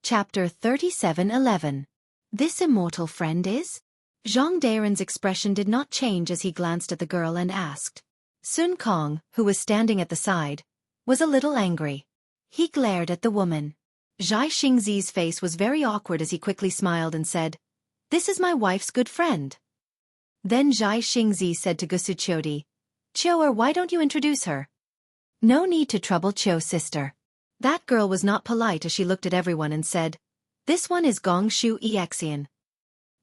Chapter 37:11. This immortal friend is? Zhang Daren's expression did not change as he glanced at the girl and asked. Sun Kong, who was standing at the side, was a little angry. He glared at the woman. Xianxia's face was very awkward as he quickly smiled and said, "This is my wife's good friend." Then Xianxia said to Gusuchodi, "Chiu, why don't you introduce her?" "No need to trouble Chiu, sister." That girl was not polite as she looked at everyone and said, "This one is Gongshu Exian."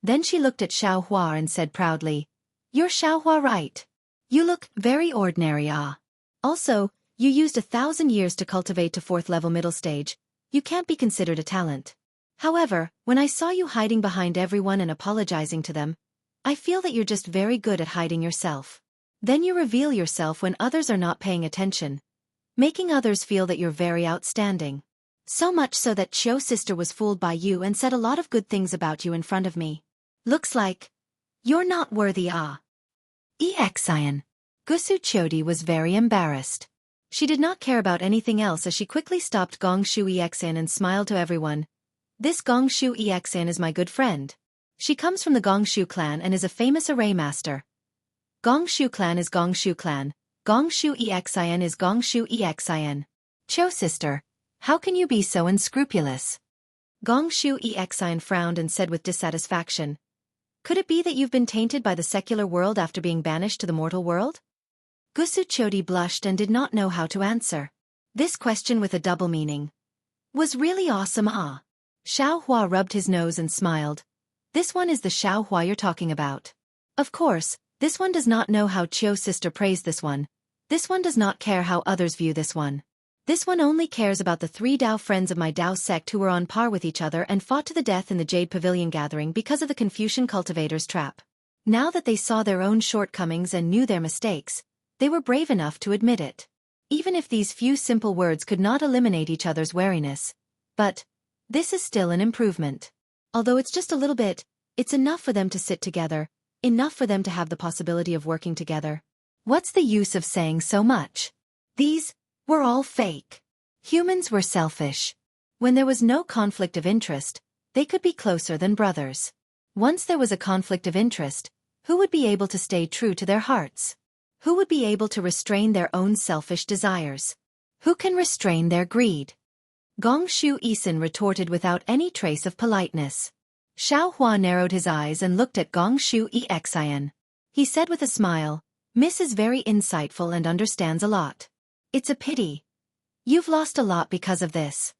Then she looked at Xiaohua and said proudly, "You're Xiaohua, right? You look very ordinary, ah. Also, you used 1,000 years to cultivate to 4th level middle stage. You can't be considered a talent. However, when I saw you hiding behind everyone and apologizing to them, I feel that you're just very good at hiding yourself. Then you reveal yourself when others are not paying attention, making others feel that you're very outstanding. So much so that Chiu's sister was fooled by you and said a lot of good things about you in front of me. Looks like you're not worthy, ah." Exian. Gusuchodi was very embarrassed. She did not care about anything else as she quickly stopped Gongshu Exian and smiled to everyone. "This Gongshu Exian is my good friend. She comes from the Gongshu clan and is a famous array master. Gongshu clan is Gongshu clan. Gongshu Exian is Gongshu Exian. Chiu sister, how can you be so unscrupulous?" Gongshu Exian frowned and said with dissatisfaction, "Could it be that you've been tainted by the secular world after being banished to the mortal world?" Gusuchodi blushed and did not know how to answer. This question with a double meaning was really awesome, ah. Xiaohua rubbed his nose and smiled. "This one is the Xiaohua you're talking about. Of course, this one does not know how Chiu's sister praised this one. This one does not care how others view this one. This one only cares about the 3 Dao friends of my Dao sect who were on par with each other and fought to the death in the Jade Pavilion gathering because of the Confucian cultivator's trap. Now that they saw their own shortcomings and knew their mistakes, they were brave enough to admit it. Even if these few simple words could not eliminate each other's wariness. But this is still an improvement. Although it's just a little bit, it's enough for them to sit together, enough for them to have the possibility of working together. What's the use of saying so much? These were all fake. Humans were selfish. When there was no conflict of interest, they could be closer than brothers. Once there was a conflict of interest, who would be able to stay true to their hearts? Who would be able to restrain their own selfish desires? Who can restrain their greed? Gongshu Exian retorted without any trace of politeness. Xiaohua narrowed his eyes and looked at Gongshu Exian. He said with a smile, "Miss is very insightful and understands a lot. It's a pity. You've lost a lot because of this."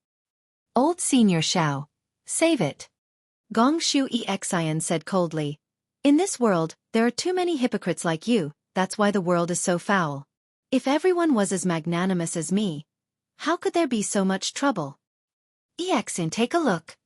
"Old Senior Xiao, save it." Gongshu Exian said coldly. "In this world, there are too many hypocrites like you, that's why the world is so foul. If everyone was as magnanimous as me, how could there be so much trouble?" "Exian, take a look."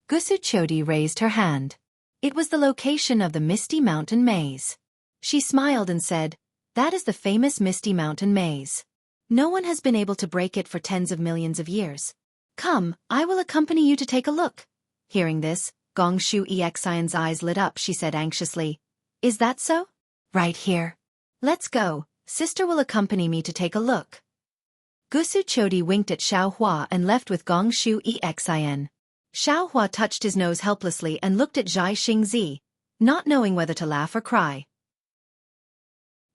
Gusuchodi raised her hand. It was the location of the Misty Mountain Maze. She smiled and said, "That is the famous Misty Mountain Maze. No one has been able to break it for tens of millions of years. Come, I will accompany you to take a look." Hearing this, Gongshu Exian's eyes lit up. She said anxiously, "Is that so?" "Right here." "Let's go, sister will accompany me to take a look." Gusuchodi winked at Xiaohua and left with Gongshu Exian. Xiaohua touched his nose helplessly and looked at Xianxia, not knowing whether to laugh or cry.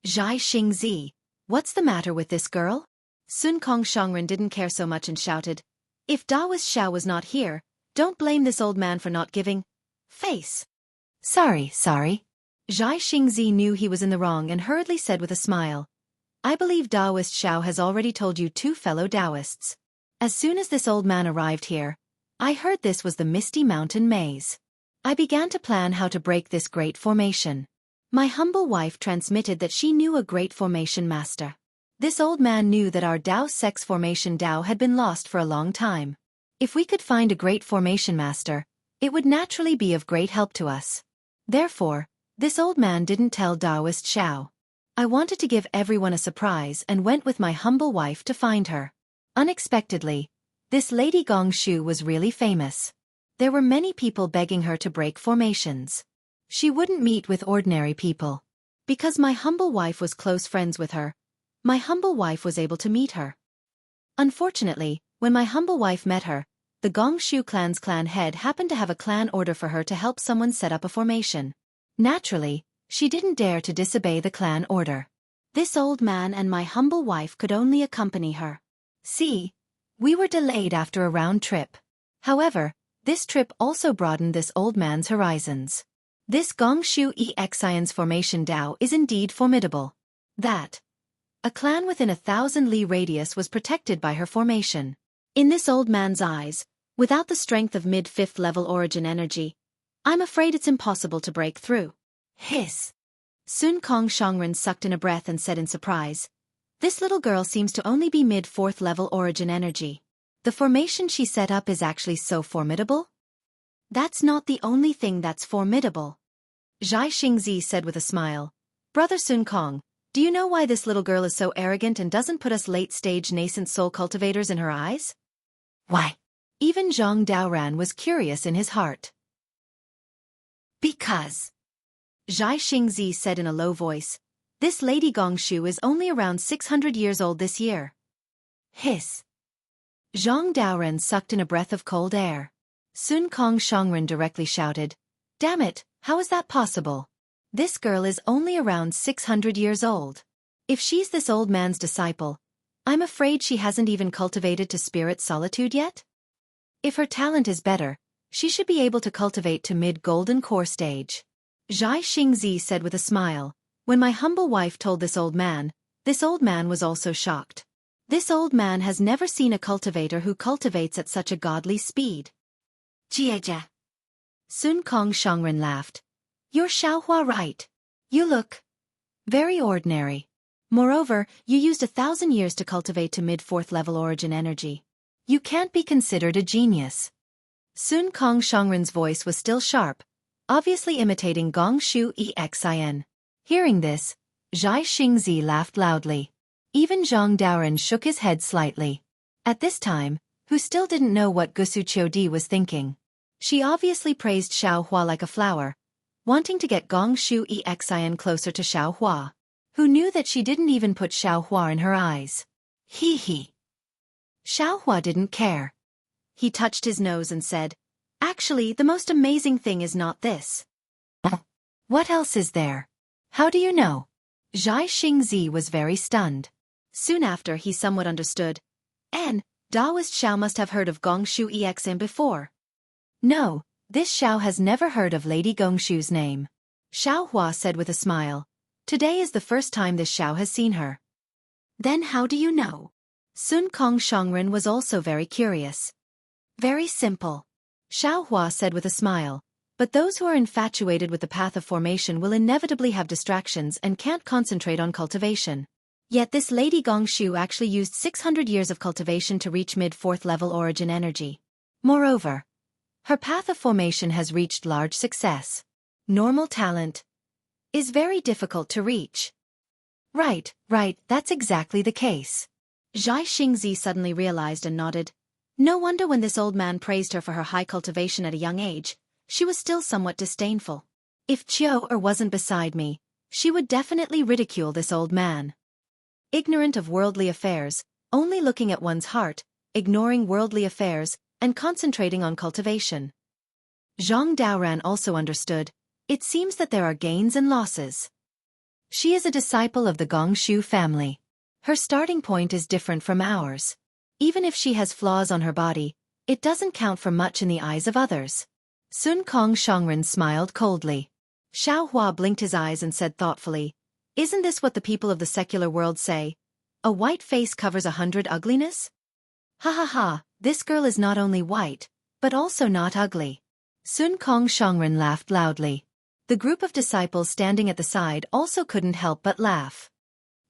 "Xianxia, what's the matter with this girl?" Sun Kong Shangren didn't care so much and shouted, "If Daoist Xiao was not here, don't blame this old man for not giving face." Sorry. Xianxia knew he was in the wrong and hurriedly said with a smile, "I believe Daoist Xiao has already told you 2 fellow Daoists. As soon as this old man arrived here, I heard this was the Misty Mountain Maze. I began to plan how to break this great formation. My humble wife transmitted that she knew a great formation master. This old man knew that our Dao sect's formation Dao had been lost for a long time. If we could find a great formation master, it would naturally be of great help to us. Therefore, this old man didn't tell Daoist Xiao. I wanted to give everyone a surprise and went with my humble wife to find her. Unexpectedly, this Lady Gongshu was really famous. There were many people begging her to break formations. She wouldn't meet with ordinary people. Because my humble wife was close friends with her, my humble wife was able to meet her. Unfortunately, when my humble wife met her, the Gongshu clan's clan head happened to have a clan order for her to help someone set up a formation. Naturally, she didn't dare to disobey the clan order. This old man and my humble wife could only accompany her. See, we were delayed after a round trip. However, this trip also broadened this old man's horizons. This Gongshu Xian's formation Dao is indeed formidable. That a clan within 1,000 li radius was protected by her formation. In this old man's eyes, without the strength of mid-5th level origin energy, I'm afraid it's impossible to break through. Hiss. Sun Kong Shongren sucked in a breath and said in surprise, "This little girl seems to only be mid-4th level origin energy. The formation she set up is actually so formidable?" "That's not the only thing that's formidable," Xianxia said with a smile. "Brother Sun Kong, do you know why this little girl is so arrogant and doesn't put us late-stage nascent soul cultivators in her eyes?" "Why?" Even Zhang Daoran was curious in his heart. "Because," Xianxia said in a low voice, "this Lady Gongshu is only around 600 years old this year." Hiss. Zhang Daoran sucked in a breath of cold air. Sun Kong Shongren directly shouted, "Damn it, how is that possible? This girl is only around 600 years old. If she's this old man's disciple, I'm afraid she hasn't even cultivated to spirit solitude yet? If her talent is better, she should be able to cultivate to mid-golden core stage." Xianxia said with a smile. When my humble wife told this old man was also shocked. This old man has never seen a cultivator who cultivates at such a godly speed. "Jia." Sun Kong Shongren laughed. "You're Xiaohua right. You look very ordinary. Moreover, you used 1,000 years to cultivate to mid-4th level origin energy. You can't be considered a genius." Sun Kong Shongren's voice was still sharp, obviously imitating Gongshu Xin. Hearing this, Xianxia laughed loudly. Even Zhang Daoran shook his head slightly. At this time, who still didn't know what Gusu Qiudi was thinking. She obviously praised Xiaohua like a flower, wanting to get Gongshu Xin closer to Xiaohua, who knew that she didn't even put Xiaohua in her eyes. Hee. Xiaohua didn't care. He touched his nose and said, "Actually, the most amazing thing is not this." "What else is there? How do you know?" Xianxia was very stunned. Soon after he somewhat understood. Daoist Xiao must have heard of Gongshu Xin before. "No, this Xiao has never heard of Lady Gongshu's name," Xiaohua said with a smile. "Today is the first time this Xiao has seen her." "Then how do you know?" Sun Kong Shongren was also very curious. "Very simple," Xiaohua said with a smile. "But those who are infatuated with the path of formation will inevitably have distractions and can't concentrate on cultivation. Yet this Lady Gongshu actually used 600 years of cultivation to reach mid-4th level origin energy. Moreover, her path of formation has reached large success. Normal talent is very difficult to reach." Right, that's exactly the case." Xianxia suddenly realized and nodded. No wonder when this old man praised her for her high cultivation at a young age, she was still somewhat disdainful. If Chiu wasn't beside me, she would definitely ridicule this old man. Ignorant of worldly affairs, only looking at one's heart, ignoring worldly affairs, and concentrating on cultivation. Zhang Daoran also understood. It seems that there are gains and losses. She is a disciple of the Gongshu family. Her starting point is different from ours. Even if she has flaws on her body, it doesn't count for much in the eyes of others. Sun Kong Shongren smiled coldly. Xiaohua blinked his eyes and said thoughtfully, "Isn't this what the people of the secular world say? A white face covers 100 ugliness? Ha, this girl is not only white, but also not ugly." Sun Kong Shongren laughed loudly. The group of disciples standing at the side also couldn't help but laugh.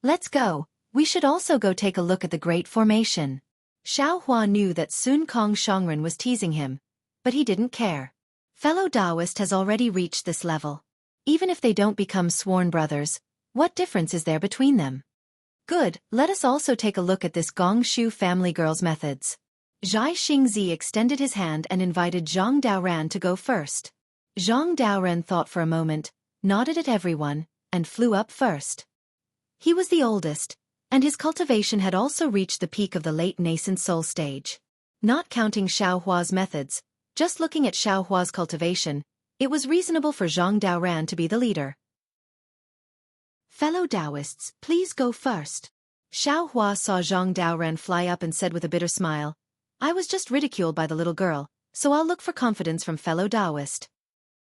"Let's go, we should also go take a look at the Great Formation." Xiaohua knew that Sun Kong Shongren was teasing him, but he didn't care. Fellow Taoist has already reached this level. Even if they don't become sworn brothers, what difference is there between them? Good, let us also take a look at this Gongshu family girl's methods. Xianxia extended his hand and invited Zhang Daoran to go first. Zhang Daoran thought for a moment, nodded at everyone, and flew up first. He was the oldest, and his cultivation had also reached the peak of the late nascent soul stage. Not counting Xiaohua's methods, just looking at Xiaohua's cultivation, it was reasonable for Zhang Daoran to be the leader. Fellow Taoists, please go first. Xiaohua saw Zhang Daoran fly up and said with a bitter smile, I was just ridiculed by the little girl, so I'll look for confidence from fellow Taoist.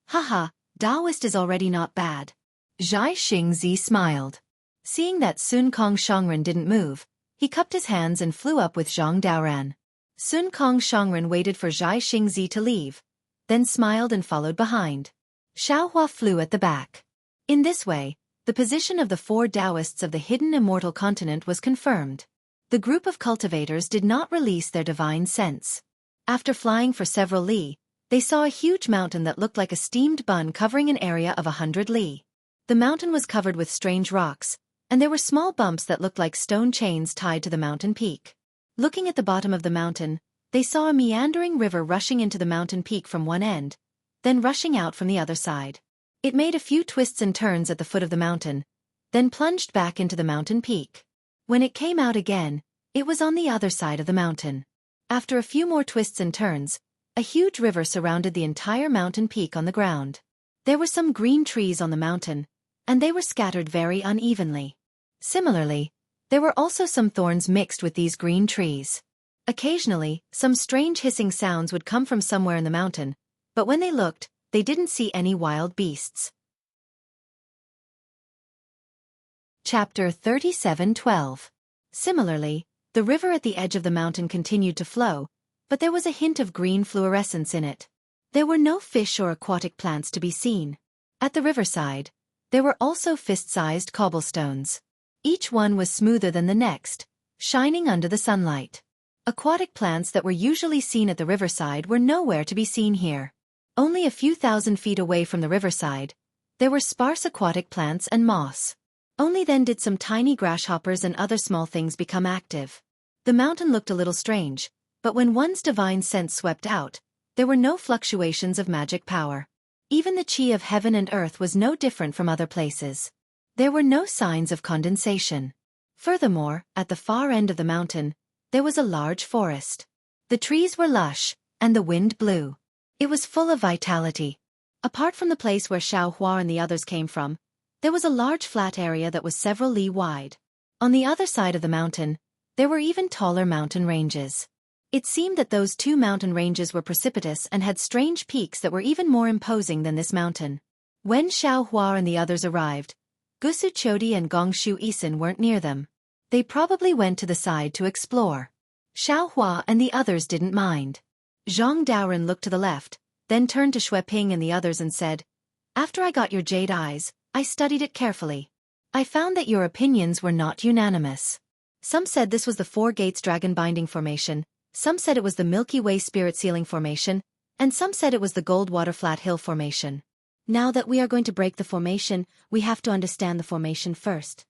Haha, Taoist is already not bad. Xianxia smiled. Seeing that Sun Kong Shangren didn't move, he cupped his hands and flew up with Zhang Daoran. Sun Kong Shangren waited for Xianxia to leave, then smiled and followed behind. Xiaohua flew at the back. In this way, the position of the 4 Taoists of the hidden immortal continent was confirmed. The group of cultivators did not release their divine sense. After flying for several li, they saw a huge mountain that looked like a steamed bun covering an area of 100 li. The mountain was covered with strange rocks, and there were small bumps that looked like stone chains tied to the mountain peak. Looking at the bottom of the mountain, they saw a meandering river rushing into the mountain peak from one end, then rushing out from the other side. It made a few twists and turns at the foot of the mountain, then plunged back into the mountain peak. When it came out again, it was on the other side of the mountain. After a few more twists and turns, a huge river surrounded the entire mountain peak on the ground. There were some green trees on the mountain, and they were scattered very unevenly. Similarly, there were also some thorns mixed with these green trees. Occasionally, some strange hissing sounds would come from somewhere in the mountain, but when they looked, they didn't see any wild beasts. Chapter 37:12. Similarly, the river at the edge of the mountain continued to flow, but there was a hint of green fluorescence in it. There were no fish or aquatic plants to be seen. At the riverside, there were also fist-sized cobblestones. Each one was smoother than the next, shining under the sunlight. Aquatic plants that were usually seen at the riverside were nowhere to be seen here. Only a few thousand feet away from the riverside, there were sparse aquatic plants and moss. Only then did some tiny grasshoppers and other small things become active. The mountain looked a little strange, but when one's divine sense swept out, there were no fluctuations of magic power. Even the chi of heaven and earth was no different from other places. There were no signs of condensation. Furthermore, at the far end of the mountain, there was a large forest. The trees were lush, and the wind blew. It was full of vitality. Apart from the place where Xiaohua and the others came from, there was a large flat area that was several li wide. On the other side of the mountain, there were even taller mountain ranges. It seemed that those 2 mountain ranges were precipitous and had strange peaks that were even more imposing than this mountain. When Xiaohua and the others arrived, Gusu Chodi and Gongshu Isin weren't near them. They probably went to the side to explore. Xiaohua and the others didn't mind. Zhang Daoran looked to the left, then turned to Xue Ping and the others and said, After I got your jade eyes, I studied it carefully. I found that your opinions were not unanimous. Some said this was the 4 Gates Dragon Binding Formation, some said it was the Milky Way Spirit Sealing Formation, and some said it was the Goldwater Flat Hill Formation. Now that we are going to break the formation, we have to understand the formation first.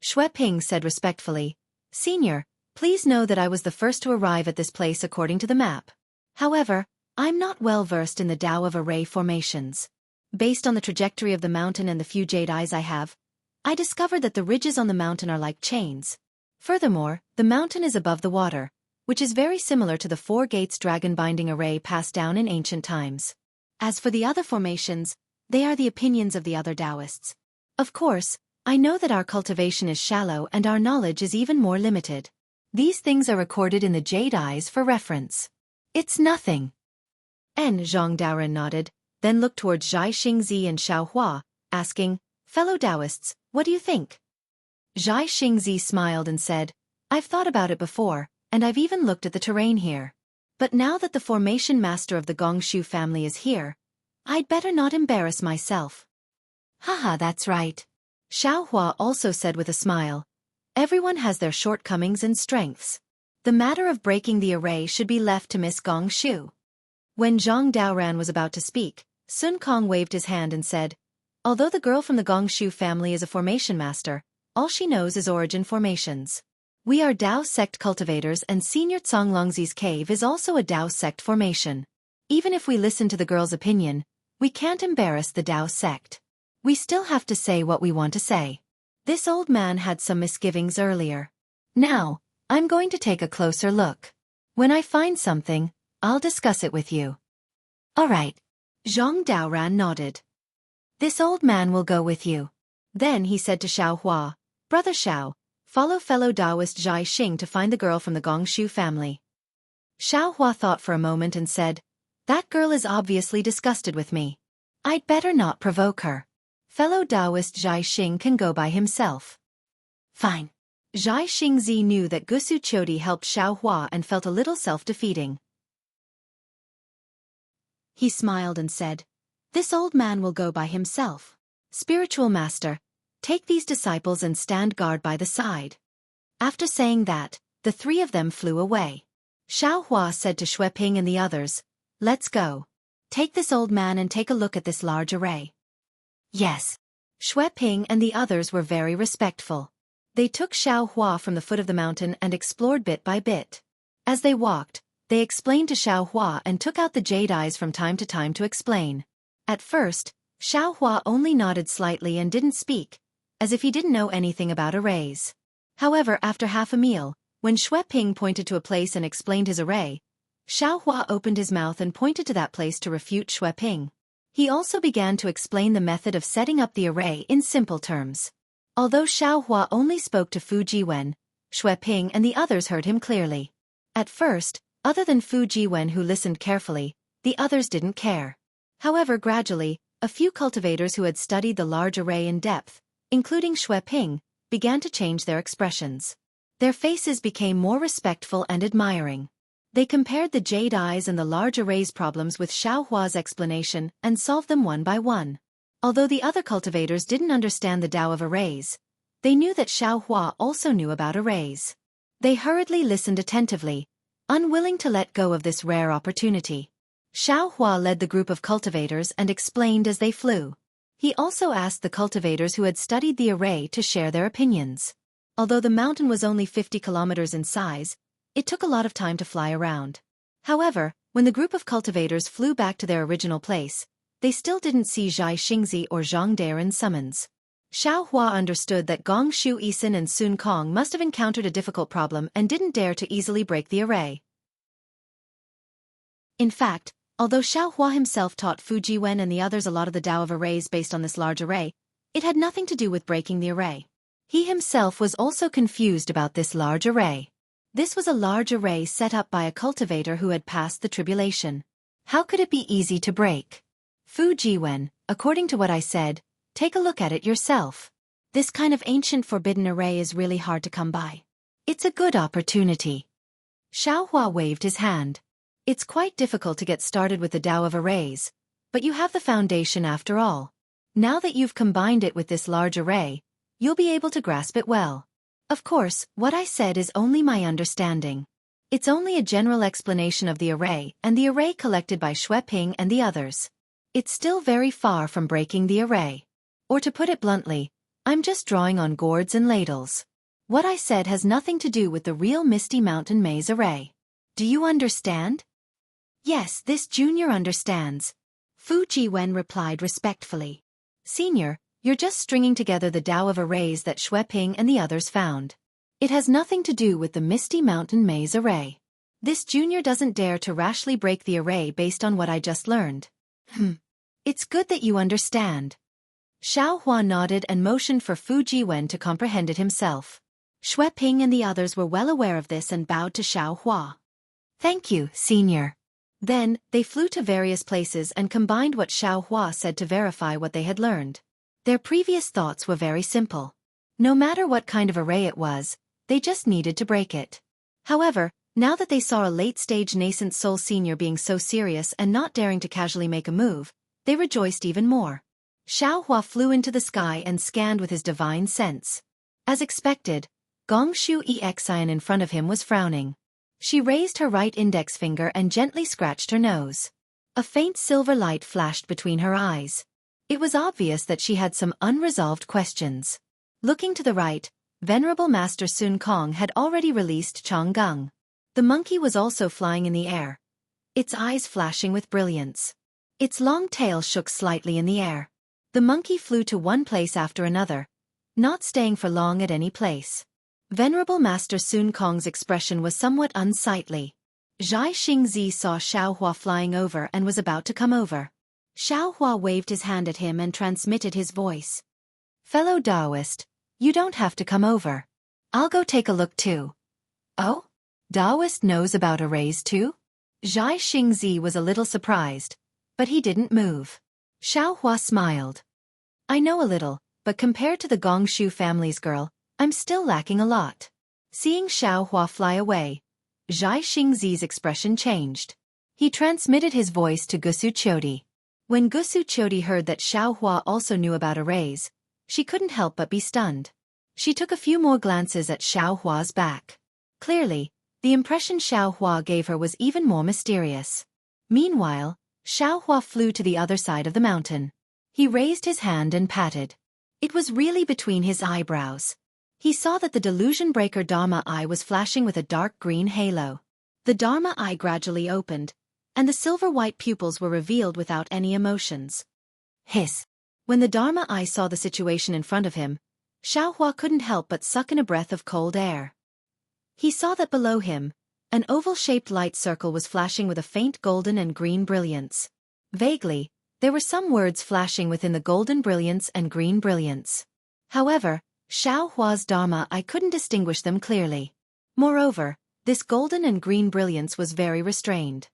Xue Ping said respectfully, Senior, please know that I was the first to arrive at this place according to the map. However, I'm not well versed in the Tao of array formations. Based on the trajectory of the mountain and the few jade eyes I have, I discovered that the ridges on the mountain are like chains. Furthermore, the mountain is above the water, which is very similar to the 4 Gates Dragon Binding Array passed down in ancient times. As for the other formations, they are the opinions of the other Taoists. Of course, I know that our cultivation is shallow and our knowledge is even more limited. These things are recorded in the jade eyes for reference. It's nothing. Zhang Daoran nodded, then looked towards Xianxia and Xiaohua, asking, Fellow Taoists, what do you think? Xianxia smiled and said, I've thought about it before, and I've even looked at the terrain here. But now that the formation master of the Gongshu family is here, I'd better not embarrass myself. Haha, that's right. Xiaohua also said with a smile, Everyone has their shortcomings and strengths. The matter of breaking the array should be left to Miss Gongshu. When Zhang Daoran was about to speak, Sun Kong waved his hand and said, Although the girl from the Gongshu family is a formation master, all she knows is origin formations. We are Dao sect cultivators and Senior Conglongzi's cave is also a Dao sect formation. Even if we listen to the girl's opinion, we can't embarrass the Dao sect. We still have to say what we want to say. This old man had some misgivings earlier. Now, I'm going to take a closer look. When I find something, I'll discuss it with you. All right. Zhang Daoran nodded. This old man will go with you. Then he said to Xiao Hua, Brother Xiao, follow fellow Taoist Zhai Xing to find the girl from the Gongshu family. Xiao Hua thought for a moment and said, That girl is obviously disgusted with me. I'd better not provoke her. Fellow Taoist Zhai Xing can go by himself. Fine. Zhai Xingzi knew that Gusu Chodi helped Xiao Hua and felt a little self-defeating. He smiled and said, This old man will go by himself. Spiritual master, take these disciples and stand guard by the side. After saying that, the three of them flew away. Xiao Hua said to Xue Ping and the others, Let's go. Take this old man and take a look at this large array. Yes. Xue Ping and the others were very respectful. They took Xiao Hua from the foot of the mountain and explored bit by bit. As they walked, they explained to Xiao Hua and took out the jade eyes from time to time to explain. At first, Xiao Hua only nodded slightly and didn't speak, as if he didn't know anything about arrays. However, after half a meal, when Xue Ping pointed to a place and explained his array, Xiao Hua opened his mouth and pointed to that place to refute Xue Ping. He also began to explain the method of setting up the array in simple terms. Although Xiao Hua only spoke to Fu Jiwen, Xue Ping and the others heard him clearly. At first, other than Fu Jiwen who listened carefully, the others didn't care. However, gradually, a few cultivators who had studied the large array in depth, including Xue Ping, began to change their expressions. Their faces became more respectful and admiring. They compared the jade eyes and the large array's problems with Xiao Hua's explanation and solved them one by one. Although the other cultivators didn't understand the Tao of arrays, they knew that Xiao Hua also knew about arrays. They hurriedly listened attentively, unwilling to let go of this rare opportunity. Xiao Hua led the group of cultivators and explained as they flew. He also asked the cultivators who had studied the array to share their opinions. Although the mountain was only 50 kilometers in size, it took a lot of time to fly around. However, when the group of cultivators flew back to their original place, they still didn't see Zhai Xingzi or Zhang Daoran's summons. Xiao Hua understood that Gong Shu Isin and Sun Kong must have encountered a difficult problem and didn't dare to easily break the array. In fact, although Xiao Hua himself taught Fu Jiwen and the others a lot of the Tao of arrays based on this large array, it had nothing to do with breaking the array. He himself was also confused about this large array. This was a large array set up by a cultivator who had passed the tribulation. How could it be easy to break? Fu Jiwen, according to what I said, take a look at it yourself. This kind of ancient forbidden array is really hard to come by. It's a good opportunity. Xiao Hua waved his hand. It's quite difficult to get started with the Tao of arrays, but you have the foundation after all. Now that you've combined it with this large array, you'll be able to grasp it well. Of course, what I said is only my understanding. It's only a general explanation of the array and the array collected by Xue Ping and the others. It's still very far from breaking the array. Or to put it bluntly, I'm just drawing on gourds and ladles. What I said has nothing to do with the real Misty Mountain Maze array. Do you understand? Yes, this junior understands. Fu Jiwen replied respectfully. Senior, you're just stringing together the Tao of arrays that Xue Ping and the others found. It has nothing to do with the Misty Mountain Maze array. This junior doesn't dare to rashly break the array based on what I just learned. It's good that you understand. Xiao Hua nodded and motioned for Fu Jiwen to comprehend it himself. Xue Ping and the others were well aware of this and bowed to Xiao Hua. Thank you, senior. Then, they flew to various places and combined what Xiao Hua said to verify what they had learned. Their previous thoughts were very simple. No matter what kind of array it was, they just needed to break it. However, now that they saw a late-stage nascent soul senior being so serious and not daring to casually make a move, they rejoiced even more. Xiao Hua flew into the sky and scanned with his divine sense. As expected, Gong Shu Exian in front of him was frowning. She raised her right index finger and gently scratched her nose. A faint silver light flashed between her eyes. It was obvious that she had some unresolved questions. Looking to the right, Venerable Master Sun Kong had already released Chang'eng. The monkey was also flying in the air, its eyes flashing with brilliance. Its long tail shook slightly in the air. The monkey flew to one place after another, not staying for long at any place. Venerable Master Sun Kong's expression was somewhat unsightly. Xianxia saw Xiaohua flying over and was about to come over. Xiaohua waved his hand at him and transmitted his voice. Fellow Taoist, you don't have to come over. I'll go take a look too. Oh? Taoist knows about arrays too? Xianxia was a little surprised, but he didn't move. Xiaohua smiled. I know a little, but compared to the Gongshu family's girl, I'm still lacking a lot. Seeing Xiaohua fly away, Xianxia's expression changed. He transmitted his voice to Gusu Chodi. When Gusu Chodi heard that Xiaohua also knew about arrays, she couldn't help but be stunned. She took a few more glances at Xiaohua's back. Clearly, the impression Xiaohua gave her was even more mysterious. Meanwhile, Xiaohua flew to the other side of the mountain. He raised his hand and patted. It was really between his eyebrows. He saw that the delusion breaker Dharma eye was flashing with a dark green halo. The Dharma eye gradually opened, and the silver-white pupils were revealed without any emotions. Hiss. When the Dharma eye saw the situation in front of him, Xiaohua couldn't help but suck in a breath of cold air. He saw that below him, an oval-shaped light circle was flashing with a faint golden and green brilliance. Vaguely, there were some words flashing within the golden brilliance and green brilliance. However, Xiaohua's Dharma eye couldn't distinguish them clearly. Moreover, this golden and green brilliance was very restrained.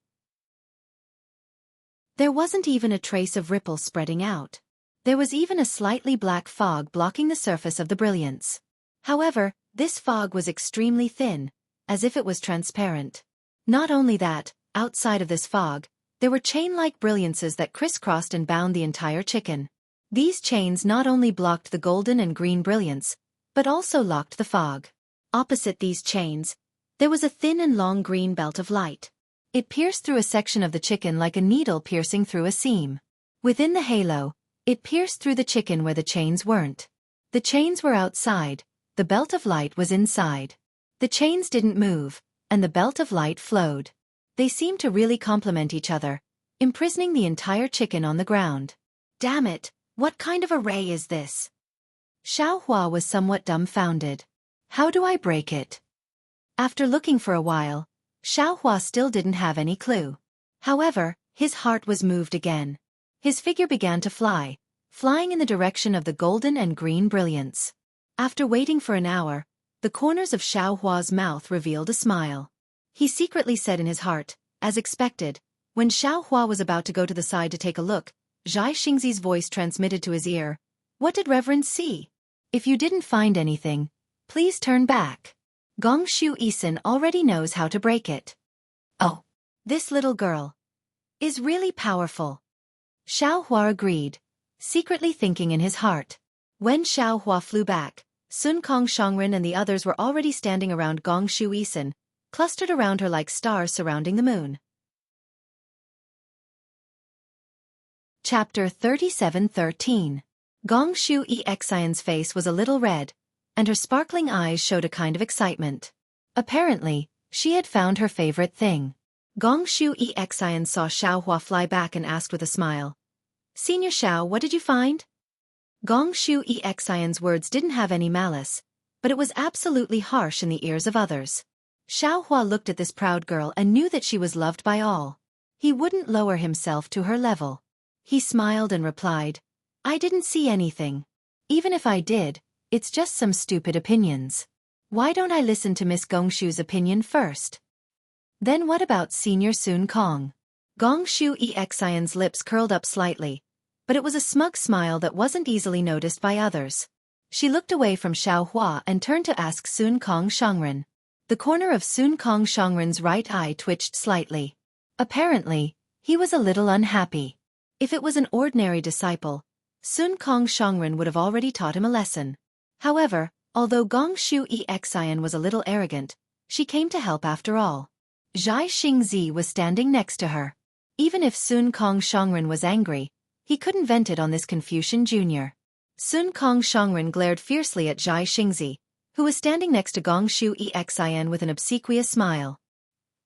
There wasn't even a trace of ripple spreading out. There was even a slightly black fog blocking the surface of the brilliance. However, this fog was extremely thin, as if it was transparent. Not only that, outside of this fog, there were chain-like brilliances that crisscrossed and bound the entire chicken. These chains not only blocked the golden and green brilliance, but also locked the fog. Opposite these chains, there was a thin and long green belt of light. It pierced through a section of the chicken like a needle piercing through a seam. Within the halo, it pierced through the chicken where the chains weren't. The chains were outside, the belt of light was inside. The chains didn't move, and the belt of light flowed. They seemed to really complement each other, imprisoning the entire chicken on the ground. Damn it, what kind of array is this? Xiaohua was somewhat dumbfounded. How do I break it? After looking for a while, Xiaohua still didn't have any clue. However, his heart was moved again. His figure began to fly, flying in the direction of the golden and green brilliance. After waiting for an hour, the corners of Xiaohua's mouth revealed a smile. He secretly said in his heart, as expected, when Xiaohua was about to go to the side to take a look, Xianxia's voice transmitted to his ear, "What did Reverend see? If you didn't find anything, please turn back. Gongshu Isin already knows how to break it." Oh, this little girl is really powerful. Xiaohua agreed, secretly thinking in his heart. When Xiaohua flew back, Sun Kong Shangren and the others were already standing around Gongshu Isin, clustered around her like stars surrounding the moon. Chapter 37:13. Gongshu Xian's face was a little red, and her sparkling eyes showed a kind of excitement. Apparently, she had found her favorite thing. Gongshu Xian saw Xiaohua fly back and asked with a smile, "Senior Xiao, what did you find?" Gongshu Xian's words didn't have any malice, but it was absolutely harsh in the ears of others. Xiaohua looked at this proud girl and knew that she was loved by all. He wouldn't lower himself to her level. He smiled and replied, "I didn't see anything. Even if I did, it's just some stupid opinions. Why don't I listen to Miss Gongshu's opinion first?" "Then what about Senior Sun Kong?" Gongshu Xian's lips curled up slightly, but it was a smug smile that wasn't easily noticed by others. She looked away from Xiaohua and turned to ask Sun Kong Shangren. The corner of Sun Kong Shangren's right eye twitched slightly. Apparently, he was a little unhappy. If it was an ordinary disciple, Sun Kong Shangren would have already taught him a lesson. However, although Gongshu Xian was a little arrogant, she came to help after all. Xianxia was standing next to her. Even if Sun Kong Shangren was angry, he couldn't vent it on this Confucian junior. Sun Kong Shangren glared fiercely at Xianxia, who was standing next to Gongshu Xian with an obsequious smile.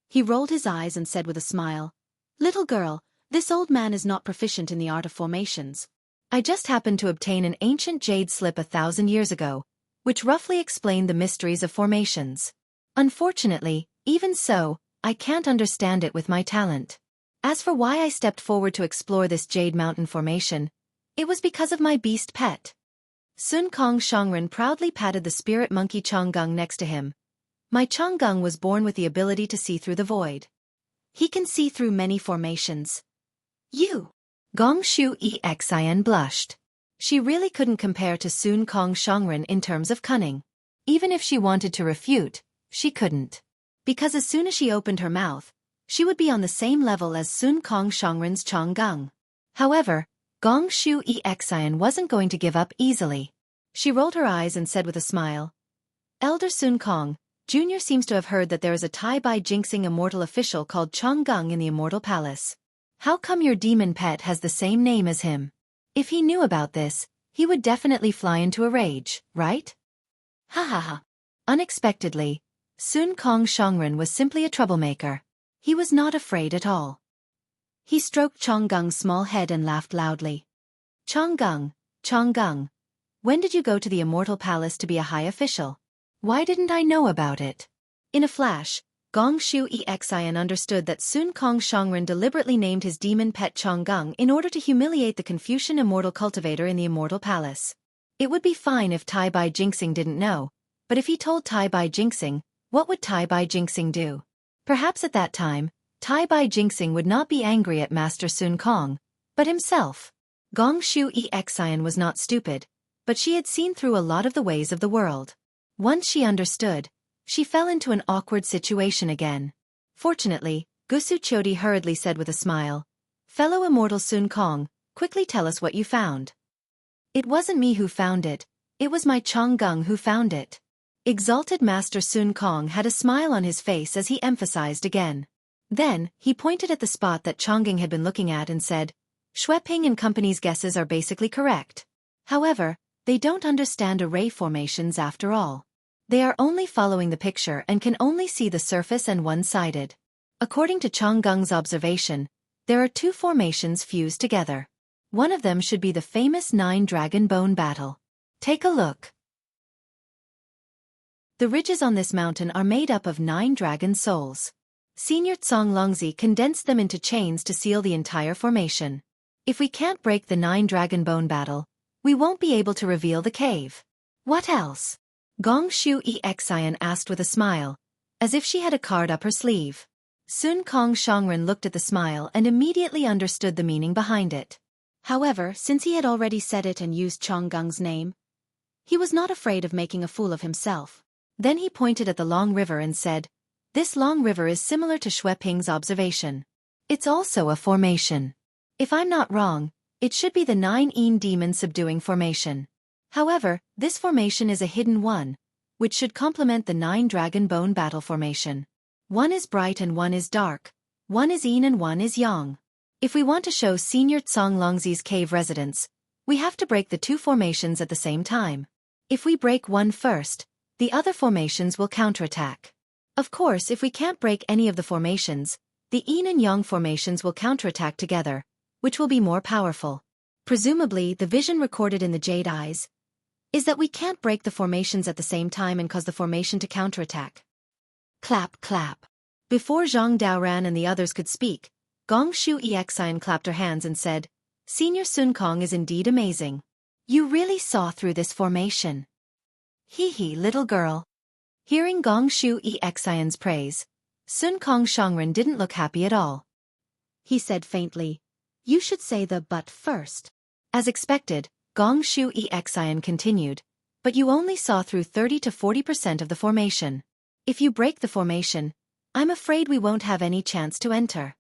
He rolled his eyes and said with a smile, "Little girl, this old man is not proficient in the art of formations. I just happened to obtain an ancient jade slip 1,000 years ago, which roughly explained the mysteries of formations. Unfortunately, even so, I can't understand it with my talent. As for why I stepped forward to explore this Jade Mountain formation, it was because of my beast pet. Sun Kong Shangren proudly patted the spirit monkey Changgung next to him. My Changgung was born with the ability to see through the void. He can see through many formations. You! Gong Shu Exin blushed. She really couldn't compare to Sun Kong Shangren in terms of cunning. Even if she wanted to refute, she couldn't. Because as soon as she opened her mouth, she would be on the same level as Sun Kong Shangren's Changgung. However, Gong Shu Exin wasn't going to give up easily. She rolled her eyes and said with a smile, Elder Sun Kong, Jr. seems to have heard that there is a Tai Bai Jinxing immortal official called Changgung in the Immortal Palace. How come your demon pet has the same name as him? If he knew about this, he would definitely fly into a rage, right? Ha ha ha. Unexpectedly, Sun Kong Shangren was simply a troublemaker. He was not afraid at all. He stroked Changgung's small head and laughed loudly. Changgung, when did you go to the Immortal Palace to be a high official? Why didn't I know about it? In a flash, Gong Shu Exin understood that Sun Kong Shangren deliberately named his demon pet Changgung in order to humiliate the Confucian immortal cultivator in the Immortal Palace. It would be fine if Tai Bai Jinxing didn't know, but if he told Tai Bai Jinxing, what would Tai Bai Jinxing do? Perhaps at that time, Tai Bai Jinxing would not be angry at Master Sun Kong, but himself. Gong Shu Exin was not stupid, but she had seen through a lot of the ways of the world. Once she understood, she fell into an awkward situation again. Fortunately, Gusu Chodi hurriedly said with a smile, Fellow immortal Sun Kong, quickly tell us what you found. It wasn't me who found it, it was my Changgung who found it. Exalted Master Sun Kong had a smile on his face as he emphasized again. Then, he pointed at the spot that Changgung had been looking at and said, Xueping and company's guesses are basically correct. However, they don't understand array formations after all. They are only following the picture and can only see the surface and one-sided. According to Changgung's observation, there are two formations fused together. One of them should be the famous 9-dragon bone battle. Take a look. The ridges on this mountain are made up of 9 dragon souls. Senior Tsong Longzi condensed them into chains to seal the entire formation. If we can't break the 9-dragon bone battle, we won't be able to reveal the cave. What else? Gong Shu Exin asked with a smile, as if she had a card up her sleeve. Sun Kong Shangren looked at the smile and immediately understood the meaning behind it. However, since he had already said it and used Changgung's name, he was not afraid of making a fool of himself. Then he pointed at the long river and said, This long river is similar to Xueping's observation. It's also a formation. If I'm not wrong, it should be the 9 demon subduing formation. However, this formation is a hidden one, which should complement the 9-dragon bone battle formation. One is bright and one is dark. One is yin and one is yang. If we want to show Senior Tsong Longzi's cave residence, we have to break the two formations at the same time. If we break one first, the other formations will counterattack. Of course, if we can't break any of the formations, the yin and yang formations will counterattack together, which will be more powerful. Presumably, the vision recorded in the jade eyes is that we can't break the formations at the same time and cause the formation to counterattack. Clap, clap. Before Zhang Daoran and the others could speak, Gong Shu Exin clapped her hands and said, Senior Sun Kong is indeed amazing. You really saw through this formation. Hee hee, little girl. Hearing Gong Shu Exin's praise, Sun Kong Shangren didn't look happy at all. He said faintly, You should say the but first. As expected, Gong Shu Exin continued, But you only saw through 30 to 40% of the formation. If you break the formation, I'm afraid we won't have any chance to enter.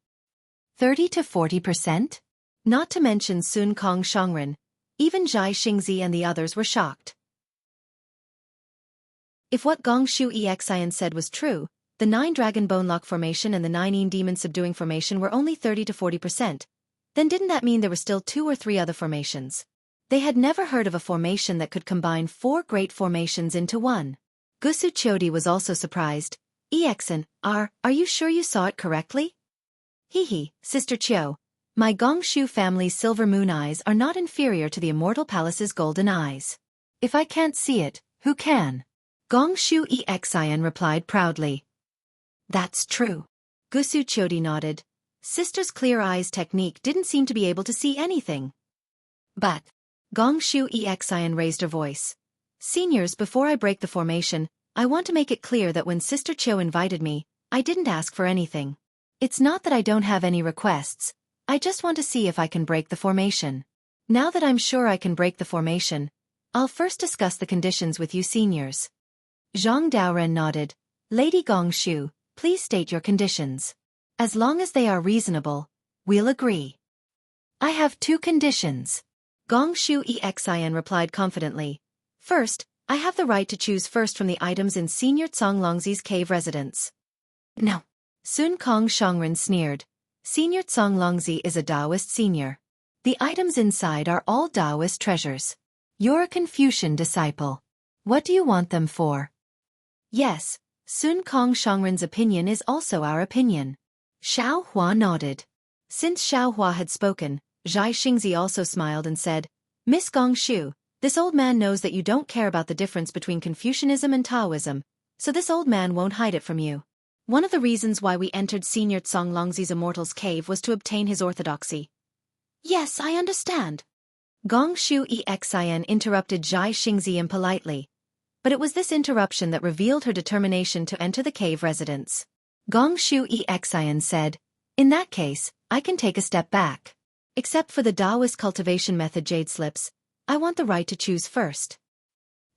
30 to 40%? Not to mention Sun Kong Shangren, even Zhai Xingzi and the others were shocked. If what Gong Shu Exin said was true, the 9-dragon bone lock formation and the 9 demon subduing formation were only 30 to 40%, then didn't that mean there were still 2 or 3 other formations? They had never heard of a formation that could combine 4 great formations into one. Gusu Chodi was also surprised. Exin, are you sure you saw it correctly? Hee hee, Sister Chiu. My Gong Shu family's silver moon eyes are not inferior to the Immortal Palace's golden eyes. If I can't see it, who can? Gong Shu Exin replied proudly. That's true. Gusu nodded. Sister's clear eyes technique didn't seem to be able to see anything. But Gongshu Xian raised her voice. Seniors, before I break the formation, I want to make it clear that when Sister Chiu invited me, I didn't ask for anything. It's not that I don't have any requests, I just want to see if I can break the formation. Now that I'm sure I can break the formation, I'll first discuss the conditions with you seniors. Zhang Daoren nodded. Lady Gongshu, please state your conditions. As long as they are reasonable, we'll agree. I have 2 conditions. Gongshu Xian replied confidently. First, I have the right to choose first from the items in Senior Zonglongzi's cave residence. No. Sun Kong Shongren sneered. Senior Zonglongzi is a Taoist senior. The items inside are all Taoist treasures. You're a Confucian disciple. What do you want them for? Yes, Sun Kong Shongren's opinion is also our opinion. Xiao Hua nodded. Since Xiao Hua had spoken, Xianxia also smiled and said, Miss Gongshu, this old man knows that you don't care about the difference between Confucianism and Taoism, so this old man won't hide it from you. One of the reasons why we entered Senior Zonglongzi's Immortal's cave was to obtain his orthodoxy. Yes, I understand. Gongshu Xian interrupted Xianxia impolitely. But it was this interruption that revealed her determination to enter the cave residence. Gongshu Xian said, In that case, I can take a step back. Except for the Taoist cultivation method jade slips, I want the right to choose first.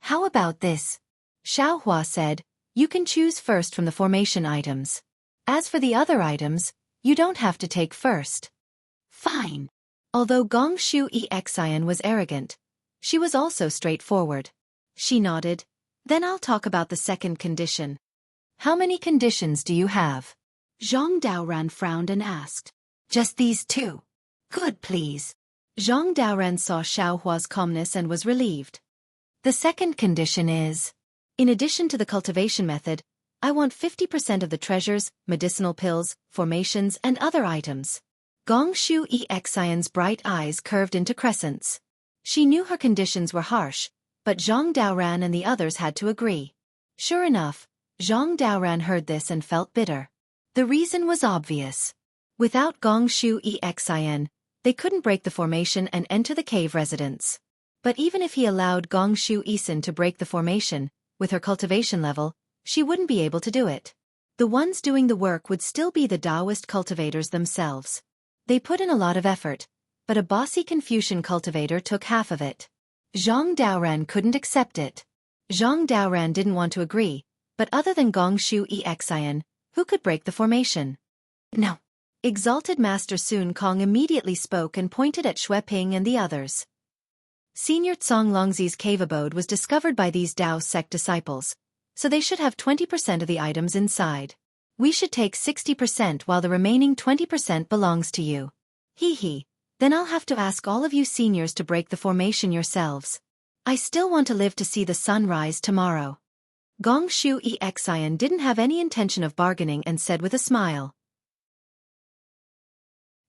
How about this? Xiao Hua said, You can choose first from the formation items. As for the other items, you don't have to take first. Fine. Although Gongshu Xian was arrogant, she was also straightforward. She nodded. Then I'll talk about the second condition. How many conditions do you have? Zhang Daoran frowned and asked. Just these 2. Good, please. Zhang Daoran saw Xiao Hua's calmness and was relieved. The second condition is, in addition to the cultivation method, I want 50% of the treasures, medicinal pills, formations, and other items. Gongshu Xian's bright eyes curved into crescents. She knew her conditions were harsh, but Zhang Daoran and the others had to agree. Sure enough, Zhang Daoran heard this and felt bitter. The reason was obvious. Without Gongshu Xian, they couldn't break the formation and enter the cave residence. But even if he allowed Gongshu Xian to break the formation, with her cultivation level, she wouldn't be able to do it. The ones doing the work would still be the Taoist cultivators themselves. They put in a lot of effort, but a bossy Confucian cultivator took half of it. Zhang Daoran couldn't accept it. Zhang Daoran didn't want to agree, but other than Gongshu Xian, who could break the formation? No. Exalted Master Sun Kong immediately spoke and pointed at Xue Ping and the others. Senior Zonglongzi's cave abode was discovered by these Dao sect disciples, so they should have 20% of the items inside. We should take 60% while the remaining 20% belongs to you. Hee. Then I'll have to ask all of you seniors to break the formation yourselves. I still want to live to see the sun rise tomorrow. Gongshu Xian didn't have any intention of bargaining and said with a smile.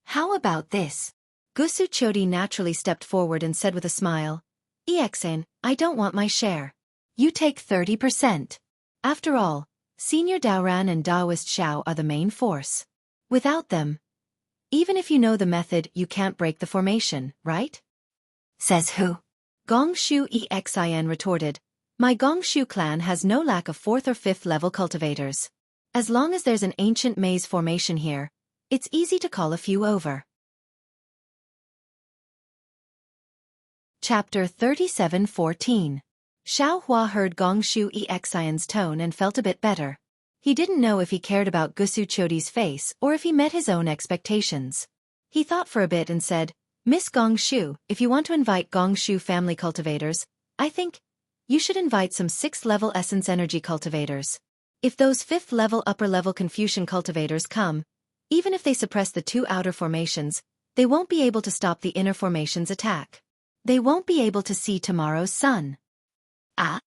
How about this? Gusu Chodi naturally stepped forward and said with a smile. Xian, I don't want my share. You take 30%. After all, Senior Daoran and Taoist Xiao are the main force. Without them, even if you know the method, you can't break the formation, right? Says who? Gongshu Xian retorted. My Gongshu clan has no lack of 4th or 5th level cultivators. As long as there's an ancient maze formation here, it's easy to call a few over. Chapter 37:14. Xiao Hua heard Gongshu Xian's tone and felt a bit better. He didn't know if he cared about Gusu Chodi's face or if he met his own expectations. He thought for a bit and said, Miss Gongshu, if you want to invite Gongshu family cultivators, I think you should invite some 6th level essence energy cultivators. If those 5th level upper level Confucian cultivators come, even if they suppress the 2 outer formations, they won't be able to stop the inner formation's attack. They won't be able to see tomorrow's sun. Ah?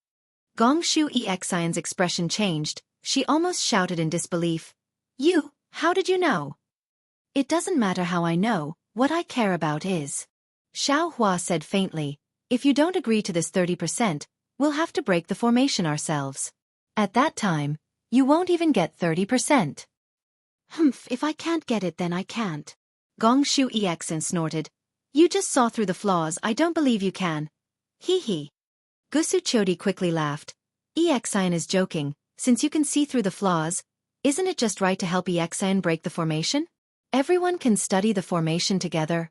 Gongshu Xian's expression changed. She almost shouted in disbelief. How did you know? It doesn't matter how I know, what I care about is. Xiao Hua said faintly, if you don't agree to this 30%, we'll have to break the formation ourselves. At that time, you won't even get 30%. Humph, if I can't get it then I can't. Gong Shu Exan snorted. You just saw through the flaws, I don't believe you can. Hee hee. Gusu Chodi quickly laughed. Exan is joking, since you can see through the flaws, isn't it just right to help Exan break the formation? Everyone can study the formation together.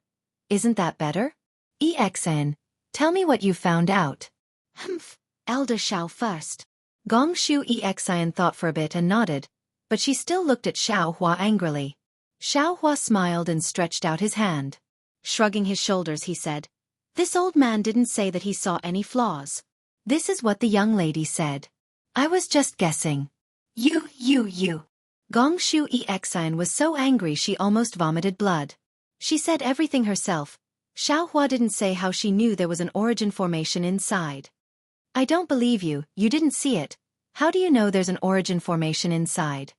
Isn't that better? Exan, tell me what you found out. Humph, Elder Xiao first. Gong Shu Exan thought for a bit and nodded, but she still looked at Xiao Hua angrily. Xiao Hua smiled and stretched out his hand. Shrugging his shoulders, he said, "This old man didn't say that he saw any flaws. This is what the young lady said. I was just guessing." You. Gong Shu Exan was so angry she almost vomited blood. She said everything herself. Xiao Hua didn't say how she knew there was an origin formation inside. I don't believe you, you didn't see it. How do you know there's an origin formation inside?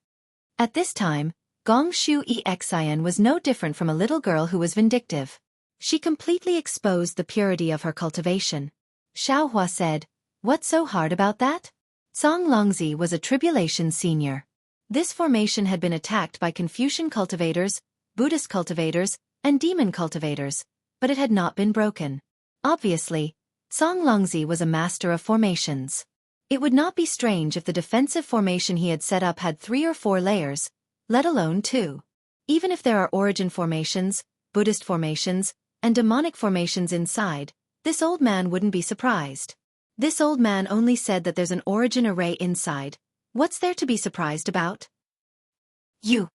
At this time, Gong Shu Exan was no different from a little girl who was vindictive. She completely exposed the purity of her cultivation. Xiao Hua said, "What's so hard about that?" Song Longzi was a tribulation senior. This formation had been attacked by Confucian cultivators, Buddhist cultivators, and demon cultivators, but it had not been broken. Obviously, Song Longzi was a master of formations. It would not be strange if the defensive formation he had set up had 3 or 4 layers, let alone 2. Even if there are origin formations, Buddhist formations, and demonic formations inside, this old man wouldn't be surprised. This old man only said that there's an origin array inside. What's there to be surprised about? You.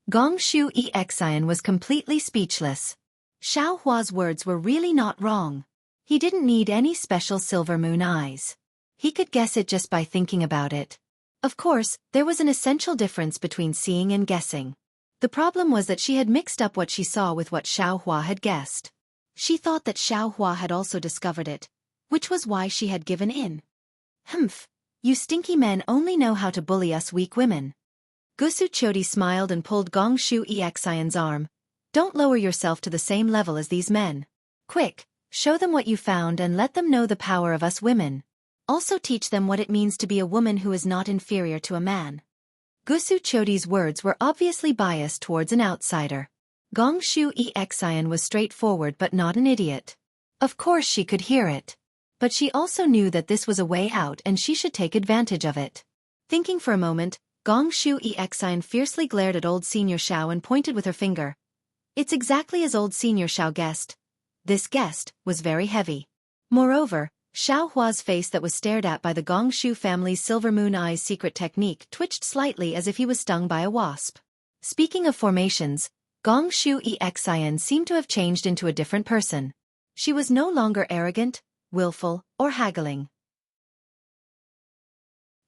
Gong Shu Exan was completely speechless. Xiao Hua's words were really not wrong. He didn't need any special silver moon eyes. He could guess it just by thinking about it. Of course, there was an essential difference between seeing and guessing. The problem was that she had mixed up what she saw with what Xiao Hua had guessed. She thought that Xiao Hua had also discovered it, which was why she had given in. Humph, you stinky men only know how to bully us weak women. Gusu Chodi smiled and pulled Gong Shu Exan's arm. Don't lower yourself to the same level as these men. Quick, show them what you found and let them know the power of us women. Also teach them what it means to be a woman who is not inferior to a man. Gusu Chodi's words were obviously biased towards an outsider. Gong Shu Exan was straightforward but not an idiot. Of course she could hear it. But she also knew that this was a way out and she should take advantage of it. Thinking for a moment, Gong Shu Exan fiercely glared at old Senior Xiao and pointed with her finger. It's exactly as old Senior Xiao guessed. This guest was very heavy. Moreover, Xiao Hua's face that was stared at by the Gong Shu family's Silver Moon Eyes secret technique twitched slightly as if he was stung by a wasp. Speaking of formations, Gong Shu Exan seemed to have changed into a different person. She was no longer arrogant, willful, or haggling.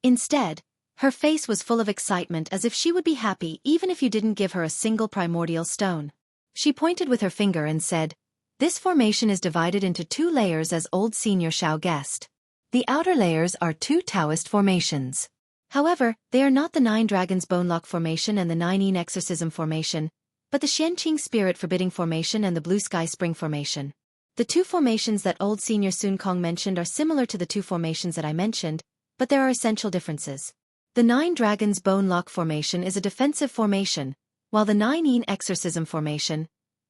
Instead, her face was full of excitement as if she would be happy even if you didn't give her a single primordial stone. She pointed with her finger and said, "This formation is divided into 2 layers as old Senior Xiao guessed. The outer layers are 2 Taoist formations. However, they are not the 9 Dragons Bonelock formation and the 9 Yin Exorcism formation, but the Xianxia Spirit Forbidding formation and the Blue Sky Spring formation. The 2 formations that old Senior Sun Kong mentioned are similar to the 2 formations that I mentioned, but there are essential differences. The 9 Dragons Bonelock formation is a defensive formation, while the 9 Yin Exorcism formation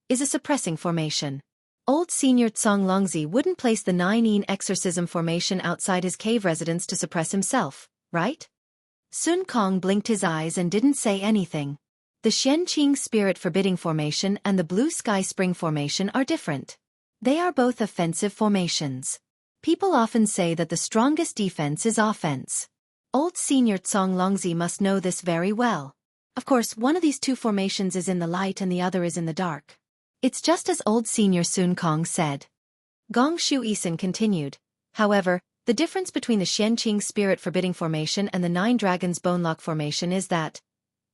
is a suppressing formation. Old Senior Tsong Longzi wouldn't place the 9 Yin Exorcism formation outside his cave residence to suppress himself, right?" Sun Kong blinked his eyes and didn't say anything. The Xianxia Spirit Forbidding formation and the Blue Sky Spring formation are different. They are both offensive formations. People often say that the strongest defense is offense. Old Senior Tsong Longzi must know this very well. Of course, one of these 2 formations is in the light and the other is in the dark. It's just as old Senior Sun Kong said. Gong Shu Isan continued. However, the difference between the Xianxia Spirit Forbidding formation and the 9 Dragons Bonelock formation is that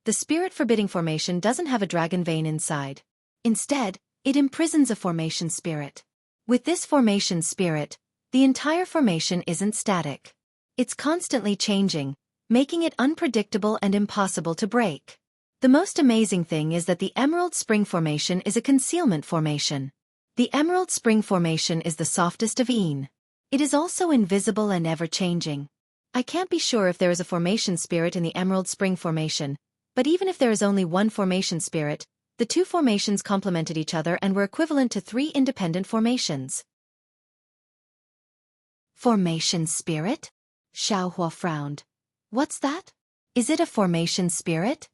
the Spirit Forbidding formation doesn't have a dragon vein inside. Instead, it imprisons a formation spirit. With this formation spirit, the entire formation isn't static. It's constantly changing, making it unpredictable and impossible to break. The most amazing thing is that the Emerald Spring formation is a concealment formation. The Emerald Spring formation is the softest of Yin. It is also invisible and ever-changing. I can't be sure if there is a formation spirit in the Emerald Spring formation, But even if there is only one formation spirit, the two formations complemented each other and were equivalent to 3 independent formations. Formation spirit? Xiaohua frowned. What's that? Is it a formation spirit?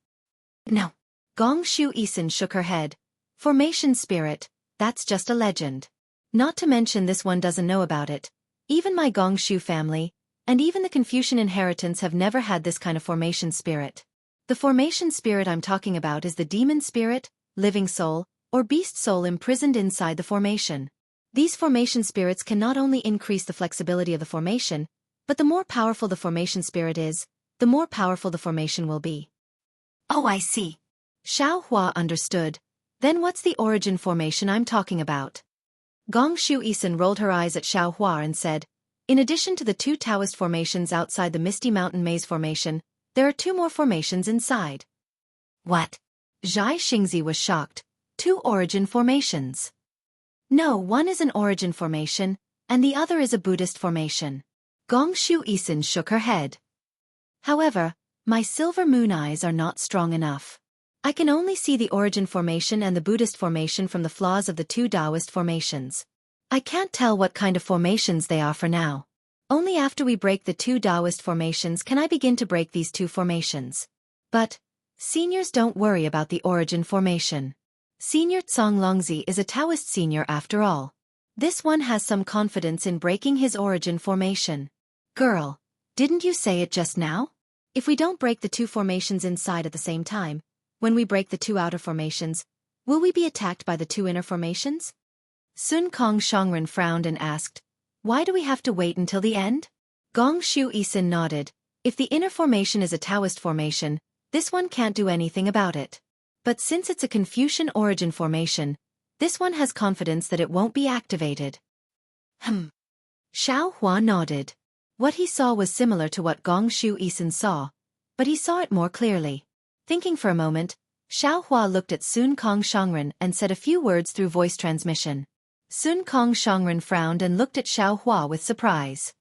No. Gong Shu Isin shook her head. Formation spirit, that's just a legend. Not to mention this one doesn't know about it. Even my Gong Shu family, and even the Confucian inheritance have never had this kind of formation spirit. The formation spirit I'm talking about is the demon spirit, living soul, or beast soul imprisoned inside the formation. These formation spirits can not only increase the flexibility of the formation, but the more powerful the formation spirit is, the more powerful the formation will be. Oh, I see. Xiao Hua understood. Then what's the origin formation I'm talking about? Gong Shu Isin rolled her eyes at Xiao Hua and said, in addition to the 2 Taoist formations outside the Misty Mountain Maze formation, there are 2 more formations inside. What? Zhai Xingzi was shocked. 2 origin formations. No, one is an origin formation, and the other is a Buddhist formation. Gong Shu Isin shook her head. However, my silver moon eyes are not strong enough. I can only see the origin formation and the Buddhist formation from the flaws of the 2 Taoist formations. I can't tell what kind of formations they are for now. Only after we break the 2 Taoist formations can I begin to break these 2 formations. But, seniors don't worry about the origin formation. Senior Tsang Longzi is a Taoist senior after all. This one has some confidence in breaking his origin formation. Girl, didn't you say it just now? If we don't break the 2 formations inside at the same time, when we break the 2 outer formations, will we be attacked by the 2 inner formations? Sun Kong Shongren frowned and asked, why do we have to wait until the end? Gong Shu Isin nodded. If the inner formation is a Taoist formation, this one can't do anything about it. But since it's a Confucian origin formation, this one has confidence that it won't be activated. Xiao Hua nodded. What he saw was similar to what Gong Shu Isin saw, but he saw it more clearly. Thinking for a moment, Xiao Hua looked at Sun Kong Shongren and said a few words through voice transmission. Sun Kong Shongren frowned and looked at Xiao Hua with surprise.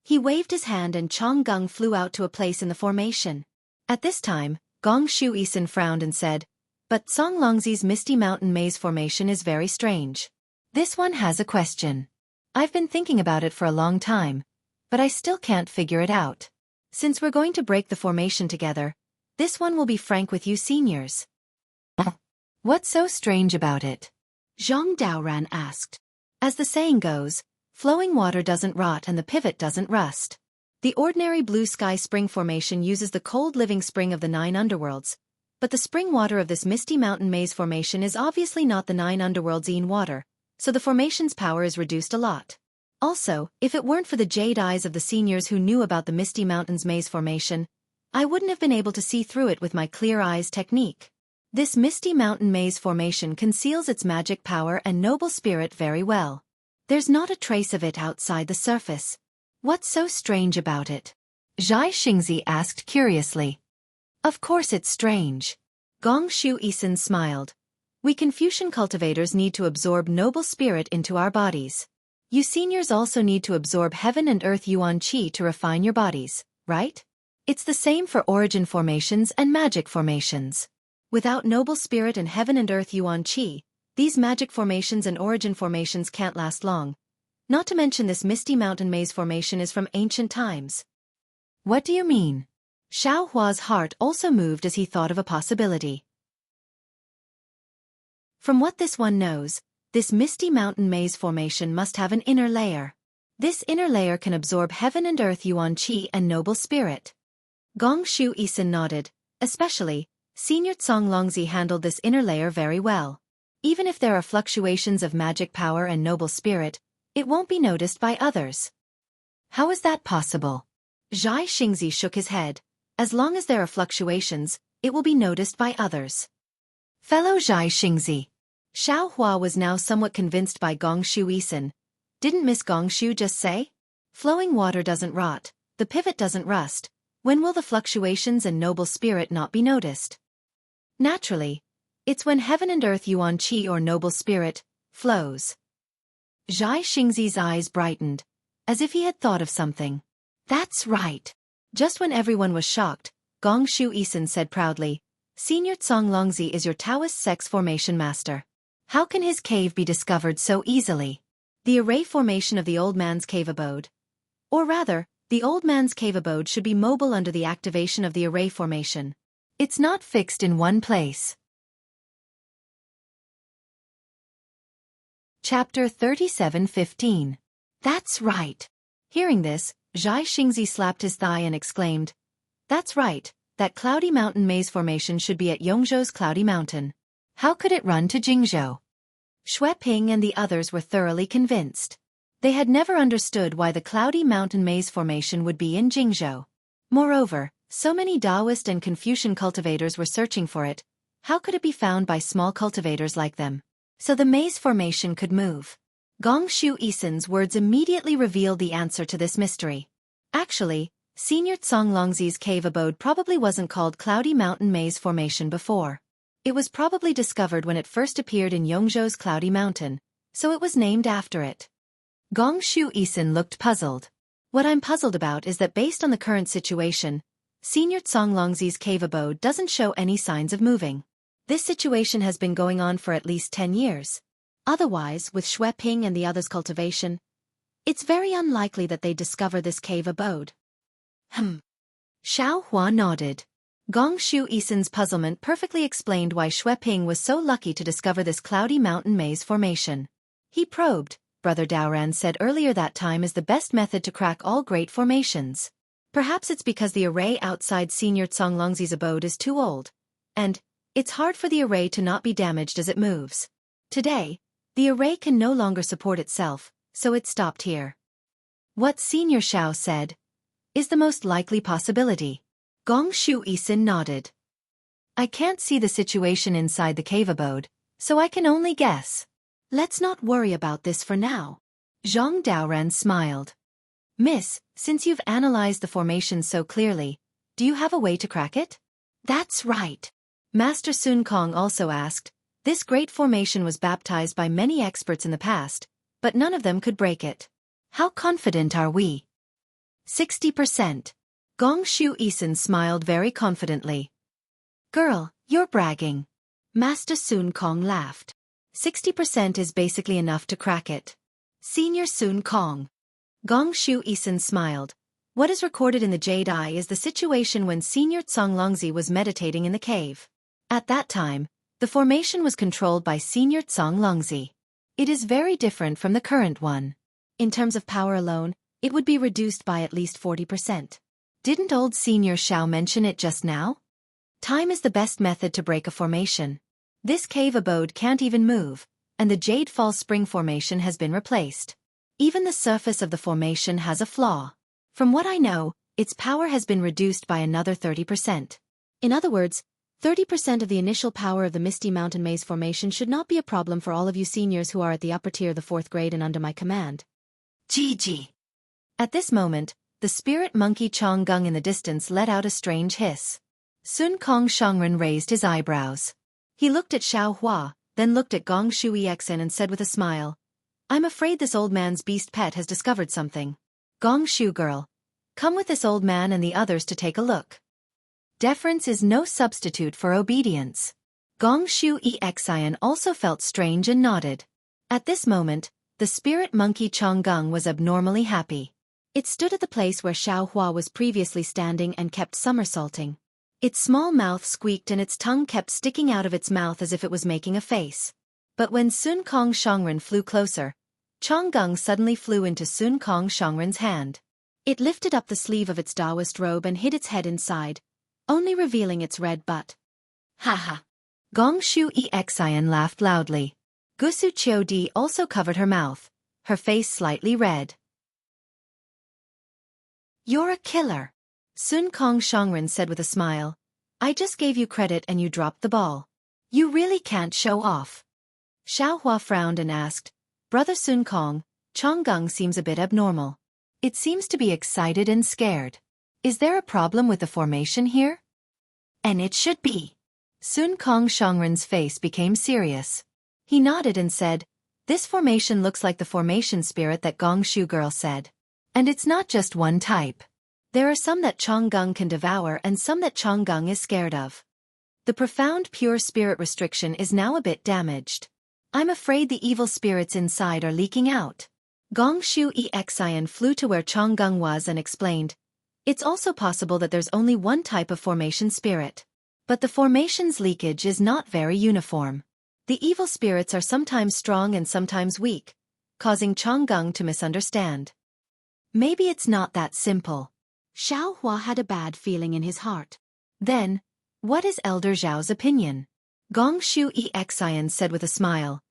He waved his hand and Chong Gung flew out to a place in the formation. At this time, Gong Shu Isin frowned and said, but Song Longzi's Misty Mountain Maze formation is very strange. This one has a question. I've been thinking about it for a long time, but I still can't figure it out. Since we're going to break the formation together, this one will be frank with you seniors. What's so strange about it? Zhang Daoran asked. As the saying goes, flowing water doesn't rot and the pivot doesn't rust. The ordinary blue sky spring formation uses the cold living spring of the 9 underworlds, but the spring water of this Misty Mountain Maze formation is obviously not the 9 underworlds' water, so the formation's power is reduced a lot. Also, if it weren't for the jade eyes of the seniors who knew about the Misty Mountains Maze formation, I wouldn't have been able to see through it with my clear eyes technique. This Misty Mountain Maze formation conceals its magic power and noble spirit very well. There's not a trace of it outside the surface. What's so strange about it? Zhai Xingzi asked curiously. Of course it's strange. Gong Shu Isin smiled. We Confucian cultivators need to absorb noble spirit into our bodies. You seniors also need to absorb heaven and earth yuan qi to refine your bodies, right? It's the same for origin formations and magic formations. Without noble spirit and heaven and earth yuan qi, these magic formations and origin formations can't last long. Not to mention this Misty Mountain Maze formation is from ancient times. What do you mean? Xiao Hua's heart also moved as he thought of a possibility. From what this one knows, this Misty Mountain Maze formation must have an inner layer. This inner layer can absorb heaven and earth yuan qi and noble spirit. Gong Shu Isin nodded, especially, Senior Tsang Longzi handled this inner layer very well. Even if there are fluctuations of magic power and noble spirit, it won't be noticed by others. How is that possible? Zhai Xingzi shook his head. As long as there are fluctuations, it will be noticed by others. Fellow Zhai Xingzi. Xiao Hua was now somewhat convinced by Gong Shu Isin. Didn't Miss Gong Shu just say? Flowing water doesn't rot, the pivot doesn't rust. When will the fluctuations and noble spirit not be noticed? Naturally. It's when heaven and earth yuan qi or noble spirit flows. Zhai Xingzi's eyes brightened, as if he had thought of something. That's right. Just when everyone was shocked, Gong Shu Isin said proudly, Senior Longzi is your Taoist sex formation master. How can his cave be discovered so easily? The array formation of the old man's cave abode. Or rather, the old man's cave abode should be mobile under the activation of the array formation. It's not fixed in one place. Chapter 37:15. That's right. Hearing this, Xianxia slapped his thigh and exclaimed, "That's right, that cloudy mountain maze formation should be at Yongzhou's cloudy mountain. How could it run to Jingzhou?" Xue Ping and the others were thoroughly convinced. They had never understood why the cloudy mountain maze formation would be in Jingzhou. Moreover, so many Taoist and Confucian cultivators were searching for it. How could it be found by small cultivators like them? So the maze formation could move. Gong Shu Isen's words immediately revealed the answer to this mystery. Actually, Senior Longzi's cave abode probably wasn't called Cloudy Mountain Maze Formation before. It was probably discovered when it first appeared in Yongzhou's Cloudy Mountain, so it was named after it. Gong Shu Isen looked puzzled. What I'm puzzled about is that based on the current situation, Senior Longzi's cave abode doesn't show any signs of moving. This situation has been going on for at least 10 years. Otherwise, with Xue Ping and the others' cultivation, it's very unlikely that they'd discover this cave abode. Xiao Hua nodded. Gong Shu Isen's puzzlement perfectly explained why Xue Ping was so lucky to discover this cloudy mountain maze formation. He probed, Brother Daoran said earlier that time is the best method to crack all great formations. Perhaps it's because the array outside Senior Longzi's abode is too old, and it's hard for the array to not be damaged as it moves. Today, the array can no longer support itself, so it stopped here. What Senior Xiao said is the most likely possibility. Gong Shu Isen nodded. I can't see the situation inside the cave abode, so I can only guess. Let's not worry about this for now. Zhang Daoran smiled. Miss, since you've analyzed the formation so clearly, do you have a way to crack it? That's right. Master Sun Kong also asked. This great formation was baptized by many experts in the past, but none of them could break it. How confident are we? 60%. Gong Shu Isen smiled very confidently. Girl, you're bragging. Master Sun Kong laughed. 60% is basically enough to crack it. Senior Sun Kong. Gong Shu Isen smiled. What is recorded in the Jade Eye is the situation when Senior Longzi was meditating in the cave. At that time, the formation was controlled by Senior Longzi. It is very different from the current one. In terms of power alone, it would be reduced by at least 40%. Didn't old Senior Xiao mention it just now? Time is the best method to break a formation. This cave abode can't even move, and the Jade Fall Spring formation has been replaced. Even the surface of the formation has a flaw. From what I know, its power has been reduced by another 30%. In other words, 30% of the initial power of the Misty Mountain Maze formation should not be a problem for all of you seniors who are at the upper tier of the 4th grade and under my command. GG. At this moment, the spirit monkey Chong Gung in the distance let out a strange hiss. Sun Kong Shangren raised his eyebrows. He looked at Xiao Hua, then looked at Gong Shui Exen and said with a smile, I'm afraid this old man's beast pet has discovered something. Gong Shu girl, come with this old man and the others to take a look. Deference is no substitute for obedience. Gong Shu Exen also felt strange and nodded. At this moment, the spirit monkey Chong Gung was abnormally happy. It stood at the place where Xiao Hua was previously standing and kept somersaulting. Its small mouth squeaked and its tongue kept sticking out of its mouth as if it was making a face. But when Sun Kong Shangren flew closer, Chong Gung suddenly flew into Sun Kong Shangren's hand. It lifted up the sleeve of its Taoist robe and hid its head inside, only revealing its red butt. Ha ha. Gong Shu Exen laughed loudly. Gusu Qiu Di also covered her mouth, her face slightly red. You're a killer. Sun Kong Shangren said with a smile. I just gave you credit and you dropped the ball. You really can't show off. Xiao Hua frowned and asked, Brother Sun Kong, Chong Gung seems a bit abnormal. It seems to be excited and scared. Is there a problem with the formation here? And it should be. Sun Kong Shangren's face became serious. He nodded and said, This formation looks like the formation spirit that Gong Shu girl said. And it's not just one type. There are some that Chong Gung can devour and some that Chong Gung is scared of. The profound pure spirit restriction is now a bit damaged. I'm afraid the evil spirits inside are leaking out. Gong Shu Xian flew to where Changgung was and explained, it's also possible that there's only one type of formation spirit. But the formation's leakage is not very uniform. The evil spirits are sometimes strong and sometimes weak, causing Changgung to misunderstand. Maybe it's not that simple. Xiao Hua had a bad feeling in his heart. Then, what is Elder Zhao's opinion? Gong Shu Xian said with a smile.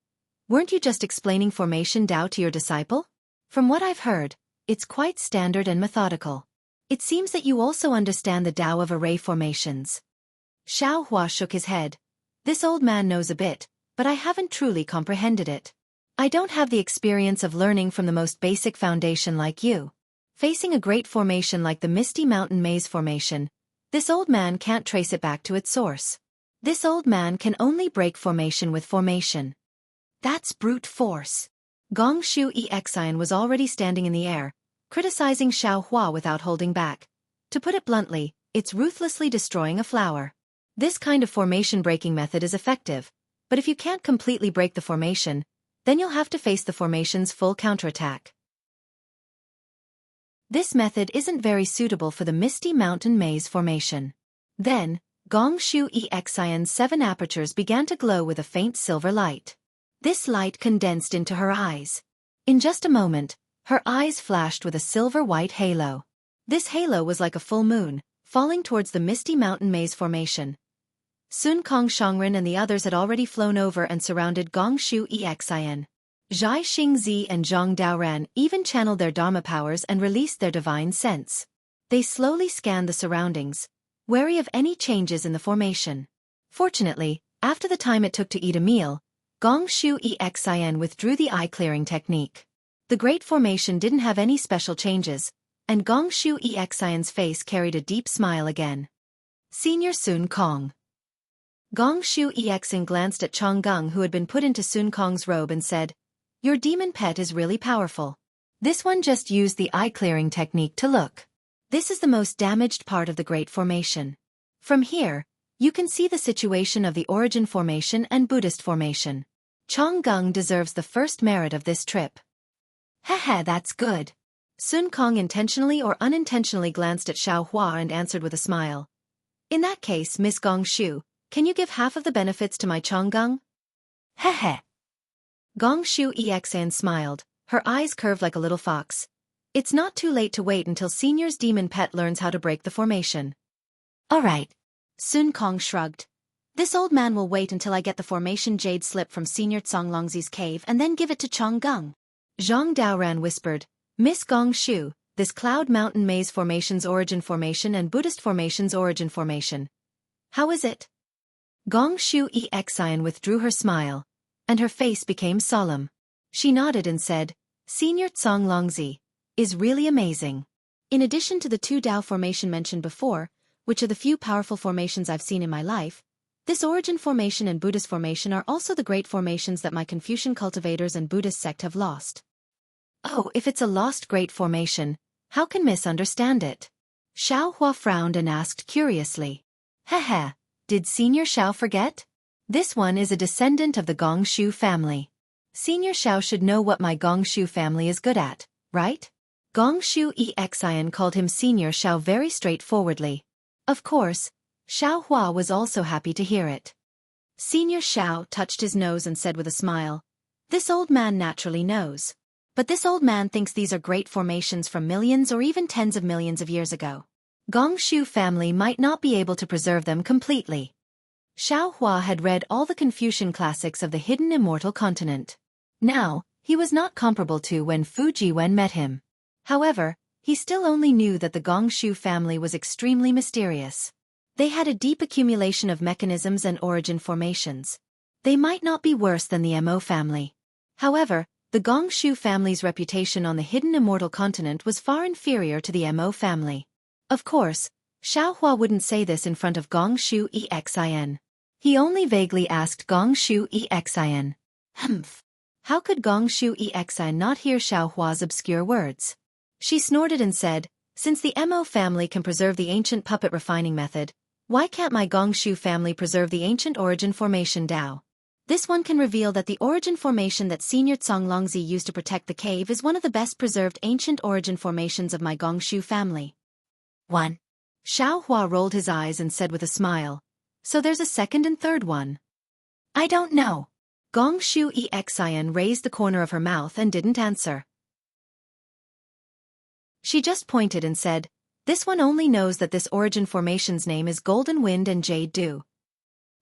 Weren't you just explaining formation Dao to your disciple? From what I've heard, it's quite standard and methodical. It seems that you also understand the Dao of array formations. Xiao Hua shook his head. This old man knows a bit, but I haven't truly comprehended it. I don't have the experience of learning from the most basic foundation like you. Facing a great formation like the Misty Mountain Maze formation, this old man can't trace it back to its source. This old man can only break formation with formation. That's brute force. Gong Shu Xian was already standing in the air, criticizing Xiao Hua without holding back. To put it bluntly, it's ruthlessly destroying a flower. This kind of formation breaking method is effective, but if you can't completely break the formation, then you'll have to face the formation's full counterattack. This method isn't very suitable for the Misty Mountain Maze formation. Then, Gong Shu Xian's 7 apertures began to glow with a faint silver light. This light condensed into her eyes. In just a moment, her eyes flashed with a silver-white halo. This halo was like a full moon, falling towards the Misty Mountain Maze formation. Sun Kong Shangren and the others had already flown over and surrounded Gong Shu Xian. Zhai Xingzi and Zhang Daoran even channeled their Dharma powers and released their divine sense. They slowly scanned the surroundings, wary of any changes in the formation. Fortunately, after the time it took to eat a meal, Gong Shu Xian withdrew the eye-clearing technique. The Great Formation didn't have any special changes, and Gong Shu Xian's face carried a deep smile again. Senior Sun Kong. Gong Shu Xian glanced at Changgung, who had been put into Sun Kong's robe, and said, Your demon pet is really powerful. This one just used the eye-clearing technique to look. This is the most damaged part of the Great Formation. From here, you can see the situation of the Origin Formation and Buddhist Formation. Changgung deserves the first merit of this trip. Haha, that's good. Sun Kong intentionally or unintentionally glanced at Xiao Hua and answered with a smile. In that case, Miss Gong Shu, can you give half of the benefits to my Changgung? Hehe. Gong Shu Xian smiled, her eyes curved like a little fox. It's not too late to wait until Senior's demon pet learns how to break the formation. All right. Sun Kong shrugged. This old man will wait until I get the formation jade slip from Senior Conglongzi's cave and then give it to Changgung. Zhang Daoran whispered, Miss Gong Shu, this Cloud Mountain Maze Formation's Origin Formation and Buddhist Formation's Origin Formation. How is it? Gong Shu Xian withdrew her smile, and her face became solemn. She nodded and said, Senior Conglongzi is really amazing. In addition to the 2 Dao formation mentioned before, which are the few powerful formations I've seen in my life, this Origin Formation and Buddhist Formation are also the great formations that my Confucian cultivators and Buddhist sect have lost. Oh, if it's a lost great formation, how can Miss understand it? Xiao Hua frowned and asked curiously. Hehe, did Senior Xiao forget? This one is a descendant of the Gong Shu family. Senior Xiao should know what my Gong Shu family is good at, right? Gong Shu Xian called him Senior Xiao very straightforwardly. Of course, Xiao Hua was also happy to hear it. Senior Xiao touched his nose and said with a smile, This old man naturally knows. But this old man thinks these are great formations from millions or even tens of millions of years ago. Gong Shu family might not be able to preserve them completely. Xiao Hua had read all the Confucian classics of the hidden immortal continent. Now, he was not comparable to when Fu Jiwen met him. However, he still only knew that the Gong Shu family was extremely mysterious. They had a deep accumulation of mechanisms and origin formations. They might not be worse than the Mo family. However, the Gong Shu family's reputation on the hidden immortal continent was far inferior to the Mo family. Of course, Xiao Hua wouldn't say this in front of Gong Shu Xian. He only vaguely asked Gong Shu Xian. Humph. How could Gong Shu Xian not hear Xiao Hua's obscure words? She snorted and said, Since the Mo family can preserve the ancient puppet refining method, Why can't my Gongshu family preserve the ancient origin formation Dao? This one can reveal that the origin formation that Senior Longzi used to protect the cave is one of the best preserved ancient origin formations of my Gongshu family. 1. Xiao Hua rolled his eyes and said with a smile, so there's a second and third one. I don't know. Gongshu Xian raised the corner of her mouth and didn't answer. She just pointed and said, this one only knows that this origin formation's name is Golden Wind and Jade Dew.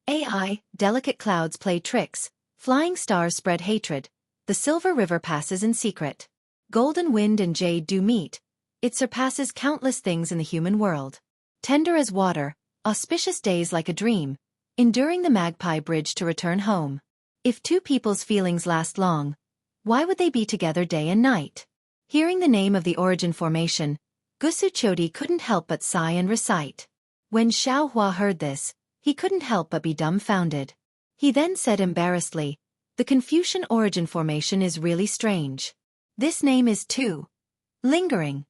AI, delicate clouds play tricks, flying stars spread hatred, the Silver River passes in secret. Golden Wind and Jade Dew meet, it surpasses countless things in the human world. Tender as water, auspicious days like a dream, enduring the Magpie Bridge to return home. If two people's feelings last long, why would they be together day and night? Hearing the name of the origin formation, Gusu Chodi couldn't help but sigh and recite. When Xiao Hua heard this, he couldn't help but be dumbfounded. He then said embarrassedly, the Confucian origin formation is really strange. This name is too lingering.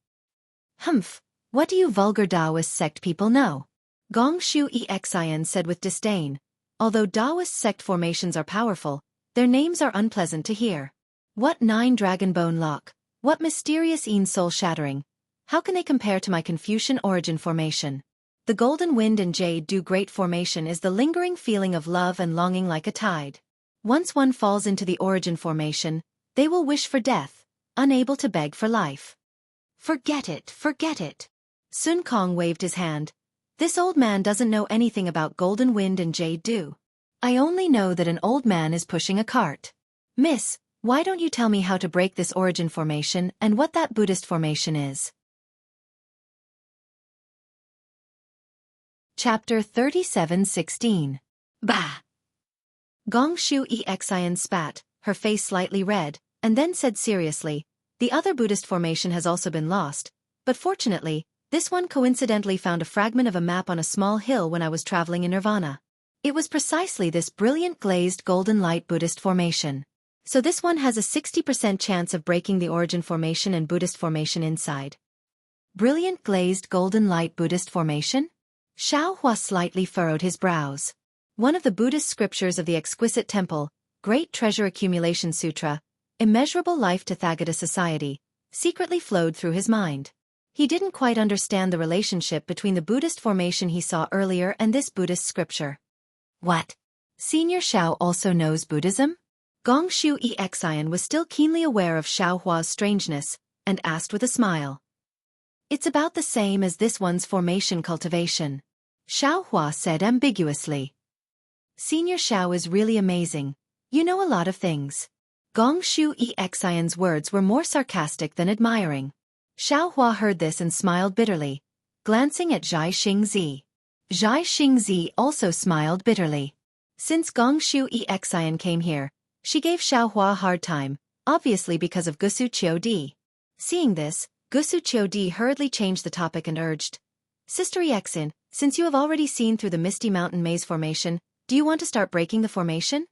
Humph, what do you vulgar Taoist sect people know? Gongshu Xian said with disdain, although Taoist sect formations are powerful, their names are unpleasant to hear. What 9 dragon bone lock, what mysterious soul shattering, how can they compare to my Confucian origin formation? The Golden Wind and Jade Dew Great Formation is the lingering feeling of love and longing like a tide. Once one falls into the origin formation, they will wish for death, unable to beg for life. Forget it, forget it. Sun Kong waved his hand. This old man doesn't know anything about Golden Wind and Jade Dew. I only know that an old man is pushing a cart. Miss, why don't you tell me how to break this origin formation and what that Buddhist formation is? Chapter 37:16. Bah! Gongshu Xian spat, her face slightly red, and then said seriously, the other Buddhist formation has also been lost, but fortunately, this one coincidentally found a fragment of a map on a small hill when I was traveling in Nirvana. It was precisely this brilliant glazed golden light Buddhist formation. So this one has a 60% chance of breaking the origin formation and Buddhist formation inside. Brilliant glazed golden light Buddhist formation? Xiao Hua slightly furrowed his brows. One of the Buddhist scriptures of the exquisite temple, Great Treasure Accumulation Sutra, Immeasurable Life Tathagata Society, secretly flowed through his mind. He didn't quite understand the relationship between the Buddhist formation he saw earlier and this Buddhist scripture. What? Senior Xiao also knows Buddhism? Gongshu Xian was still keenly aware of Xiao Hua's strangeness, and asked with a smile. It's about the same as this one's formation cultivation. Xiao Hua said ambiguously. Senior Xiao is really amazing. You know a lot of things. Gongshu Xian's words were more sarcastic than admiring. Xiao Hua heard this and smiled bitterly, glancing at Zhai Xingzi. Zhai Xingzi also smiled bitterly. Since Gongshu Xian came here, she gave Xiao Hua a hard time, obviously because of Gusu Qiudi. Seeing this, Gusu Qiudi hurriedly changed the topic and urged, Sister Xian, since you have already seen through the Misty Mountain Maze formation, do you want to start breaking the formation?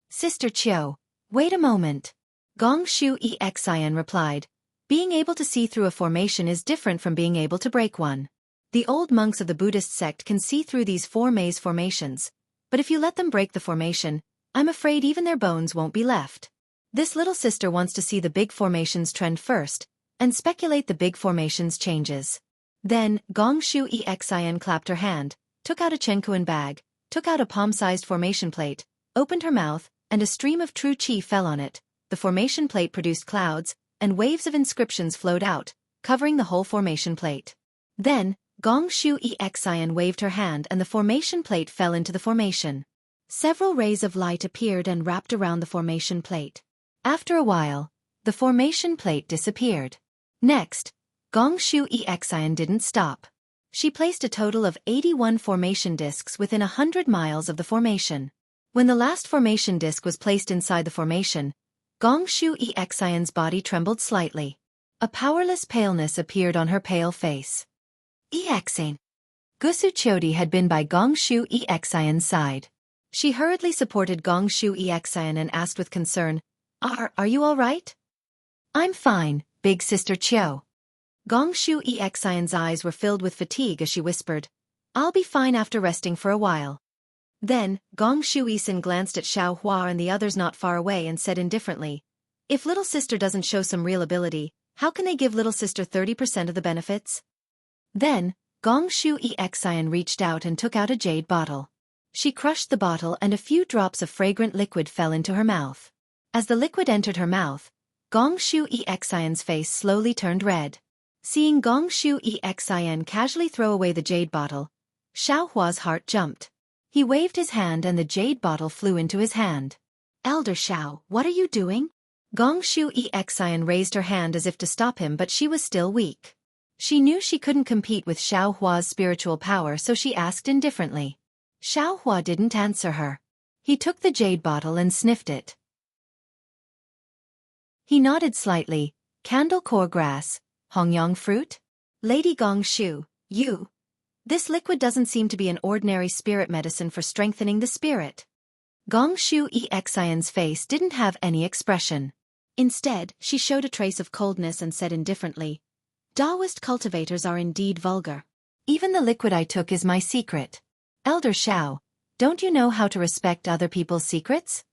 Sister Qiu, wait a moment. Gongshu Xian replied, being able to see through a formation is different from being able to break one. The old monks of the Buddhist sect can see through these 4 maze formations, but if you let them break the formation, I'm afraid even their bones won't be left. This little sister wants to see the big formations trend first, and speculate the big formations changes. Then, Gongshu Xian clapped her hand, took out a Chenkuan bag, took out a palm-sized formation plate, opened her mouth, and a stream of true qi fell on it. The formation plate produced clouds, and waves of inscriptions flowed out, covering the whole formation plate. Then, Gongshu Xian waved her hand and the formation plate fell into the formation. Several rays of light appeared and wrapped around the formation plate. After a while, the formation plate disappeared. Next, Gongshu Xian didn't stop. She placed a total of 81 formation discs within 100 miles of the formation. When the last formation disc was placed inside the formation, Gongshu Xian's body trembled slightly. A powerless paleness appeared on her pale face. Xian. Gusu Qiudi had been by Gongshu Xian's side. She hurriedly supported Gongshu Xian and asked with concern, Are you all right? I'm fine, big sister Qiu. Gongshu Xian's eyes were filled with fatigue as she whispered, I'll be fine after resting for a while. Then, Gong Shu Isin glanced at Xiao Hua and the others not far away and said indifferently, if little sister doesn't show some real ability, how can they give little sister 30% of the benefits? Then, Gong Shu Exian reached out and took out a jade bottle. She crushed the bottle and a few drops of fragrant liquid fell into her mouth. As the liquid entered her mouth, Gong Shu Exian's face slowly turned red. Seeing Gong Shu Exian casually throw away the jade bottle, Xiao Hua's heart jumped. He waved his hand and the jade bottle flew into his hand. Elder Xiao, what are you doing? Gong Shu Exian raised her hand as if to stop him, but she was still weak. She knew she couldn't compete with Xiao Hua's spiritual power, so she asked indifferently. Xiao Hua didn't answer her. He took the jade bottle and sniffed it. He nodded slightly. Candle core grass, hongyang fruit? Lady Gong Shu, you. This liquid doesn't seem to be an ordinary spirit medicine for strengthening the spirit. Gong Shu Exian's face didn't have any expression. Instead, she showed a trace of coldness and said indifferently, Taoist cultivators are indeed vulgar. Even the liquid I took is my secret. Elder Xiao, don't you know how to respect other people's secrets?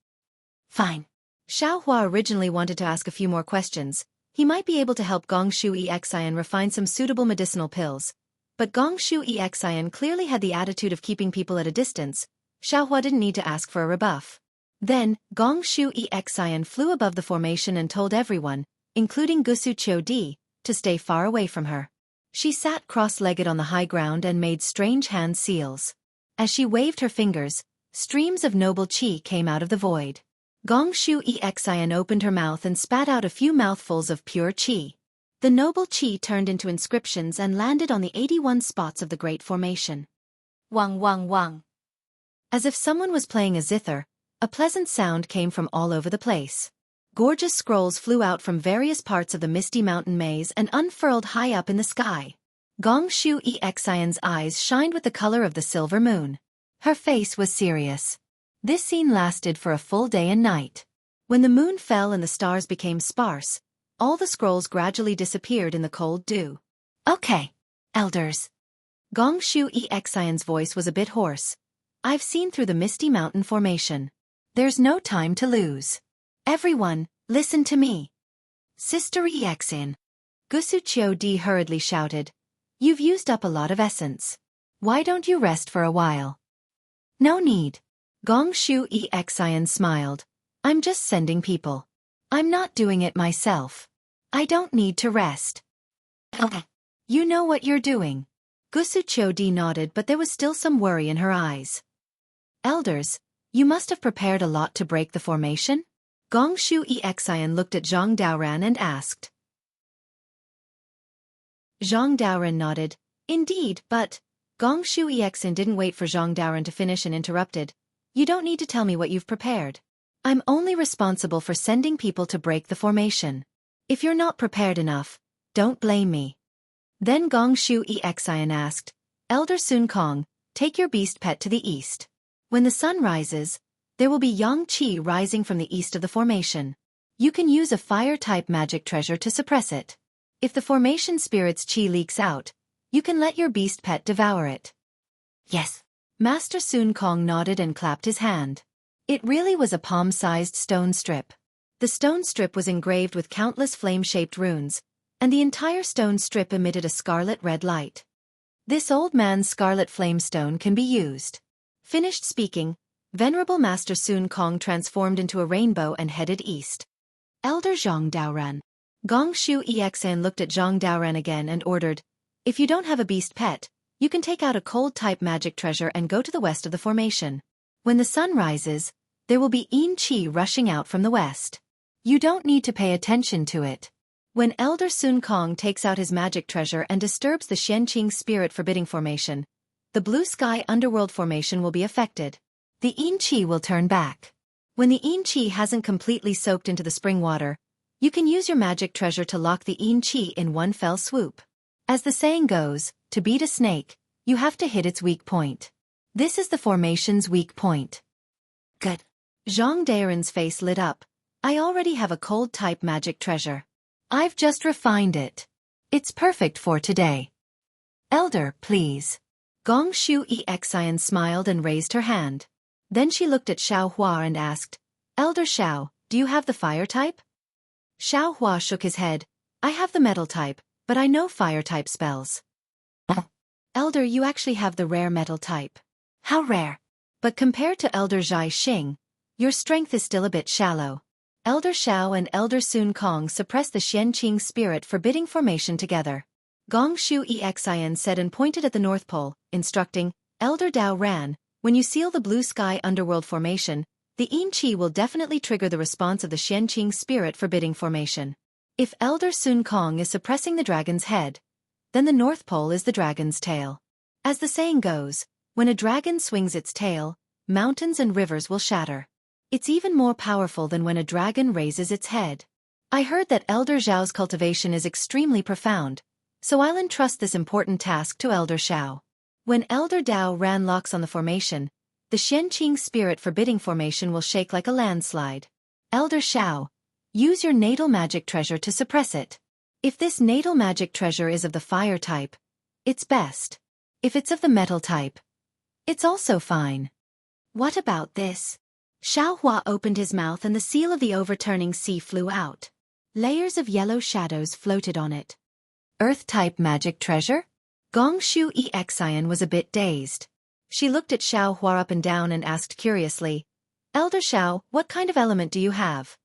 Fine. Xiao Hua originally wanted to ask a few more questions. He might be able to help Gong Shu Exian refine some suitable medicinal pills. But Gong Shu Exian clearly had the attitude of keeping people at a distance. Xiao Hua didn't need to ask for a rebuff. Then, Gong Shu Exian flew above the formation and told everyone, including Gusu Qiudi, to stay far away from her. She sat cross-legged on the high ground and made strange hand seals. As she waved her fingers, streams of noble qi came out of the void. Gong Shu Exian opened her mouth and spat out a few mouthfuls of pure qi. The noble qi turned into inscriptions and landed on the 81 spots of the Great Formation. Wang wang wang. As if someone was playing a zither, a pleasant sound came from all over the place. Gorgeous scrolls flew out from various parts of the misty mountain maze and unfurled high up in the sky. Gong Shu Exian's eyes shined with the color of the silver moon. Her face was serious. This scene lasted for a full day and night. When the moon fell and the stars became sparse, all the scrolls gradually disappeared in the cold dew. Okay, elders. Gong Shu Exian's voice was a bit hoarse. I've seen through the misty mountain formation. There's no time to lose. Everyone, listen to me. Sister Exian. Gusu Qiudi hurriedly shouted. You've used up a lot of essence. Why don't you rest for a while? No need. Gong Shu Exian smiled. I'm just sending people. I'm not doing it myself. I don't need to rest. You know what you're doing. Gusu Qiudi nodded, but there was still some worry in her eyes. Elders, you must have prepared a lot to break the formation? Gong Shu Exian looked at Zhang Daoran and asked. Zhang Daoran nodded. Indeed, but... Gong Shu Exian didn't wait for Zhang Daoran to finish and interrupted. You don't need to tell me what you've prepared. I'm only responsible for sending people to break the formation. If you're not prepared enough, don't blame me. Then Gong Shu Exian asked, Elder Sun Kong, take your beast pet to the east. When the sun rises, there will be yang qi rising from the east of the formation. You can use a fire-type magic treasure to suppress it. If the formation spirit's qi leaks out, you can let your beast pet devour it. Yes. Master Sun Kong nodded and clapped his hand. It really was a palm-sized stone strip. The stone strip was engraved with countless flame-shaped runes, and the entire stone strip emitted a scarlet-red light. This old man's scarlet flamestone can be used. Finished speaking, Venerable Master Sun Kong transformed into a rainbow and headed east. Elder Zhang Daoran. Gong Shu Exian looked at Zhang Daoran again and ordered, if you don't have a beast pet, you can take out a cold-type magic treasure and go to the west of the formation. When the sun rises, there will be yin qi rushing out from the west. You don't need to pay attention to it. When Elder Sun Kong takes out his magic treasure and disturbs the Xianxia spirit forbidding formation, the blue sky underworld formation will be affected. The yin qi will turn back. When the yin qi hasn't completely soaked into the spring water, you can use your magic treasure to lock the yin qi in one fell swoop. As the saying goes, to beat a snake, you have to hit its weak point. This is the formation's weak point. Good. Zhang Daoran's face lit up. I already have a cold-type magic treasure. I've just refined it. It's perfect for today. Elder, please. Gong Shu Xian smiled and raised her hand. Then she looked at Xiao Hua and asked, Elder Xiao, do you have the fire type? Xiao Hua shook his head. I have the metal type, but I know fire type spells. Elder, you actually have the rare metal type. How rare? But compared to Elder Zhai Xing, your strength is still a bit shallow. Elder Xiao and Elder Sun Kong suppressed the Xianxia spirit forbidding formation together. Gong Shu Xian said and pointed at the North Pole, instructing, Elder Dao Ran, when you seal the blue sky underworld formation, the Yin Qi will definitely trigger the response of the Xianxia spirit forbidding formation. If Elder Sun Kong is suppressing the dragon's head, then the North Pole is the dragon's tail. As the saying goes, when a dragon swings its tail, mountains and rivers will shatter. It's even more powerful than when a dragon raises its head. I heard that Elder Zhao's cultivation is extremely profound, so I'll entrust this important task to Elder Xiao. When Elder Dao Ran locks on the formation, the Xianqing spirit forbidding formation will shake like a landslide. Elder Xiao, use your natal magic treasure to suppress it. If this natal magic treasure is of the fire type, it's best. If it's of the metal type, it's also fine. What about this? Xiao Hua opened his mouth and the seal of the overturning sea flew out. Layers of yellow shadows floated on it. Earth-type magic treasure? Gong Shu Xian was a bit dazed. She looked at Xiao Hua up and down and asked curiously, Elder Xiao, what kind of element do you have?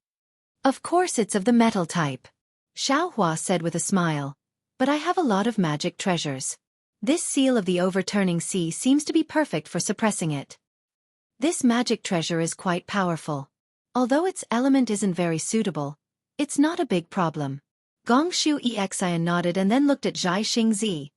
Of course it's of the metal type. Xiao Hua said with a smile, but I have a lot of magic treasures. This seal of the overturning sea seems to be perfect for suppressing it. This magic treasure is quite powerful. Although its element isn't very suitable, it's not a big problem. Gong Shu Xian nodded and then looked at Zhai Xingzi.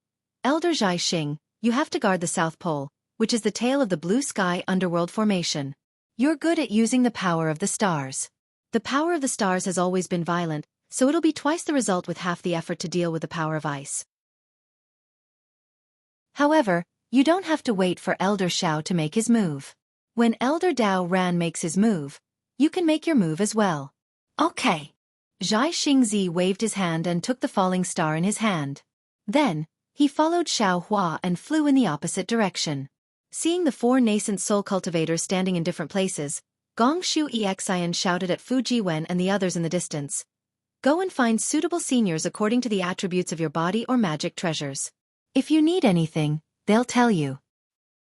Elder Zhai Xing, you have to guard the South Pole, which is the tail of the blue sky underworld formation. You're good at using the power of the stars. The power of the stars has always been violent, so it'll be twice the result with half the effort to deal with the power of ice. However, you don't have to wait for Elder Xiao to make his move. When Elder Dao Ran makes his move, you can make your move as well. Okay. Zhai Xingzi waved his hand and took the falling star in his hand. Then, he followed Xiao Hua and flew in the opposite direction. Seeing the 4 nascent soul cultivators standing in different places, Gong Shu Xian shouted at Fu Jiwen and the others in the distance. Go and find suitable seniors according to the attributes of your body or magic treasures. If you need anything, they'll tell you.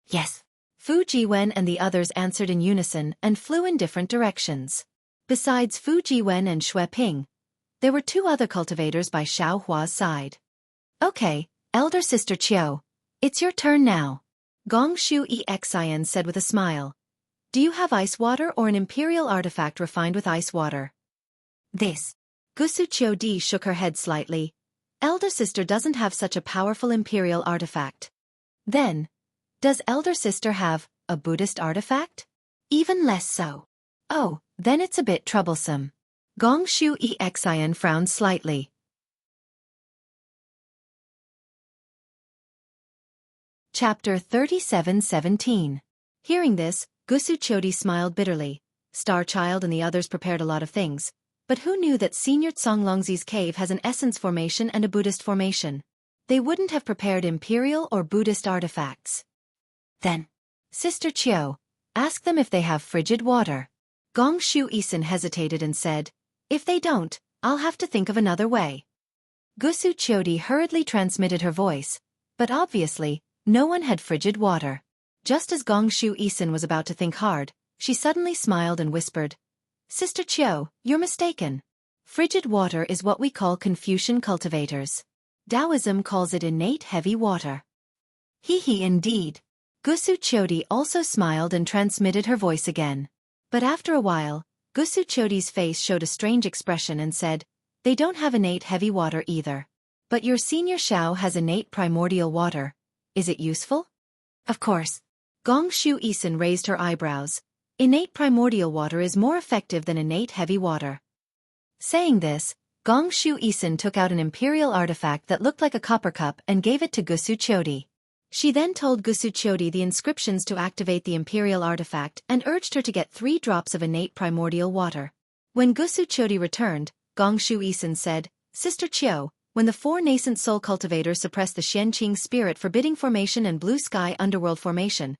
Yes. Fu Jiwen and the others answered in unison and flew in different directions. Besides Fu Jiwen and Xue Ping, there were 2 other cultivators by Xiao Hua's side. Okay, Elder Sister Qiu, it's your turn now. Gong Shu Xian said with a smile. Do you have ice water or an imperial artifact refined with ice water? This. Gusu Qiu Di shook her head slightly. Elder Sister doesn't have such a powerful imperial artifact. Then, does Elder Sister have a Buddhist artifact? Even less so. Oh, then it's a bit troublesome. Gong Shu Xian frowned slightly. Chapter 37:17. Hearing this, Gusu Chodi smiled bitterly. Star Child and the others prepared a lot of things, but who knew that Senior Tsonglongzi's cave has an essence formation and a Buddhist formation? They wouldn't have prepared imperial or Buddhist artifacts. Then, Sister Qiu, ask them if they have frigid water. Gong Shu Isin hesitated and said, if they don't, I'll have to think of another way. Gusu Chodi hurriedly transmitted her voice, but obviously, no one had frigid water. Just as Gong Shu Isin was about to think hard, she suddenly smiled and whispered, Sister Qiu, you're mistaken. Frigid water is what we call Confucian cultivators. Taoism calls it innate heavy water. Hee indeed. Gusu Chodi also smiled and transmitted her voice again. But after a while, Gusu Chodi's face showed a strange expression and said, they don't have innate heavy water either. But your Senior Xiao has innate primordial water. Is it useful? Of course. Gong Shu Isin raised her eyebrows. Innate primordial water is more effective than innate heavy water. Saying this, Gong Shu Isin took out an imperial artifact that looked like a copper cup and gave it to Gusu Chodi. She then told Gusu Chodi the inscriptions to activate the imperial artifact and urged her to get 3 drops of innate primordial water. When Gusu Chodi returned, Gong Shu Isin said, Sister Qiu, when the four nascent soul cultivators suppress the Xianxia spirit forbidding formation and blue sky underworld formation,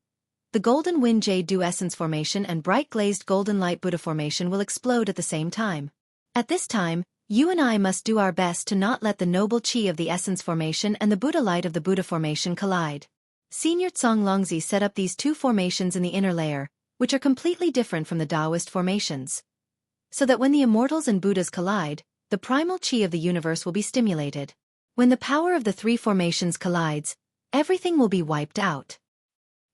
the golden wind jade dew essence formation and bright glazed golden light Buddha formation will explode at the same time. At this time, you and I must do our best to not let the noble chi of the essence formation and the Buddha light of the Buddha formation collide. Senior Tsang Longzi set up these two formations in the inner layer, which are completely different from the Taoist formations, so that when the immortals and Buddhas collide, the primal chi of the universe will be stimulated. When the power of the three formations collides, everything will be wiped out.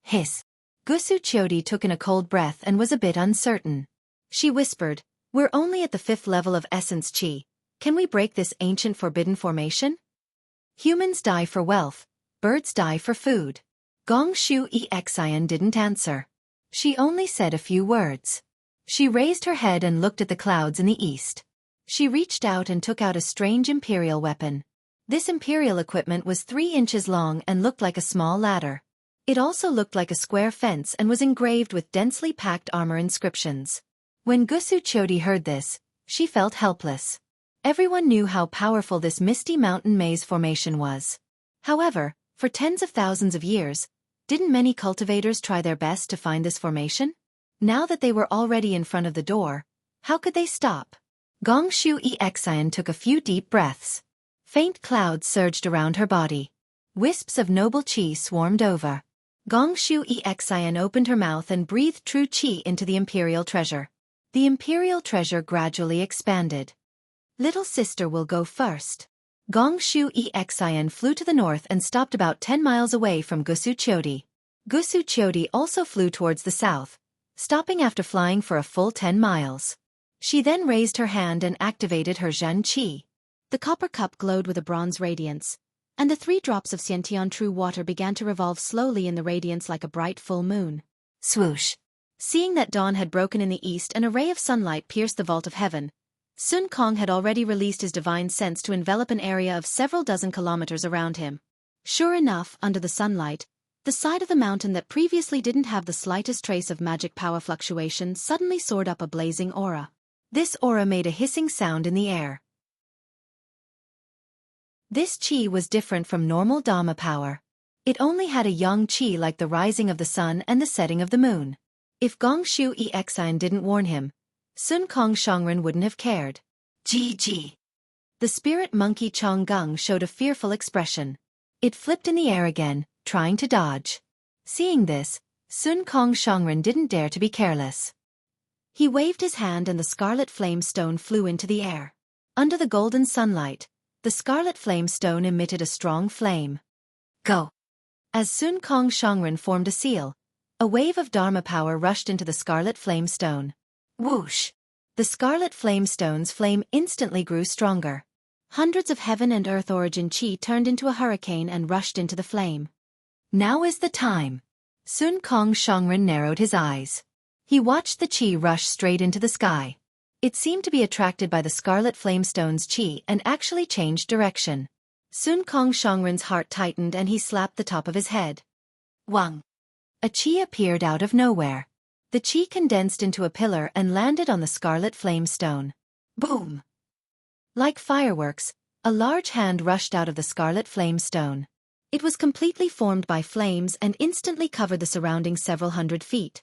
Hiss. Gusu Chiodi took in a cold breath and was a bit uncertain. She whispered, "We're only at the 5th level of essence chi. Can we break this ancient forbidden formation?" Humans die for wealth, birds die for food. Gong Shu Exian didn't answer. She only said a few words. She raised her head and looked at the clouds in the east. She reached out and took out a strange imperial weapon. This imperial equipment was 3 inches long and looked like a small ladder. It also looked like a square fence and was engraved with densely packed armor inscriptions. When Gusu Chiodi heard this, she felt helpless. Everyone knew how powerful this misty mountain maze formation was. However, for tens of thousands of years, didn't many cultivators try their best to find this formation? Now that they were already in front of the door, how could they stop? Gong Shu Exian took a few deep breaths. Faint clouds surged around her body. Wisps of noble chi swarmed over. Gong Shu Exian opened her mouth and breathed true chi into the imperial treasure. The imperial treasure gradually expanded. Little sister will go first. Gong Shu Exian flew to the north and stopped about 10 miles away from Gusu Chiodi. Gusu Chiodi also flew towards the south, stopping after flying for a full 10 miles. She then raised her hand and activated her Zhen Qi. The copper cup glowed with a bronze radiance, and the 3 drops of Xiantian true water began to revolve slowly in the radiance like a bright full moon. Swoosh! Seeing that dawn had broken in the east and a ray of sunlight pierced the vault of heaven, Sun Kong had already released his divine sense to envelop an area of several dozen kilometers around him. Sure enough, under the sunlight, the side of the mountain that previously didn't have the slightest trace of magic power fluctuation suddenly soared up a blazing aura. This aura made a hissing sound in the air. This chi was different from normal Dharma power. It only had a yang chi like the rising of the sun and the setting of the moon. If Gong Shu Exian didn't warn him, Sun Kong Shangren wouldn't have cared. GG. The spirit monkey Chong Gung showed a fearful expression. It flipped in the air again, trying to dodge. Seeing this, Sun Kong Shangren didn't dare to be careless. He waved his hand and the scarlet flame stone flew into the air. Under the golden sunlight, the scarlet flame stone emitted a strong flame. Go! As Sun Kong Shangren formed a seal, a wave of Dharma power rushed into the scarlet flame stone. Whoosh! The scarlet flame stone's flame instantly grew stronger. Hundreds of heaven and earth origin chi turned into a hurricane and rushed into the flame. Now is the time. Sun Kong Shangren narrowed his eyes. He watched the chi rush straight into the sky. It seemed to be attracted by the scarlet flamestone's chi and actually changed direction. Sun Kong Shangren's heart tightened and he slapped the top of his head. Wang! A chi appeared out of nowhere. The chi condensed into a pillar and landed on the scarlet flamestone. Boom! Like fireworks, a large hand rushed out of the scarlet flamestone. It was completely formed by flames and instantly covered the surrounding several hundred feet.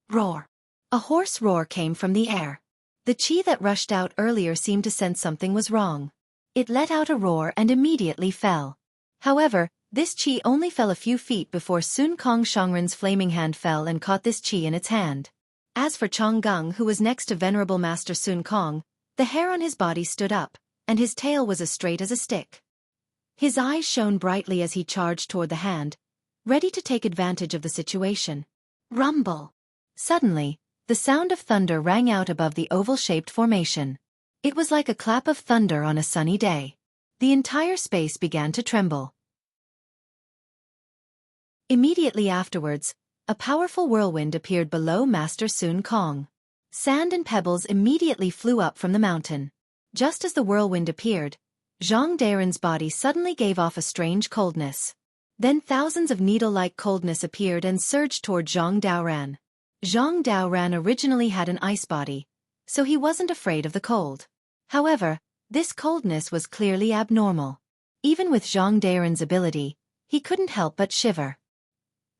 Roar! A hoarse roar came from the air. The chi that rushed out earlier seemed to sense something was wrong. It let out a roar and immediately fell. However, this chi only fell a few feet before Sun Kong Shangren's flaming hand fell and caught this chi in its hand. As for Chong Gung, who was next to Venerable Master Sun Kong, the hair on his body stood up, and his tail was as straight as a stick. His eyes shone brightly as he charged toward the hand, ready to take advantage of the situation. Rumble! Suddenly, the sound of thunder rang out above the oval-shaped formation. It was like a clap of thunder on a sunny day. The entire space began to tremble. Immediately afterwards, a powerful whirlwind appeared below Master Sun Kong. Sand and pebbles immediately flew up from the mountain. Just as the whirlwind appeared, Zhang Daren's body suddenly gave off a strange coldness. Then thousands of needle-like coldness appeared and surged toward Zhang Daoran. Zhang Daoran originally had an ice body, so he wasn't afraid of the cold. However, This coldness was clearly abnormal. Even with Zhang Daren's ability, he couldn't help but shiver.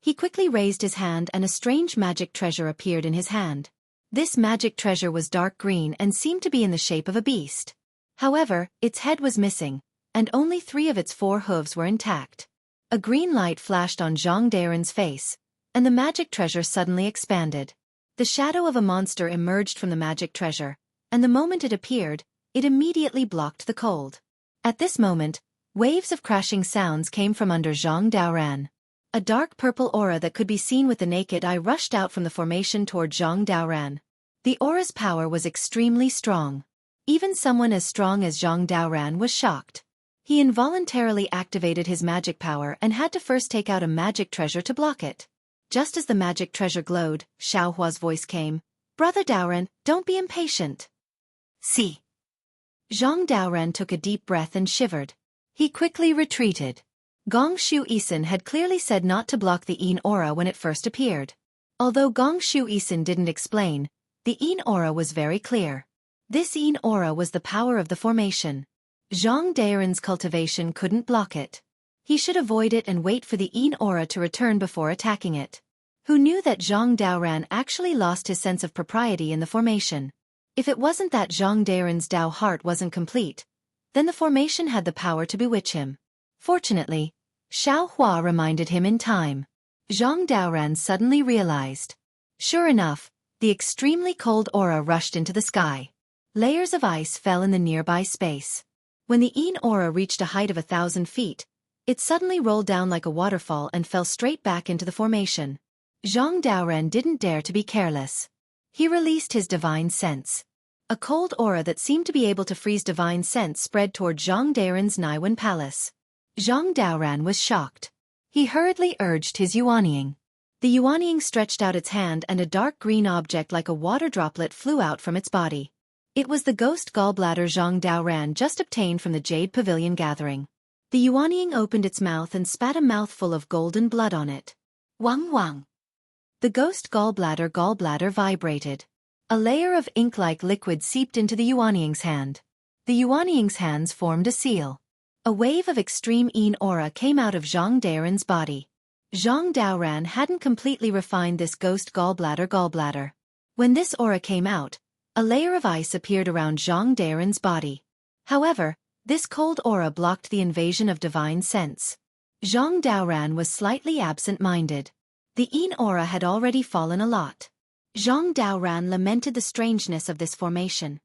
He quickly raised his hand and a strange magic treasure appeared in his hand. This magic treasure was dark green and seemed to be in the shape of a beast. However, its head was missing, and only 3 of its 4 hooves were intact. A green light flashed on Zhang Daren's face, and the magic treasure suddenly expanded. The shadow of a monster emerged from the magic treasure, and the moment it appeared, it immediately blocked the cold. At this moment, waves of crashing sounds came from under Zhang Daoran. A dark purple aura that could be seen with the naked eye rushed out from the formation toward Zhang Daoran. The aura's power was extremely strong. Even someone as strong as Zhang Daoran was shocked. He involuntarily activated his magic power and had to first take out a magic treasure to block it. Just as the magic treasure glowed, Xiao Hua's voice came. "Brother Daoran, don't be impatient." "See." Zhang Daoran took a deep breath and shivered. He quickly retreated. Gong Shu Isin had clearly said not to block the Yin aura when it first appeared. Although Gong Shu Isin didn't explain, the Yin aura was very clear. This Yin aura was the power of the formation. Zhang Daoran's cultivation couldn't block it. He should avoid it and wait for the Yin aura to return before attacking it. Who knew that Zhang Daoran actually lost his sense of propriety in the formation? If it wasn't that Zhang Daoran's Dao heart wasn't complete, then the formation had the power to bewitch him. Fortunately, Xiao Hua reminded him in time. Zhang Daoran suddenly realized. Sure enough, the extremely cold aura rushed into the sky. Layers of ice fell in the nearby space. When the Yin aura reached a height of 1,000 feet, it suddenly rolled down like a waterfall and fell straight back into the formation. Zhang Daoran didn't dare to be careless. He released his divine sense. A cold aura that seemed to be able to freeze divine sense spread toward Zhang Daoran's Naiwan palace. Zhang Daoran was shocked. He hurriedly urged his Yuanying. The Yuanying stretched out its hand and a dark green object like a water droplet flew out from its body. It was the ghost gallbladder Zhang Daoran just obtained from the Jade Pavilion gathering. The Yuanying opened its mouth and spat a mouthful of golden blood on it. Wang wang. The ghost gallbladder vibrated. A layer of ink-like liquid seeped into the Yuanying's hand. The Yuanying's hands formed a seal. A wave of extreme Yin aura came out of Zhang Daoran's body. Zhang Daoran hadn't completely refined this ghost gallbladder. When this aura came out, a layer of ice appeared around Zhang Daoran's body. However, this cold aura blocked the invasion of divine sense. Zhang Daoran was slightly absent-minded. The Yin aura had already fallen a lot. Zhang Daoran lamented the strangeness of this formation.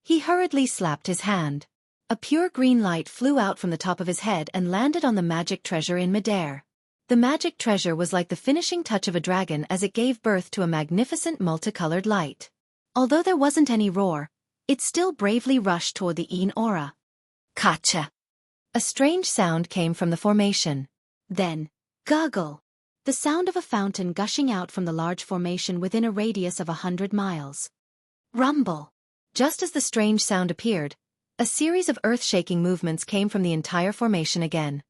He hurriedly slapped his hand. A pure green light flew out from the top of his head and landed on the magic treasure in midair. The magic treasure was like the finishing touch of a dragon as it gave birth to a magnificent multicolored light. Although there wasn't any roar, it still bravely rushed toward the Yin aura. Kacha! A strange sound came from the formation. Then, guggle! The sound of a fountain gushing out from the large formation within a radius of 100 miles. Rumble! Just as the strange sound appeared, a series of earth-shaking movements came from the entire formation again.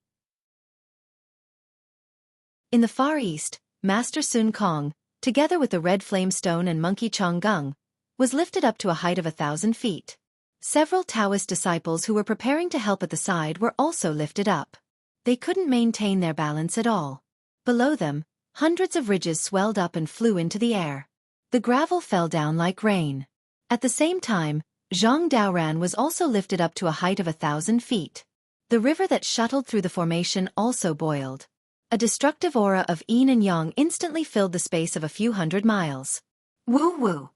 In the far east, Master Sun Kong, together with the Red Flame Stone and Monkey Changgung, was lifted up to a height of 1,000 feet. Several Taoist disciples who were preparing to help at the side were also lifted up. They couldn't maintain their balance at all. Below them, hundreds of ridges swelled up and flew into the air. The gravel fell down like rain. At the same time, Zhang Daoran was also lifted up to a height of 1,000 feet. The river that shuttled through the formation also boiled. A destructive aura of yin and yang instantly filled the space of a few hundred miles. Woo-woo!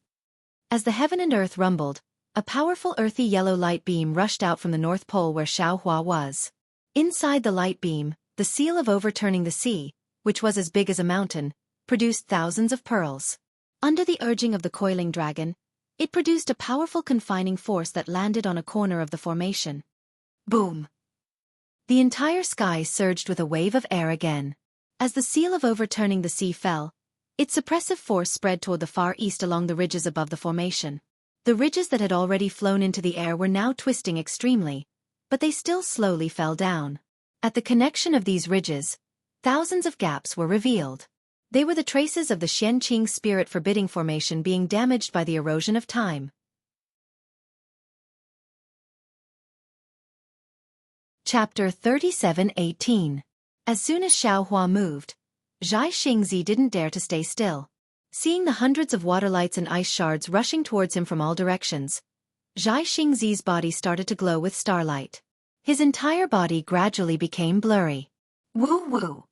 As the heaven and earth rumbled, a powerful earthy yellow light beam rushed out from the North Pole where Xiao Hua was. Inside the light beam, the seal of overturning the sea, which was as big as a mountain, produced thousands of pearls. Under the urging of the coiling dragon, it produced a powerful confining force that landed on a corner of the formation. Boom! The entire sky surged with a wave of air again. As the seal of overturning the sea fell, its suppressive force spread toward the far east along the ridges above the formation. The ridges that had already flown into the air were now twisting extremely, but they still slowly fell down. At the connection of these ridges, thousands of gaps were revealed. They were the traces of the Xianxia spirit forbidding formation being damaged by the erosion of time. Chapter 37:18. As soon as Xiaohua moved, Xianxia didn't dare to stay still. Seeing the hundreds of water lights and ice shards rushing towards him from all directions, Xianxia's body started to glow with starlight. His entire body gradually became blurry. Woo woo.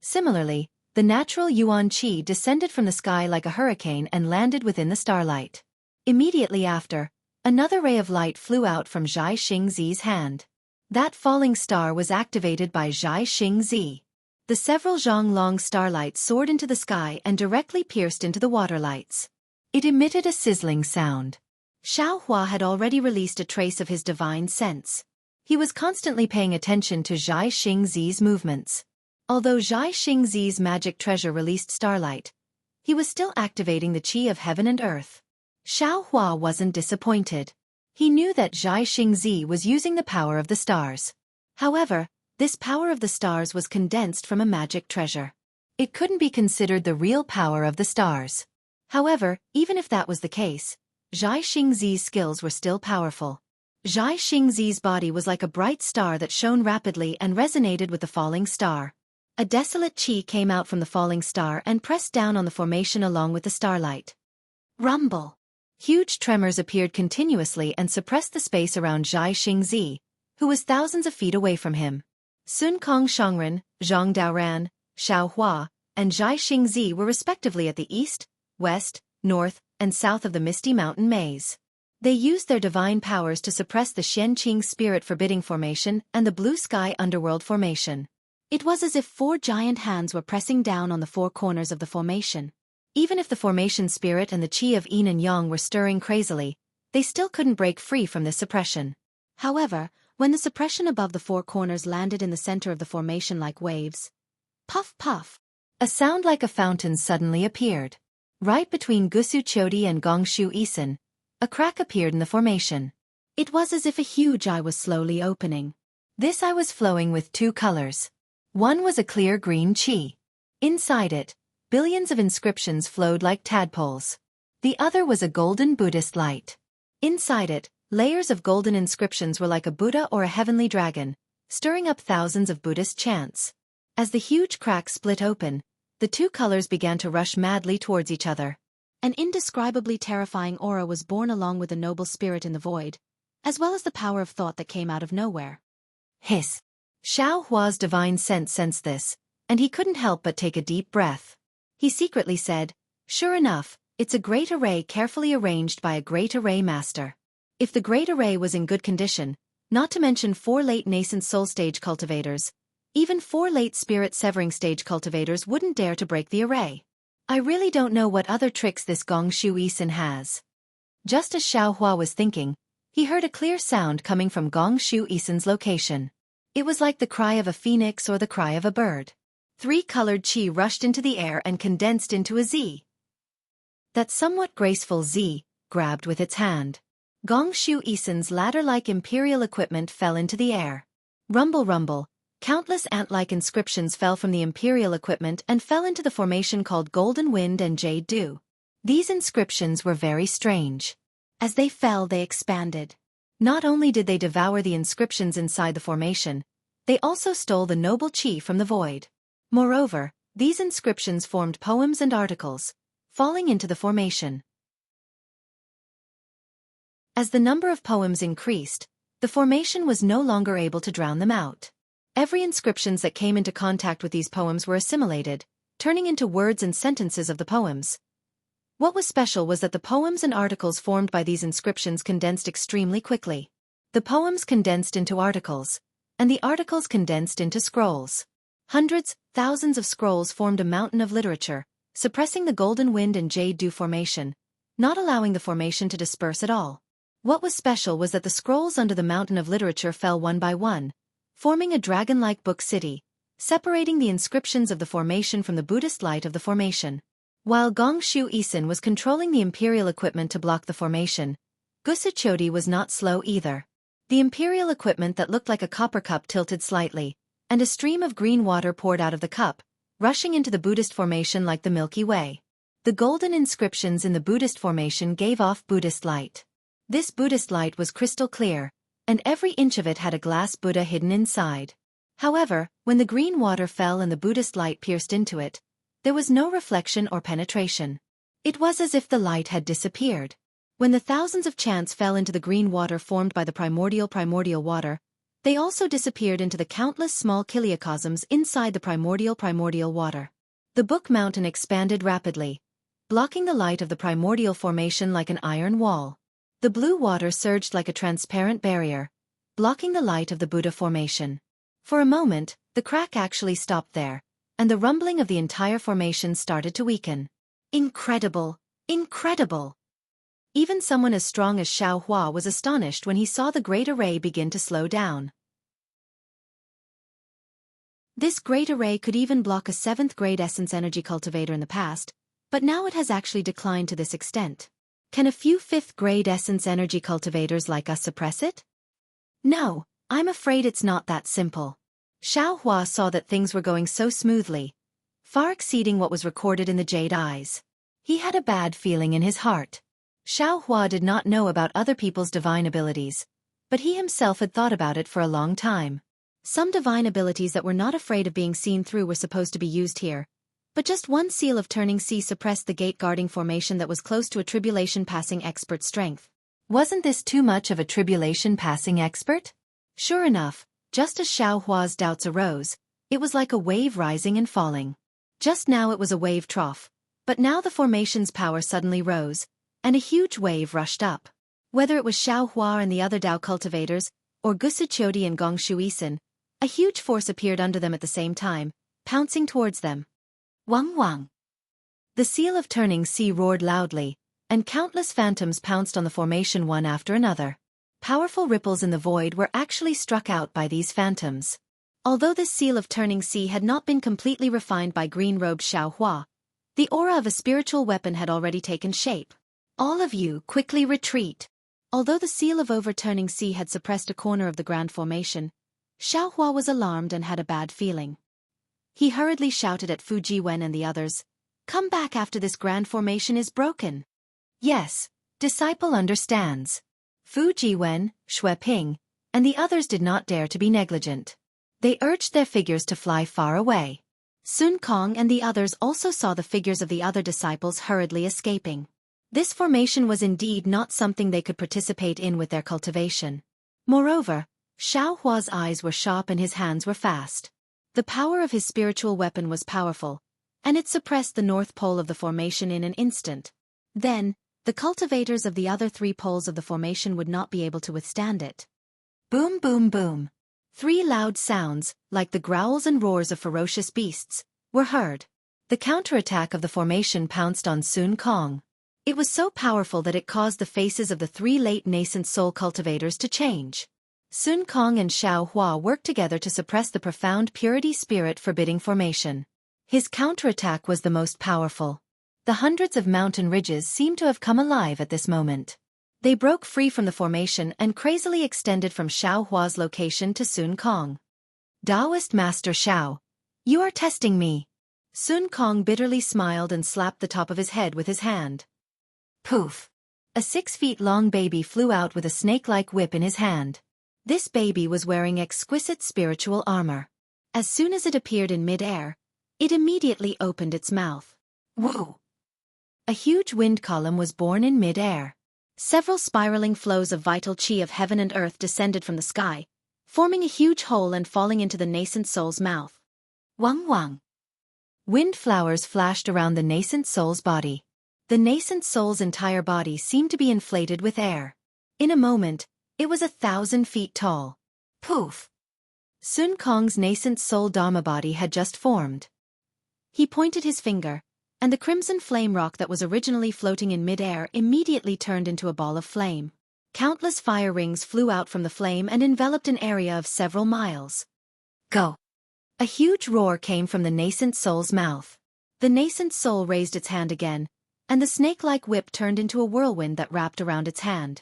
Similarly, the natural yuan qi descended from the sky like a hurricane and landed within the starlight. Immediately after, another ray of light flew out from Xianxia's hand. That falling star was activated by Xianxia. The several zhang-long starlights soared into the sky and directly pierced into the water lights. It emitted a sizzling sound. Xiaohua had already released a trace of his divine sense. He was constantly paying attention to Xianxia's movements. Although Xianxia's magic treasure released starlight, he was still activating the qi of heaven and earth. Xiaohua wasn't disappointed. He knew that Xianxia was using the power of the stars. However, this power of the stars was condensed from a magic treasure. It couldn't be considered the real power of the stars. However, even if that was the case, Xianxia's skills were still powerful. Xianxia's body was like a bright star that shone rapidly and resonated with the falling star. A desolate qi came out from the falling star and pressed down on the formation along with the starlight. Rumble. Huge tremors appeared continuously and suppressed the space around Xianxia, who was thousands of feet away from him. Sun Kong Shangren, Zhang Daoran, Xiaohua, and Xianxia were respectively at the east, west, north, and south of the misty mountain maze. They used their divine powers to suppress the Shenqing spirit forbidding formation and the blue sky underworld formation. It was as if 4 giant hands were pressing down on the 4 corners of the formation. Even if the formation spirit and the qi of yin and yang were stirring crazily, they still couldn't break free from this suppression. However, when the suppression above the 4 corners landed in the center of the formation like waves, puff puff, a sound like a fountain suddenly appeared. Right between Gusu Chodi and Gongshu Isin, a crack appeared in the formation. It was as if a huge eye was slowly opening. This eye was flowing with 2 colors. One was a clear green qi. Inside it, billions of inscriptions flowed like tadpoles. The other was a golden Buddhist light. Inside it, layers of golden inscriptions were like a Buddha or a heavenly dragon, stirring up thousands of Buddhist chants. As the huge crack split open, the 2 colors began to rush madly towards each other. An indescribably terrifying aura was born along with the noble spirit in the void, as well as the power of thought that came out of nowhere. Hiss. Xiaohua's divine sense sensed this, and he couldn't help but take a deep breath. He secretly said, "Sure enough, it's a great array carefully arranged by a great array master." If the great array was in good condition, not to mention 4 late nascent soul stage cultivators, even 4 late spirit severing stage cultivators wouldn't dare to break the array. I really don't know what other tricks this Gongshu Isin has. Just as Xiaohua was thinking, he heard a clear sound coming from Gongshu Isin's location. It was like the cry of a phoenix or the cry of a bird. 3-colored qi rushed into the air and condensed into a Z. That somewhat graceful Z grabbed with its hand. Gongshu Isin's ladder-like imperial equipment fell into the air. Rumble rumble, countless ant-like inscriptions fell from the imperial equipment and fell into the formation called Golden Wind and Jade Dew. These inscriptions were very strange. As they fell, they expanded. Not only did they devour the inscriptions inside the formation, they also stole the noble qi from the void. Moreover, these inscriptions formed poems and articles, falling into the formation. As the number of poems increased, the formation was no longer able to drown them out. Every inscriptions that came into contact with these poems were assimilated, turning into words and sentences of the poems. What was special was that the poems and articles formed by these inscriptions condensed extremely quickly. The poems condensed into articles, and the articles condensed into scrolls. Hundreds, thousands of scrolls formed a mountain of literature, suppressing the Golden Wind and Jade Dew formation, not allowing the formation to disperse at all. What was special was that the scrolls under the mountain of literature fell one by one, forming a dragon-like book city, separating the inscriptions of the formation from the Buddhist light of the formation. While Gongshu Isin was controlling the imperial equipment to block the formation, Gusu Chodi was not slow either. The imperial equipment that looked like a copper cup tilted slightly, and a stream of green water poured out of the cup, rushing into the Buddhist formation like the Milky Way. The golden inscriptions in the Buddhist formation gave off Buddhist light. This Buddhist light was crystal clear, and every inch of it had a glass Buddha hidden inside. However, when the green water fell and the Buddhist light pierced into it, there was no reflection or penetration. It was as if the light had disappeared. When the thousands of chants fell into the green water formed by the primordial water, they also disappeared into the countless small kiliocosms inside the primordial water. The book mountain expanded rapidly, blocking the light of the primordial formation like an iron wall. The blue water surged like a transparent barrier, blocking the light of the Buddha formation. For a moment, the crack actually stopped there, and the rumbling of the entire formation started to weaken. Incredible! Incredible! Even someone as strong as Xianxia was astonished when he saw the great array begin to slow down. This great array could even block a 7th grade essence energy cultivator in the past, but now it has actually declined to this extent. Can a few 5th grade essence energy cultivators like us suppress it? No, I'm afraid it's not that simple. Xianxia saw that things were going so smoothly, far exceeding what was recorded in the jade eyes. He had a bad feeling in his heart. Xianxia did not know about other people's divine abilities, but he himself had thought about it for a long time. Some divine abilities that were not afraid of being seen through were supposed to be used here, but just one seal of turning sea suppressed the gate-guarding formation that was close to a tribulation-passing expert strength. Wasn't this too much of a tribulation-passing expert? Sure enough, just as Xianxia's doubts arose, it was like a wave rising and falling. Just now it was a wave trough, but now the formation's power suddenly rose, and a huge wave rushed up. Whether it was Xianxia and the other Dao cultivators, or Gusiqiodi and Gongshuisin, a huge force appeared under them at the same time, pouncing towards them. Wang Wang! The seal of turning sea roared loudly, and countless phantoms pounced on the formation one after another. Powerful ripples in the void were actually struck out by these phantoms. Although this seal of turning sea had not been completely refined by green-robed Xianxia, the aura of a spiritual weapon had already taken shape. All of you, quickly retreat! Although the seal of overturning sea had suppressed a corner of the grand formation, Xianxia was alarmed and had a bad feeling. He hurriedly shouted at Fu Jiwen and the others, "Come back after this grand formation is broken." Yes, disciple understands. Fu Jiwen, Xue Ping, and the others did not dare to be negligent. They urged their figures to fly far away. Sun Kong and the others also saw the figures of the other disciples hurriedly escaping. This formation was indeed not something they could participate in with their cultivation. Moreover, Xiaohua's eyes were sharp and his hands were fast. The power of his spiritual weapon was powerful, and it suppressed the north pole of the formation in an instant. Then, the cultivators of the other 3 poles of the formation would not be able to withstand it. Boom boom boom. 3 loud sounds, like the growls and roars of ferocious beasts, were heard. The counterattack of the formation pounced on Sun Kong. It was so powerful that it caused the faces of the 3 late nascent soul cultivators to change. Sun Kong and Xiaohua worked together to suppress the profound purity spirit forbidding formation. His counterattack was the most powerful. The hundreds of mountain ridges seemed to have come alive at this moment. They broke free from the formation and crazily extended from Xiaohua's location to Sun Kong. Taoist Master Xiao, you are testing me. Sun Kong bitterly smiled and slapped the top of his head with his hand. Poof! A 6-feet-long baby flew out with a snake-like whip in his hand. This baby was wearing exquisite spiritual armor. As soon as it appeared in mid-air, it immediately opened its mouth. Whoa! A huge wind column was born in mid-air. Several spiraling flows of vital chi of heaven and earth descended from the sky, forming a huge hole and falling into the nascent soul's mouth. Wang Wang! Wind flowers flashed around the nascent soul's body. The nascent soul's entire body seemed to be inflated with air. In a moment, it was 1,000 feet tall. Poof! Sun Kong's nascent soul Dharma body had just formed. He pointed his finger, and the crimson flame rock that was originally floating in mid-air immediately turned into a ball of flame. Countless fire rings flew out from the flame and enveloped an area of several miles. Go! A huge roar came from the nascent soul's mouth. The nascent soul raised its hand again, and the snake-like whip turned into a whirlwind that wrapped around its hand.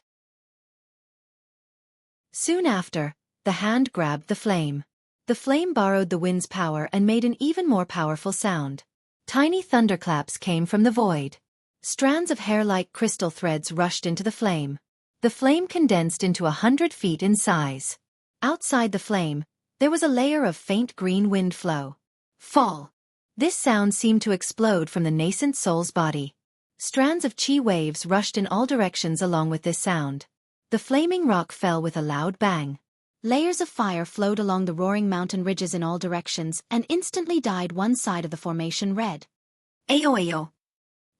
Soon after, the hand grabbed the flame. The flame borrowed the wind's power and made an even more powerful sound. Tiny thunderclaps came from the void. Strands of hair-like crystal threads rushed into the flame. The flame condensed into 100 feet in size. Outside the flame, there was a layer of faint green wind flow. Fall. This sound seemed to explode from the nascent soul's body. Strands of chi waves rushed in all directions along with this sound. The flaming rock fell with a loud bang. Layers of fire flowed along the roaring mountain ridges in all directions and instantly dyed one side of the formation red. Ayo ayo.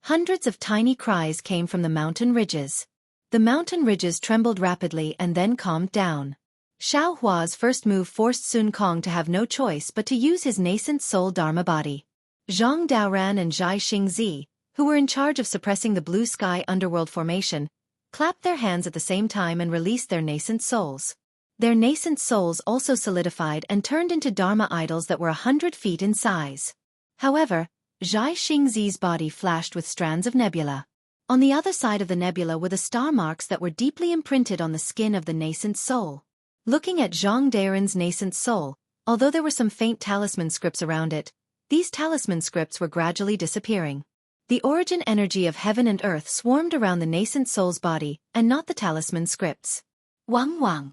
Hundreds of tiny cries came from the mountain ridges. The mountain ridges trembled rapidly and then calmed down. Xiao Hua's first move forced Sun Kong to have no choice but to use his nascent soul Dharma body. Zhang Daoran and Xianxia, who were in charge of suppressing the blue sky underworld formation, clapped their hands at the same time and released their nascent souls. Their nascent souls also solidified and turned into Dharma idols that were 100 feet in size. However, Xianxia's body flashed with strands of nebula. On the other side of the nebula were the star marks that were deeply imprinted on the skin of the nascent soul. Looking at Zhang Daoran's nascent soul, although there were some faint talisman scripts around it, these talisman scripts were gradually disappearing. The origin energy of heaven and earth swarmed around the nascent soul's body, and not the talisman scripts. Wang Wang.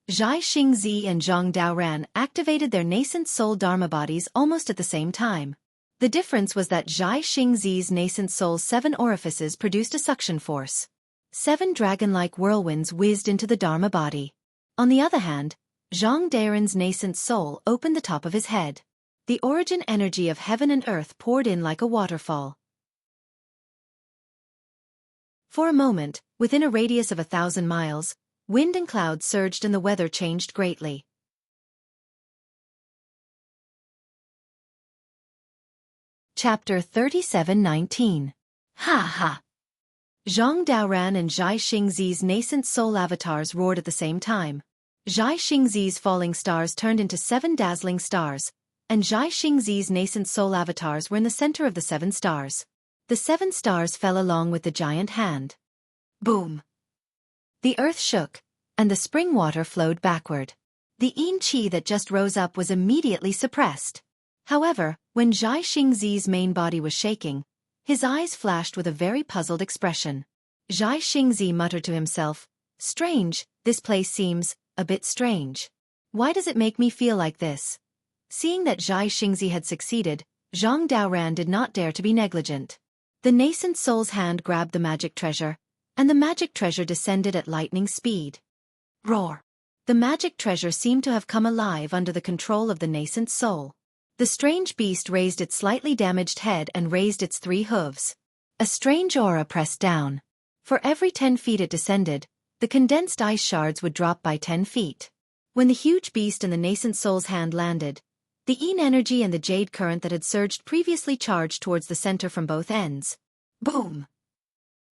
Xianxia and Zhang Daoran activated their nascent soul Dharma bodies almost at the same time. The difference was that Xianxia's nascent soul's 7 orifices produced a suction force. 7 dragon-like whirlwinds whizzed into the Dharma body. On the other hand, Zhang Daoran's nascent soul opened the top of his head. The origin energy of heaven and earth poured in like a waterfall. For a moment, within a radius of 1,000 miles, wind and clouds surged and the weather changed greatly. Chapter 37:19. Ha ha! Zhang Daoran and Xianxia's nascent soul avatars roared at the same time. Xianxia's falling stars turned into 7 dazzling stars, and Xianxia's nascent soul avatars were in the center of the 7 stars. The 7 stars fell along with the giant hand. Boom! The earth shook, and the spring water flowed backward. The yin qi that just rose up was immediately suppressed. However, when Xianxia's main body was shaking, his eyes flashed with a very puzzled expression. Xianxia muttered to himself, "Strange, this place seems a bit strange. Why does it make me feel like this?" Seeing that Xianxia had succeeded, Zhang Daoran did not dare to be negligent. The nascent soul's hand grabbed the magic treasure, and the magic treasure descended at lightning speed. Roar! The magic treasure seemed to have come alive under the control of the nascent soul. The strange beast raised its slightly damaged head and raised its 3 hooves. A strange aura pressed down. For every 10 feet it descended, the condensed ice shards would drop by 10 feet. When the huge beast in the nascent soul's hand landed, the yin energy and the jade current that had surged previously charged towards the center from both ends. Boom!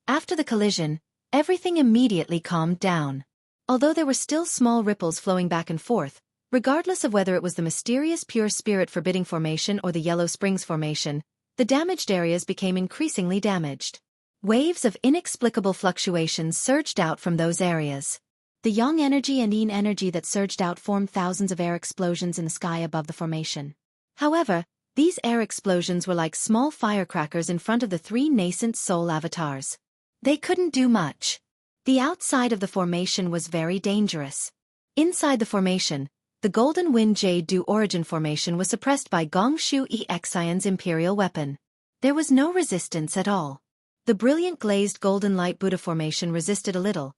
After the collision, everything immediately calmed down. Although there were still small ripples flowing back and forth, regardless of whether it was the mysterious pure spirit forbidding formation or the Yellow Springs formation, the damaged areas became increasingly damaged. Waves of inexplicable fluctuations surged out from those areas. The yang energy and yin energy that surged out formed thousands of air explosions in the sky above the formation. However, these air explosions were like small firecrackers in front of the 3 nascent soul avatars. They couldn't do much. The outside of the formation was very dangerous. Inside the formation, the Golden Wind Jade Dew Origin formation was suppressed by Gongshu Xian's imperial weapon. There was no resistance at all. The brilliant glazed golden light Buddha formation resisted a little,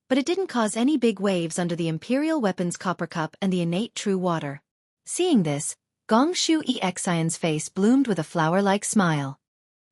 but it didn't cause any big waves under the imperial weapon's copper cup and the innate true water. Seeing this, Gongshu Xian's face bloomed with a flower-like smile.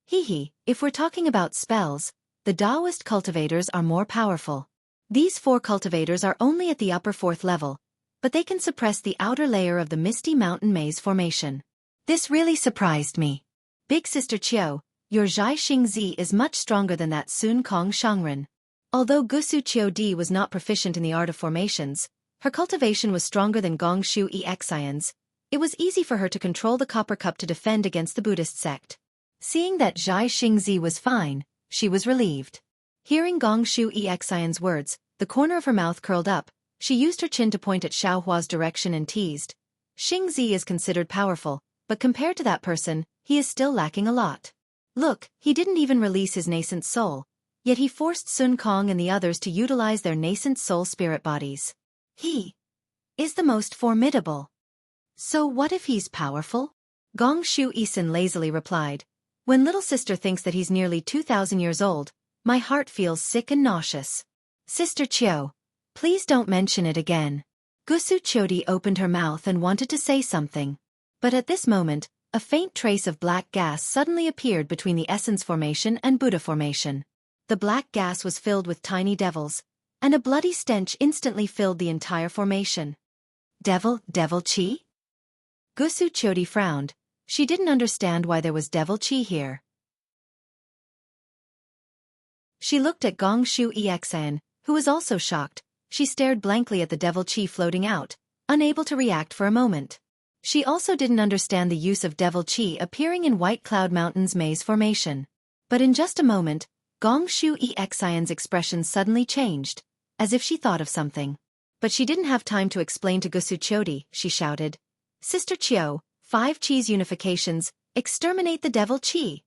Hee, if we're talking about spells, the Taoist cultivators are more powerful. These 4 cultivators are only at the upper 4th level, but they can suppress the outer layer of the Misty Mountain Maze formation. This really surprised me. Big Sister Qiu, your Xianxia is much stronger than that Sun Kong Shangren. Although Gusu Qiu Di was not proficient in the art of formations, her cultivation was stronger than Gongshu Xian's. It was easy for her to control the copper cup to defend against the Buddhist sect. Seeing that Xianxia was fine, she was relieved. Hearing Gongshu Xian's words, the corner of her mouth curled up. She used her chin to point at Xiao Hua's direction and teased. Xingzi is considered powerful, but compared to that person, he is still lacking a lot. Look, he didn't even release his nascent soul, Yet he forced Sun Kong and the others to utilize their nascent soul spirit bodies. He is the most formidable. So what if he's powerful? Gong Shu Isin lazily replied. When little sister thinks that he's nearly 2,000 years old, my heart feels sick and nauseous. Sister Chiu, please don't mention it again. Gusu Chodi opened her mouth and wanted to say something. But at this moment, a faint trace of black gas suddenly appeared between the Essence Formation and Buddha Formation. The black gas was filled with tiny devils, and a bloody stench instantly filled the entire formation. Devil Chi? Gusu Chodi frowned. She didn't understand why there was devil chi here. She looked at Gong Shu Exan, who was also shocked. She stared blankly at the devil chi floating out, unable to react for a moment. She also didn't understand the use of devil chi appearing in White Cloud Mountain's maze formation. But in just a moment, Gong Shu Exan's expression suddenly changed, as if she thought of something. But she didn't have time to explain to Gusu Chodi. She shouted, Sister Chiu, 5 Chi's unifications, exterminate the devil chi.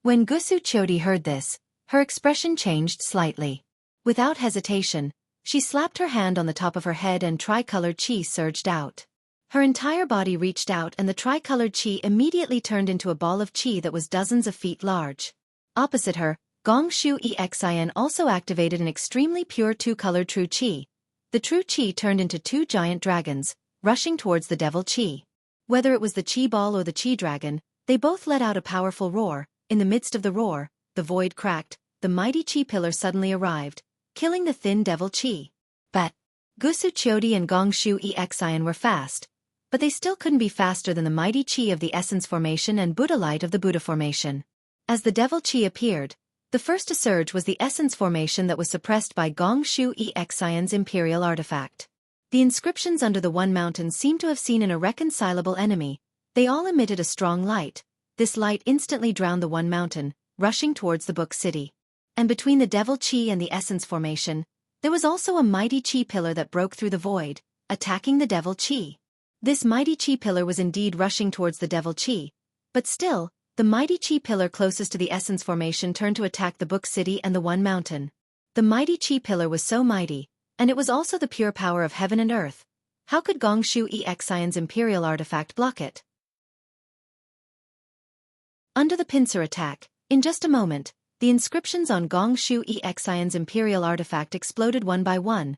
When Gusu Chodi heard this, her expression changed slightly. Without hesitation, she slapped her hand on the top of her head and tricolored chi surged out. Her entire body reached out and the tricolored chi immediately turned into a ball of chi that was dozens of feet large. Opposite her, Gong Shu Exan also activated an extremely pure 2-colored true chi. The true chi turned into 2 giant dragons, rushing towards the devil chi. Whether it was the chi ball or the chi dragon, they both let out a powerful roar. In the midst of the roar, the void cracked, the mighty chi pillar suddenly arrived, killing the thin devil chi. But Gusu Chodi and Gong Shu Exan were fast, but they still couldn't be faster than the mighty chi of the Essence Formation and Buddha Light of the Buddha Formation. As the devil chi appeared, the first to surge was the Essence Formation that was suppressed by Gong Shu Exan's Imperial Artifact. The inscriptions under the One Mountain seemed to have seen an irreconcilable enemy. They all emitted a strong light. This light instantly drowned the One Mountain, rushing towards the Book City. And between the devil chi and the Essence Formation, there was also a mighty chi pillar that broke through the void, attacking the devil chi. This mighty chi pillar was indeed rushing towards the devil chi, but still, the mighty chi pillar closest to the Essence Formation turned to attack the Book City and the One Mountain. The mighty chi pillar was so mighty, and it was also the pure power of heaven and earth. How could Gong Shu Exan's Imperial Artifact block it? Under the pincer attack, in just a moment, the inscriptions on Gong Shu Exan's Imperial Artifact exploded one by one.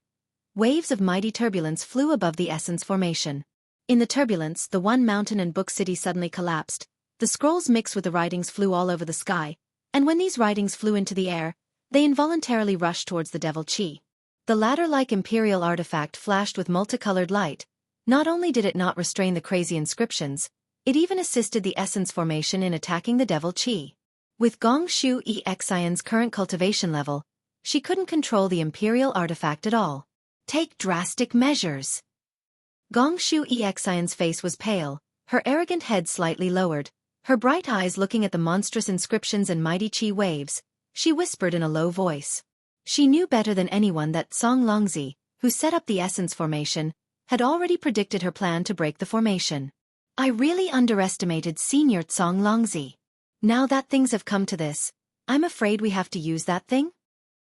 Waves of mighty turbulence flew above the Essence Formation. In the turbulence, the One Mountain and Book City suddenly collapsed. The scrolls mixed with the writings flew all over the sky, and when these writings flew into the air, they involuntarily rushed towards the devil chi. The ladder-like Imperial Artifact flashed with multicolored light. Not only did it not restrain the crazy inscriptions, it even assisted the Essence Formation in attacking the devil chi. With Gong Shu Exan's current cultivation level, she couldn't control the Imperial Artifact at all. Take drastic measures. Gong Shu Exan's face was pale, her arrogant head slightly lowered, her bright eyes looking at the monstrous inscriptions and mighty chi waves. She whispered in a low voice. She knew better than anyone that Song Longzi, who set up the Essence Formation, had already predicted her plan to break the formation. I really underestimated Senior Song Longzi. Now that things have come to this, I'm afraid we have to use that thing?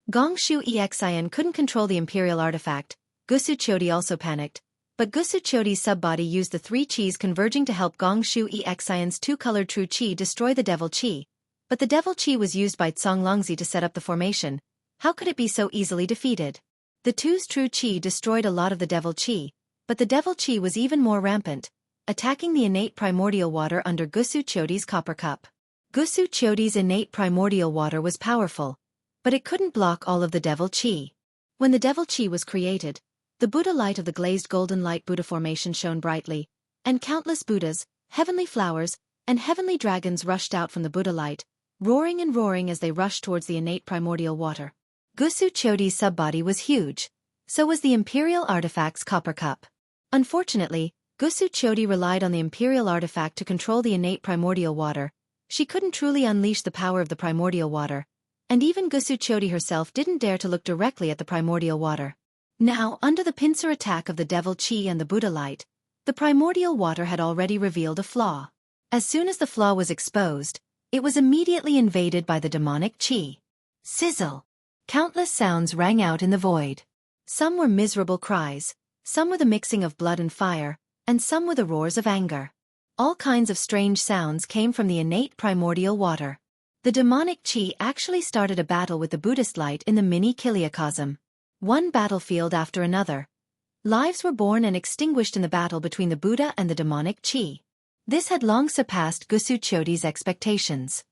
Gong Shu Exan couldn't control the Imperial Artifact. Gusu Chodi also panicked, but Gusu Chodi's subbody used the 3 chis converging to help Gong Shu Exan's 2-colored true chi destroy the devil chi. But the devil chi was used by Tsong Longzi to set up the formation. How could it be so easily defeated? The 2's true chi destroyed a lot of the devil chi, but the devil chi was even more rampant, attacking the innate primordial water under Gusu Chodi's copper cup. Gusu Chodi's innate primordial water was powerful, but it couldn't block all of the devil chi. When the devil chi was created, the Buddha light of the glazed golden light Buddha formation shone brightly, and countless Buddhas, heavenly flowers, and heavenly dragons rushed out from the Buddha light, roaring and roaring as they rushed towards the innate primordial water. Gusu Chodi's subbody was huge. So was the Imperial Artifact's copper cup. Unfortunately, Gusu Chodi relied on the Imperial Artifact to control the innate primordial water. She couldn't truly unleash the power of the primordial water, and even Gusu Chodi herself didn't dare to look directly at the primordial water. Now, under the pincer attack of the devil chi and the Buddha light, the primordial water had already revealed a flaw. As soon as the flaw was exposed, it was immediately invaded by the demonic chi. Sizzle. Countless sounds rang out in the void. Some were miserable cries, some were the mixing of blood and fire, and some were the roars of anger. All kinds of strange sounds came from the innate primordial water. The demonic chi actually started a battle with the Buddhist light in the mini Kiliacosm. One battlefield after another. Lives were born and extinguished in the battle between the Buddha and the demonic chi. This had long surpassed Gusu Chodi's expectations.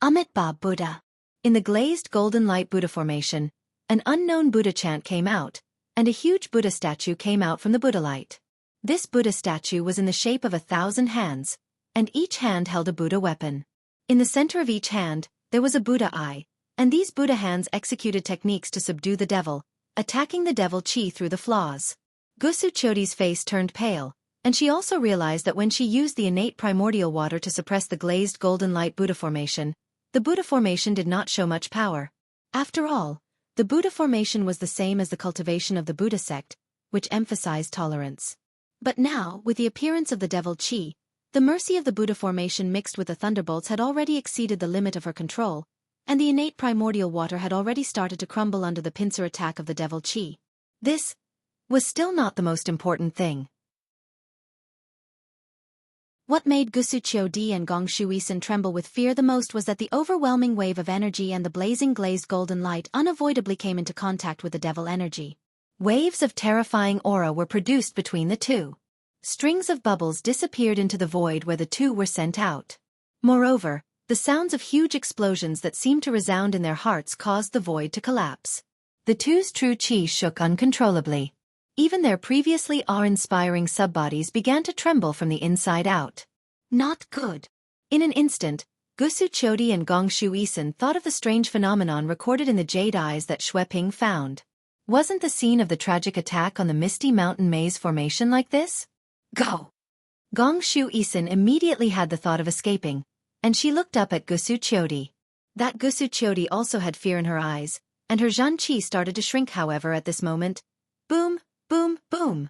Amitabha Buddha. In the glazed golden light Buddha formation, an unknown Buddha chant came out, and a huge Buddha statue came out from the Buddha light. This Buddha statue was in the shape of 1,000 hands, and each hand held a Buddha weapon. In the center of each hand, there was a Buddha eye, and these Buddha hands executed techniques to subdue the devil, attacking the devil chi through the flaws. Gusu Chodi's face turned pale, and she also realized that when she used the innate primordial water to suppress the glazed golden light Buddha formation, the Buddha formation did not show much power. After all, the Buddha formation was the same as the cultivation of the Buddha sect, which emphasized tolerance. But now, with the appearance of the devil chi, the mercy of the Buddha formation mixed with the thunderbolts had already exceeded the limit of her control, and the innate primordial water had already started to crumble under the pincer attack of the devil chi. This was still not the most important thing. What made Gusu Chodi and Gong Shuisan tremble with fear the most was that the overwhelming wave of energy and the blazing glazed golden light unavoidably came into contact with the devil energy. Waves of terrifying aura were produced between the two. Strings of bubbles disappeared into the void where the two were sent out. Moreover, the sounds of huge explosions that seemed to resound in their hearts caused the void to collapse. The two's true chi shook uncontrollably. Even their previously awe-inspiring subbodies began to tremble from the inside out. Not good. In an instant, Gusu Chodi and Gong Shuisan thought of the strange phenomenon recorded in the jade eyes that Xue Ping found. Wasn't the scene of the tragic attack on the Misty Mountain Maze formation like this? Go! Gong Shuisan immediately had the thought of escaping, and she looked up at Gusu Chodi. That Gusu Chodi also had fear in her eyes, and her Zhan Qi started to shrink however at this moment. Boom! Boom, boom.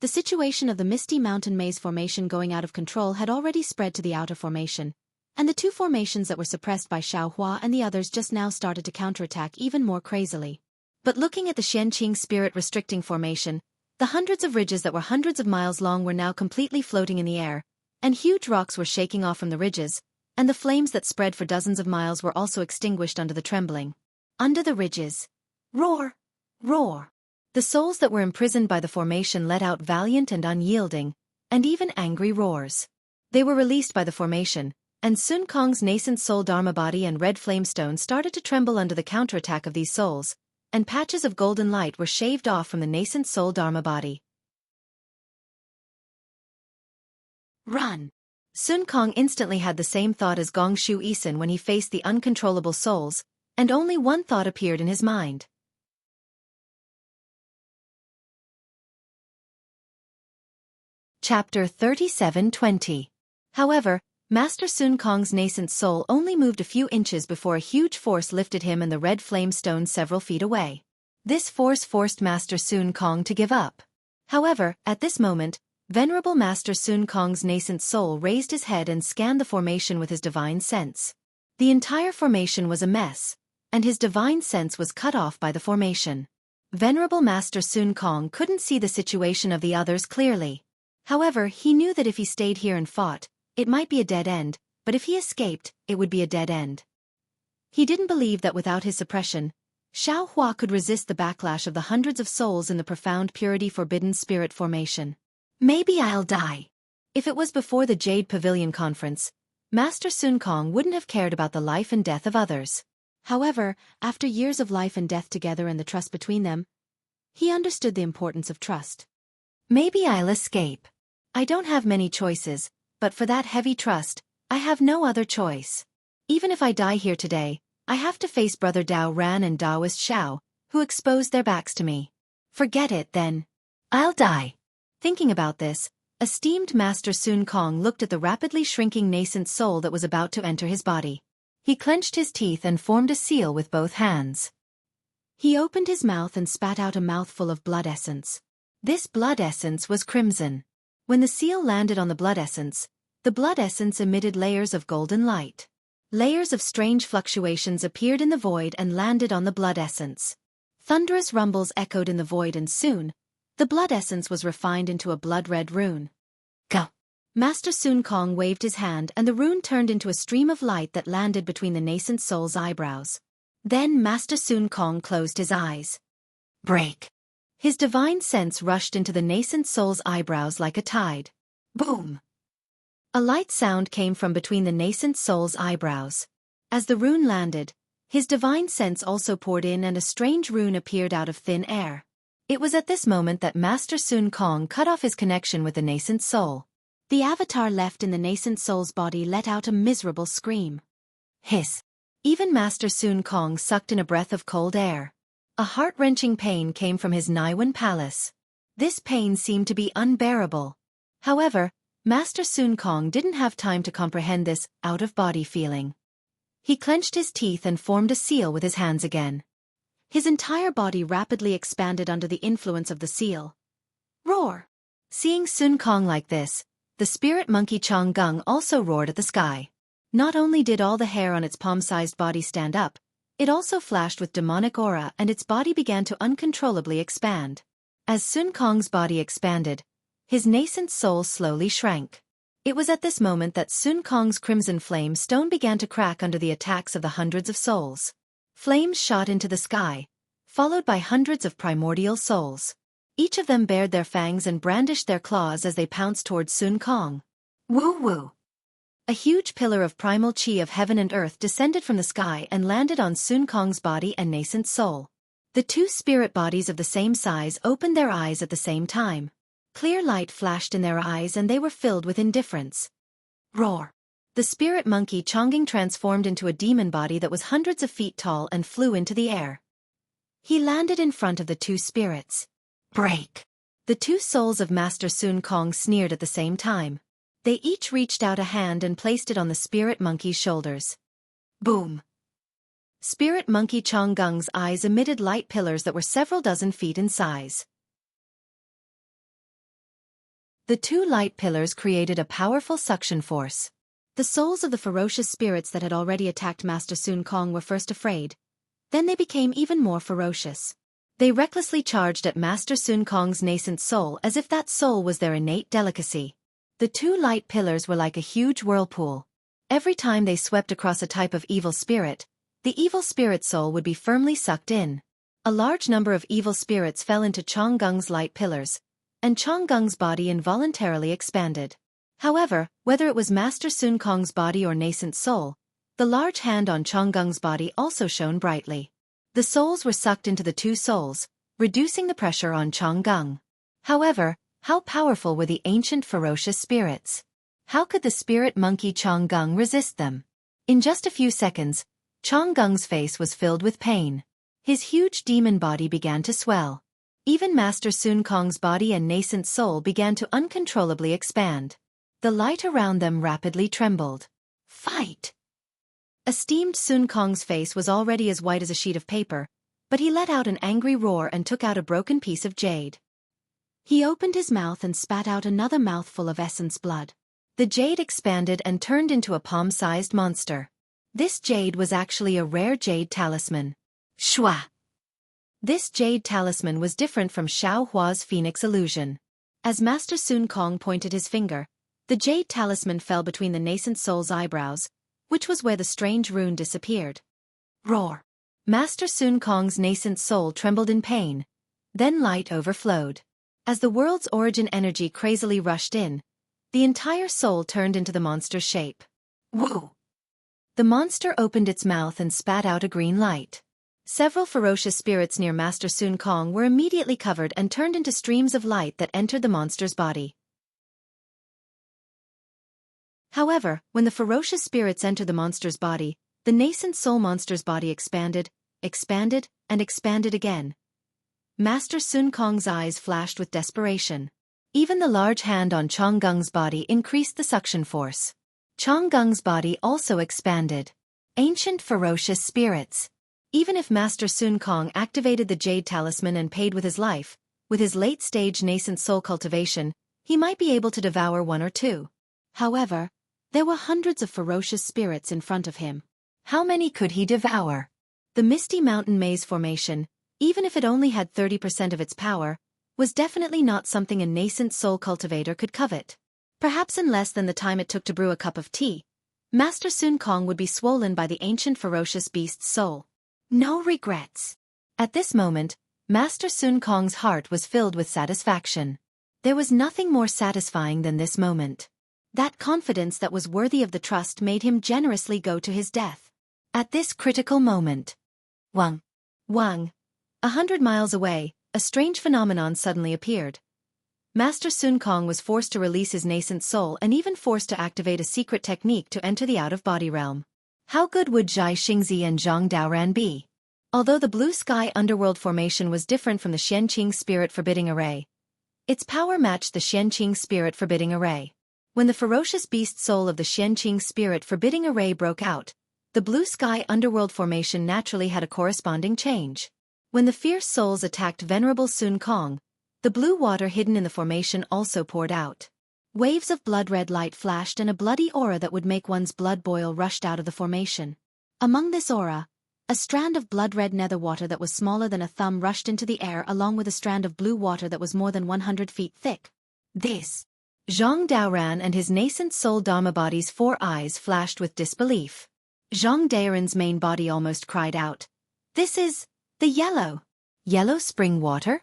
The situation of the Misty Mountain Maze formation going out of control had already spread to the outer formation, and the two formations that were suppressed by Xiaohua and the others just now started to counterattack even more crazily. But looking at the Xianqing spirit-restricting formation, the hundreds of ridges that were hundreds of miles long were now completely floating in the air, and huge rocks were shaking off from the ridges, and the flames that spread for dozens of miles were also extinguished under the trembling. Under the ridges. Roar! Roar! The souls that were imprisoned by the formation let out valiant and unyielding, and even angry roars. They were released by the formation, and Sun Kong's nascent soul Dharma body and red flamestone started to tremble under the counterattack of these souls, and patches of golden light were shaved off from the nascent soul Dharma body. Run! Sun Kong instantly had the same thought as Gong Shuisan when he faced the uncontrollable souls, and only one thought appeared in his mind. Chapter 37:20. However, Master Sun Kong's nascent soul only moved a few inches before a huge force lifted him and the red flame stone several feet away. This force forced Master Sun Kong to give up. However, at this moment, Venerable Master Sun Kong's nascent soul raised his head and scanned the formation with his divine sense. The entire formation was a mess, and his divine sense was cut off by the formation. Venerable Master Sun Kong couldn't see the situation of the others clearly. However, he knew that if he stayed here and fought, it might be a dead end, but if he escaped, it would be a dead end. He didn't believe that without his suppression, Xiaohua could resist the backlash of the hundreds of souls in the profound purity forbidden spirit formation. Maybe I'll die. If it was before the Jade Pavilion conference, Master Sun Kong wouldn't have cared about the life and death of others. However, after years of life and death together and the trust between them, he understood the importance of trust. Maybe I'll escape. I don't have many choices, but for that heavy trust, I have no other choice. Even if I die here today, I have to face Brother Dao Ran and Daoist Xiao, who exposed their backs to me. Forget it, then. I'll die. Thinking about this, esteemed Master Sun Kong looked at the rapidly shrinking nascent soul that was about to enter his body. He clenched his teeth and formed a seal with both hands. He opened his mouth and spat out a mouthful of blood essence. This blood essence was crimson. When the seal landed on the blood essence emitted layers of golden light. Layers of strange fluctuations appeared in the void and landed on the blood essence. Thunderous rumbles echoed in the void and soon, the blood essence was refined into a blood-red rune. Go! Master Sun Kong waved his hand and the rune turned into a stream of light that landed between the nascent soul's eyebrows. Then Master Sun Kong closed his eyes. Break! His divine sense rushed into the nascent soul's eyebrows like a tide. Boom! A light sound came from between the nascent soul's eyebrows. As the rune landed, his divine sense also poured in and a strange rune appeared out of thin air. It was at this moment that Master Sun Kong cut off his connection with the nascent soul. The avatar left in the nascent soul's body let out a miserable scream. Hiss! Even Master Sun Kong sucked in a breath of cold air. A heart-wrenching pain came from his Naiwan palace. This pain seemed to be unbearable. However, Master Sun Kong didn't have time to comprehend this out-of-body feeling. He clenched his teeth and formed a seal with his hands again. His entire body rapidly expanded under the influence of the seal. Roar! Seeing Sun Kong like this, the spirit monkey Changgung also roared at the sky. Not only did all the hair on its palm-sized body stand up, it also flashed with demonic aura and its body began to uncontrollably expand. As Sun Kong's body expanded, his nascent soul slowly shrank. It was at this moment that Sun Kong's crimson flame stone began to crack under the attacks of the hundreds of souls. Flames shot into the sky, followed by hundreds of primordial souls. Each of them bared their fangs and brandished their claws as they pounced towards Sun Kong. Woo woo! A huge pillar of primal chi of heaven and earth descended from the sky and landed on Sun Kong's body and nascent soul. The two spirit bodies of the same size opened their eyes at the same time. Clear light flashed in their eyes and they were filled with indifference. Roar! The spirit monkey Chongqing transformed into a demon body that was hundreds of feet tall and flew into the air. He landed in front of the two spirits. Break! The two souls of Master Sun Kong sneered at the same time. They each reached out a hand and placed it on the spirit monkey's shoulders. Boom! Spirit monkey Chonggung's eyes emitted light pillars that were several dozen feet in size. The two light pillars created a powerful suction force. The souls of the ferocious spirits that had already attacked Master Sun Kong were first afraid. Then they became even more ferocious. They recklessly charged at Master Sun Kong's nascent soul as if that soul was their innate delicacy. The two light pillars were like a huge whirlpool. Every time they swept across a type of evil spirit, the evil spirit soul would be firmly sucked in. A large number of evil spirits fell into Chonggung's light pillars, and Chonggung's body involuntarily expanded. However, whether it was Master Sun Kong's body or nascent soul, the large hand on Chonggung's body also shone brightly. The souls were sucked into the two souls, reducing the pressure on Chonggung. However, how powerful were the ancient ferocious spirits? How could the spirit monkey Chonggung resist them? In just a few seconds, Chonggung's face was filled with pain. His huge demon body began to swell. Even Master Sun Kong's body and nascent soul began to uncontrollably expand. The light around them rapidly trembled. Fight! Esteemed Sun Kong's face was already as white as a sheet of paper, but he let out an angry roar and took out a broken piece of jade. He opened his mouth and spat out another mouthful of essence blood. The jade expanded and turned into a palm-sized monster. This jade was actually a rare jade talisman. Shua! This jade talisman was different from Xiao Hua's phoenix illusion. As Master Sun Kong pointed his finger, the jade talisman fell between the nascent soul's eyebrows, which was where the strange rune disappeared. Roar! Master Sun Kong's nascent soul trembled in pain. Then light overflowed. As the world's origin energy crazily rushed in, the entire soul turned into the monster's shape. Woo! The monster opened its mouth and spat out a green light. Several ferocious spirits near Master Sun Kong were immediately covered and turned into streams of light that entered the monster's body. However, when the ferocious spirits entered the monster's body, the nascent soul monster's body expanded, and expanded again. Master Sun Kong's eyes flashed with desperation. Even the large hand on Chonggung's body increased the suction force. Chonggung's body also expanded. Ancient ferocious spirits. Even if Master Sun Kong activated the Jade Talisman and paid with his life, with his late-stage nascent soul cultivation, he might be able to devour one or two. However, There were hundreds of ferocious spirits in front of him. How many could he devour? The Misty Mountain Maze formation, even if it only had 30% of its power, was definitely not something a nascent soul cultivator could covet. Perhaps in less than the time it took to brew a cup of tea, Master Sun Kong would be swollen by the ancient ferocious beast's soul. No regrets. At this moment, Master Sun Kong's heart was filled with satisfaction. There was nothing more satisfying than this moment. That confidence that was worthy of the trust made him generously go to his death. At this critical moment, Wang, 100 miles away, a strange phenomenon suddenly appeared. Master Sun Kong was forced to release his nascent soul and even forced to activate a secret technique to enter the out-of-body realm. How good would Xianxia and Zhang Daoran be? Although the blue sky underworld formation was different from the Xianqing spirit forbidding array, its power matched the Xianqing spirit forbidding array. When the ferocious beast soul of the Xianqing spirit forbidding array broke out, the blue sky underworld formation naturally had a corresponding change. When the fierce souls attacked venerable Sun Kong, the blue water hidden in the formation also poured out. Waves of blood-red light flashed and a bloody aura that would make one's blood boil rushed out of the formation. Among this aura, a strand of blood-red nether water that was smaller than a thumb rushed into the air along with a strand of blue water that was more than 100 feet thick. This. Zhang Daoran and his nascent soul Dharma body's 4 eyes flashed with disbelief. Zhang Daoran's main body almost cried out. This is the yellow spring water?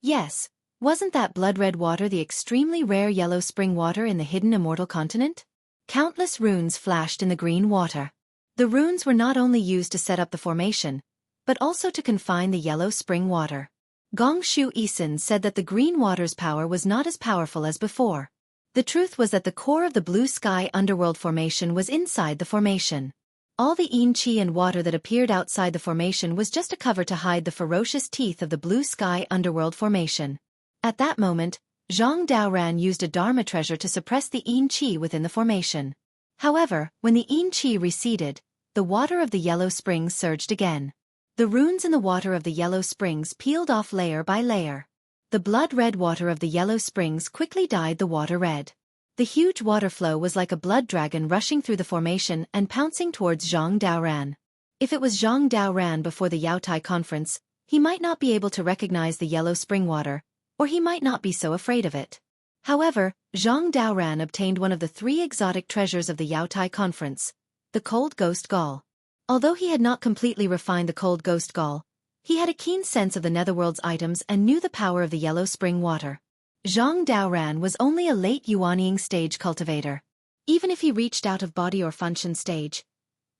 Yes, wasn't that blood-red water the extremely rare yellow spring water in the hidden Immortal continent? Countless runes flashed in the green water. The runes were not only used to set up the formation, but also to confine the yellow spring water. Gong Shu Isin said that the green water's power was not as powerful as before. The truth was that the core of the blue sky underworld formation was inside the formation. All the yin qi and water that appeared outside the formation was just a cover to hide the ferocious teeth of the blue sky underworld formation. At that moment, Zhang Daoran used a Dharma treasure to suppress the yin qi within the formation. However, when the yin qi receded, the water of the yellow springs surged again. The runes in the water of the yellow springs peeled off layer by layer. The blood-red water of the yellow springs quickly dyed the water red. The huge water flow was like a blood dragon rushing through the formation and pouncing towards Zhang Daoran. If it was Zhang Daoran before the Yaotai conference, he might not be able to recognize the yellow spring water, or he might not be so afraid of it. However, Zhang Daoran obtained one of the 3 exotic treasures of the Yaotai conference, the cold ghost gall. Although he had not completely refined the cold ghost gall, he had a keen sense of the netherworld's items and knew the power of the yellow spring water. Zhang Daoran was only a late Yuanying stage cultivator. Even if he reached out of body or function stage,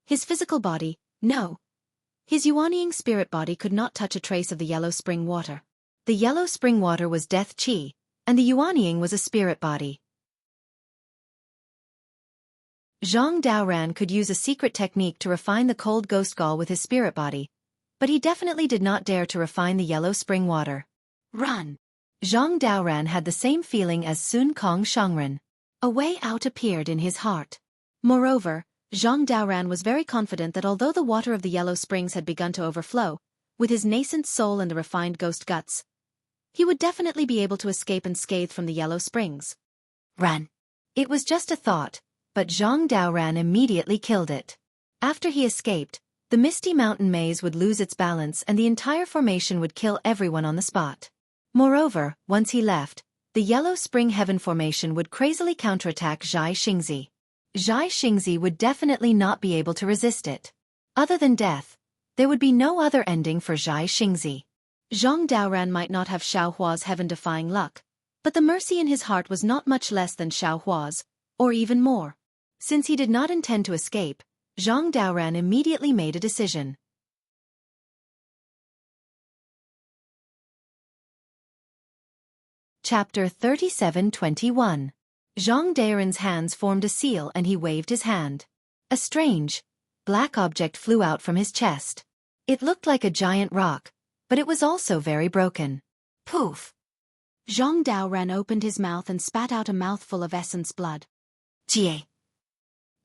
his physical body, no. His Yuanying spirit body could not touch a trace of the yellow spring water. The yellow spring water was death qi, and the Yuanying was a spirit body. Zhang Daoran could use a secret technique to refine the cold ghost gall with his spirit body, but he definitely did not dare to refine the yellow spring water. Run! Zhang Daoran had the same feeling as Sun Kong Shangren. A way out appeared in his heart. Moreover, Zhang Daoran was very confident that although the water of the yellow springs had begun to overflow, with his nascent soul and the refined ghost guts, he would definitely be able to escape unscathed from the yellow springs. Run! It was just a thought, but Zhang Daoran immediately killed it. After he escaped, the Misty Mountain Maze would lose its balance and the entire formation would kill everyone on the spot. Moreover, once he left, the Yellow Spring Heaven formation would crazily counterattack Xianxia. Xianxia would definitely not be able to resist it. Other than death, there would be no other ending for Xianxia. Zhang Daoran might not have Xiaohua's heaven-defying luck, but the mercy in his heart was not much less than Xiaohua's, or even more. Since he did not intend to escape, Zhang Daoran immediately made a decision. Chapter 37:21. Zhang Daoran's hands formed a seal and he waved his hand. A strange, black object flew out from his chest. It looked like a giant rock, but it was also very broken. Poof! Zhang Daoran opened his mouth and spat out a mouthful of essence blood. Jie!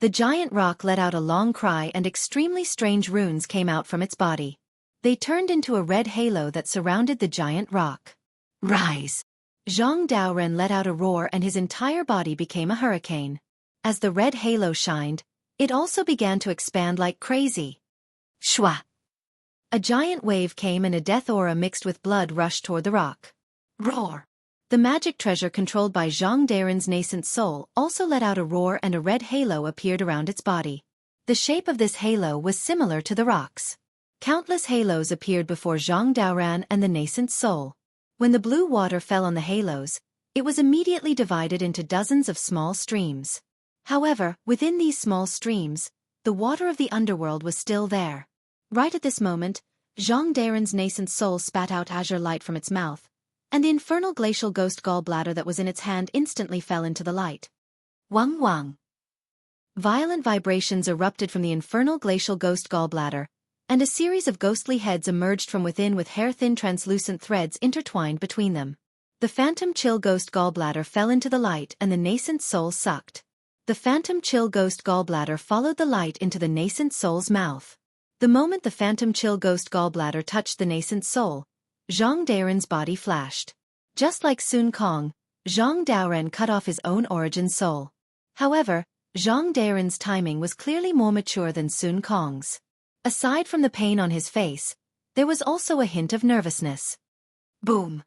The giant rock let out a long cry and extremely strange runes came out from its body. They turned into a red halo that surrounded the giant rock. Rise! Zhang Daoran let out a roar and his entire body became a hurricane. As the red halo shined, it also began to expand like crazy. Shwa! A giant wave came and a death aura mixed with blood rushed toward the rock. Roar! The magic treasure controlled by Zhang Daren's nascent soul also let out a roar and a red halo appeared around its body. The shape of this halo was similar to the rock's. Countless halos appeared before Zhang Daoran and the nascent soul. When the blue water fell on the halos, it was immediately divided into dozens of small streams. However, within these small streams, the water of the underworld was still there. Right at this moment, Zhang Daren's nascent soul spat out azure light from its mouth, and the infernal glacial ghost gallbladder that was in its hand instantly fell into the light. Wang wang! Violent vibrations erupted from the infernal glacial ghost gallbladder, and a series of ghostly heads emerged from within with hair-thin translucent threads intertwined between them. The phantom chill ghost gallbladder fell into the light and the nascent soul sucked. The phantom chill ghost gallbladder followed the light into the nascent soul's mouth. The moment the phantom chill ghost gallbladder touched the nascent soul, Zhang Daren's body flashed. Just like Sun Kong, Zhang Daoren cut off his own origin soul. However, Zhang Daren's timing was clearly more mature than Sun Kong's. Aside from the pain on his face, there was also a hint of nervousness. Boom!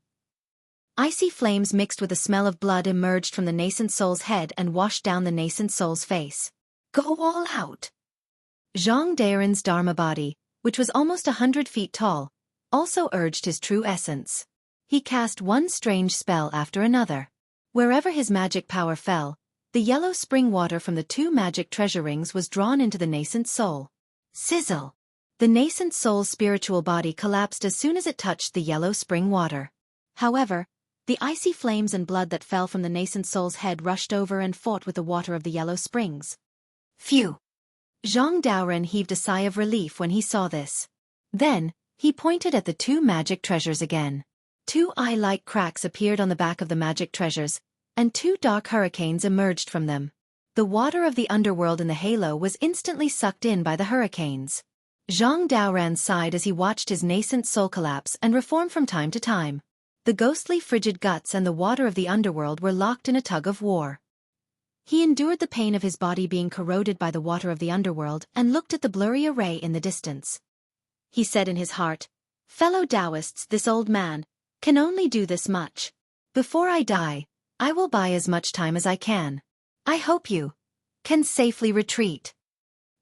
Icy flames mixed with the smell of blood emerged from the nascent soul's head and washed down the nascent soul's face. Go all out! Zhang Daren's Dharma body, which was almost 100 feet tall, also urged his true essence. He cast one strange spell after another. Wherever his magic power fell, the yellow spring water from the 2 magic treasure rings was drawn into the nascent soul. Sizzle! The nascent soul's spiritual body collapsed as soon as it touched the yellow spring water. However, the icy flames and blood that fell from the nascent soul's head rushed over and fought with the water of the yellow springs. Phew! Zhang Daoren heaved a sigh of relief when he saw this. Then, he pointed at the 2 magic treasures again. 2 eye-like cracks appeared on the back of the magic treasures, and 2 dark hurricanes emerged from them. The water of the underworld in the halo was instantly sucked in by the hurricanes. Zhang Daoran sighed as he watched his nascent soul collapse and reform from time to time. The ghostly frigid guts and the water of the underworld were locked in a tug-of-war. He endured the pain of his body being corroded by the water of the underworld and looked at the blurry array in the distance. He said in his heart, "Fellow Taoists, this old man can only do this much. Before I die, I will buy as much time as I can. I hope you can safely retreat."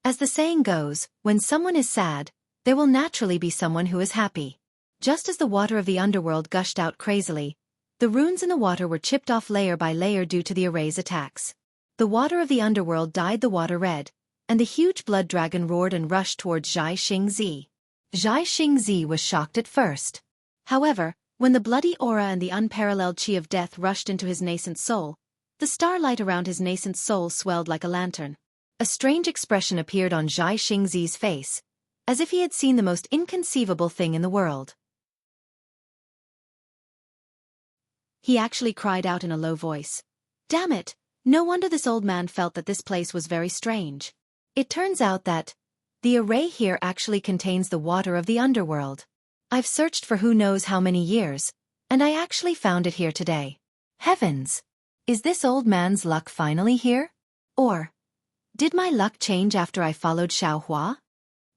As the saying goes, when someone is sad, there will naturally be someone who is happy. Just as the water of the underworld gushed out crazily, the runes in the water were chipped off layer by layer due to the array's attacks. The water of the underworld dyed the water red, and the huge blood dragon roared and rushed towards Xianxia. Xianxia was shocked at first. However, when the bloody aura and the unparalleled chi of death rushed into his nascent soul, the starlight around his nascent soul swelled like a lantern. A strange expression appeared on Xianxia's face, as if he had seen the most inconceivable thing in the world. He actually cried out in a low voice, "Damn it! No wonder this old man felt that this place was very strange. It turns out that the array here actually contains the water of the underworld. I've searched for who knows how many years, and I actually found it here today. Heavens! Is this old man's luck finally here? Or did my luck change after I followed Xiaohua?"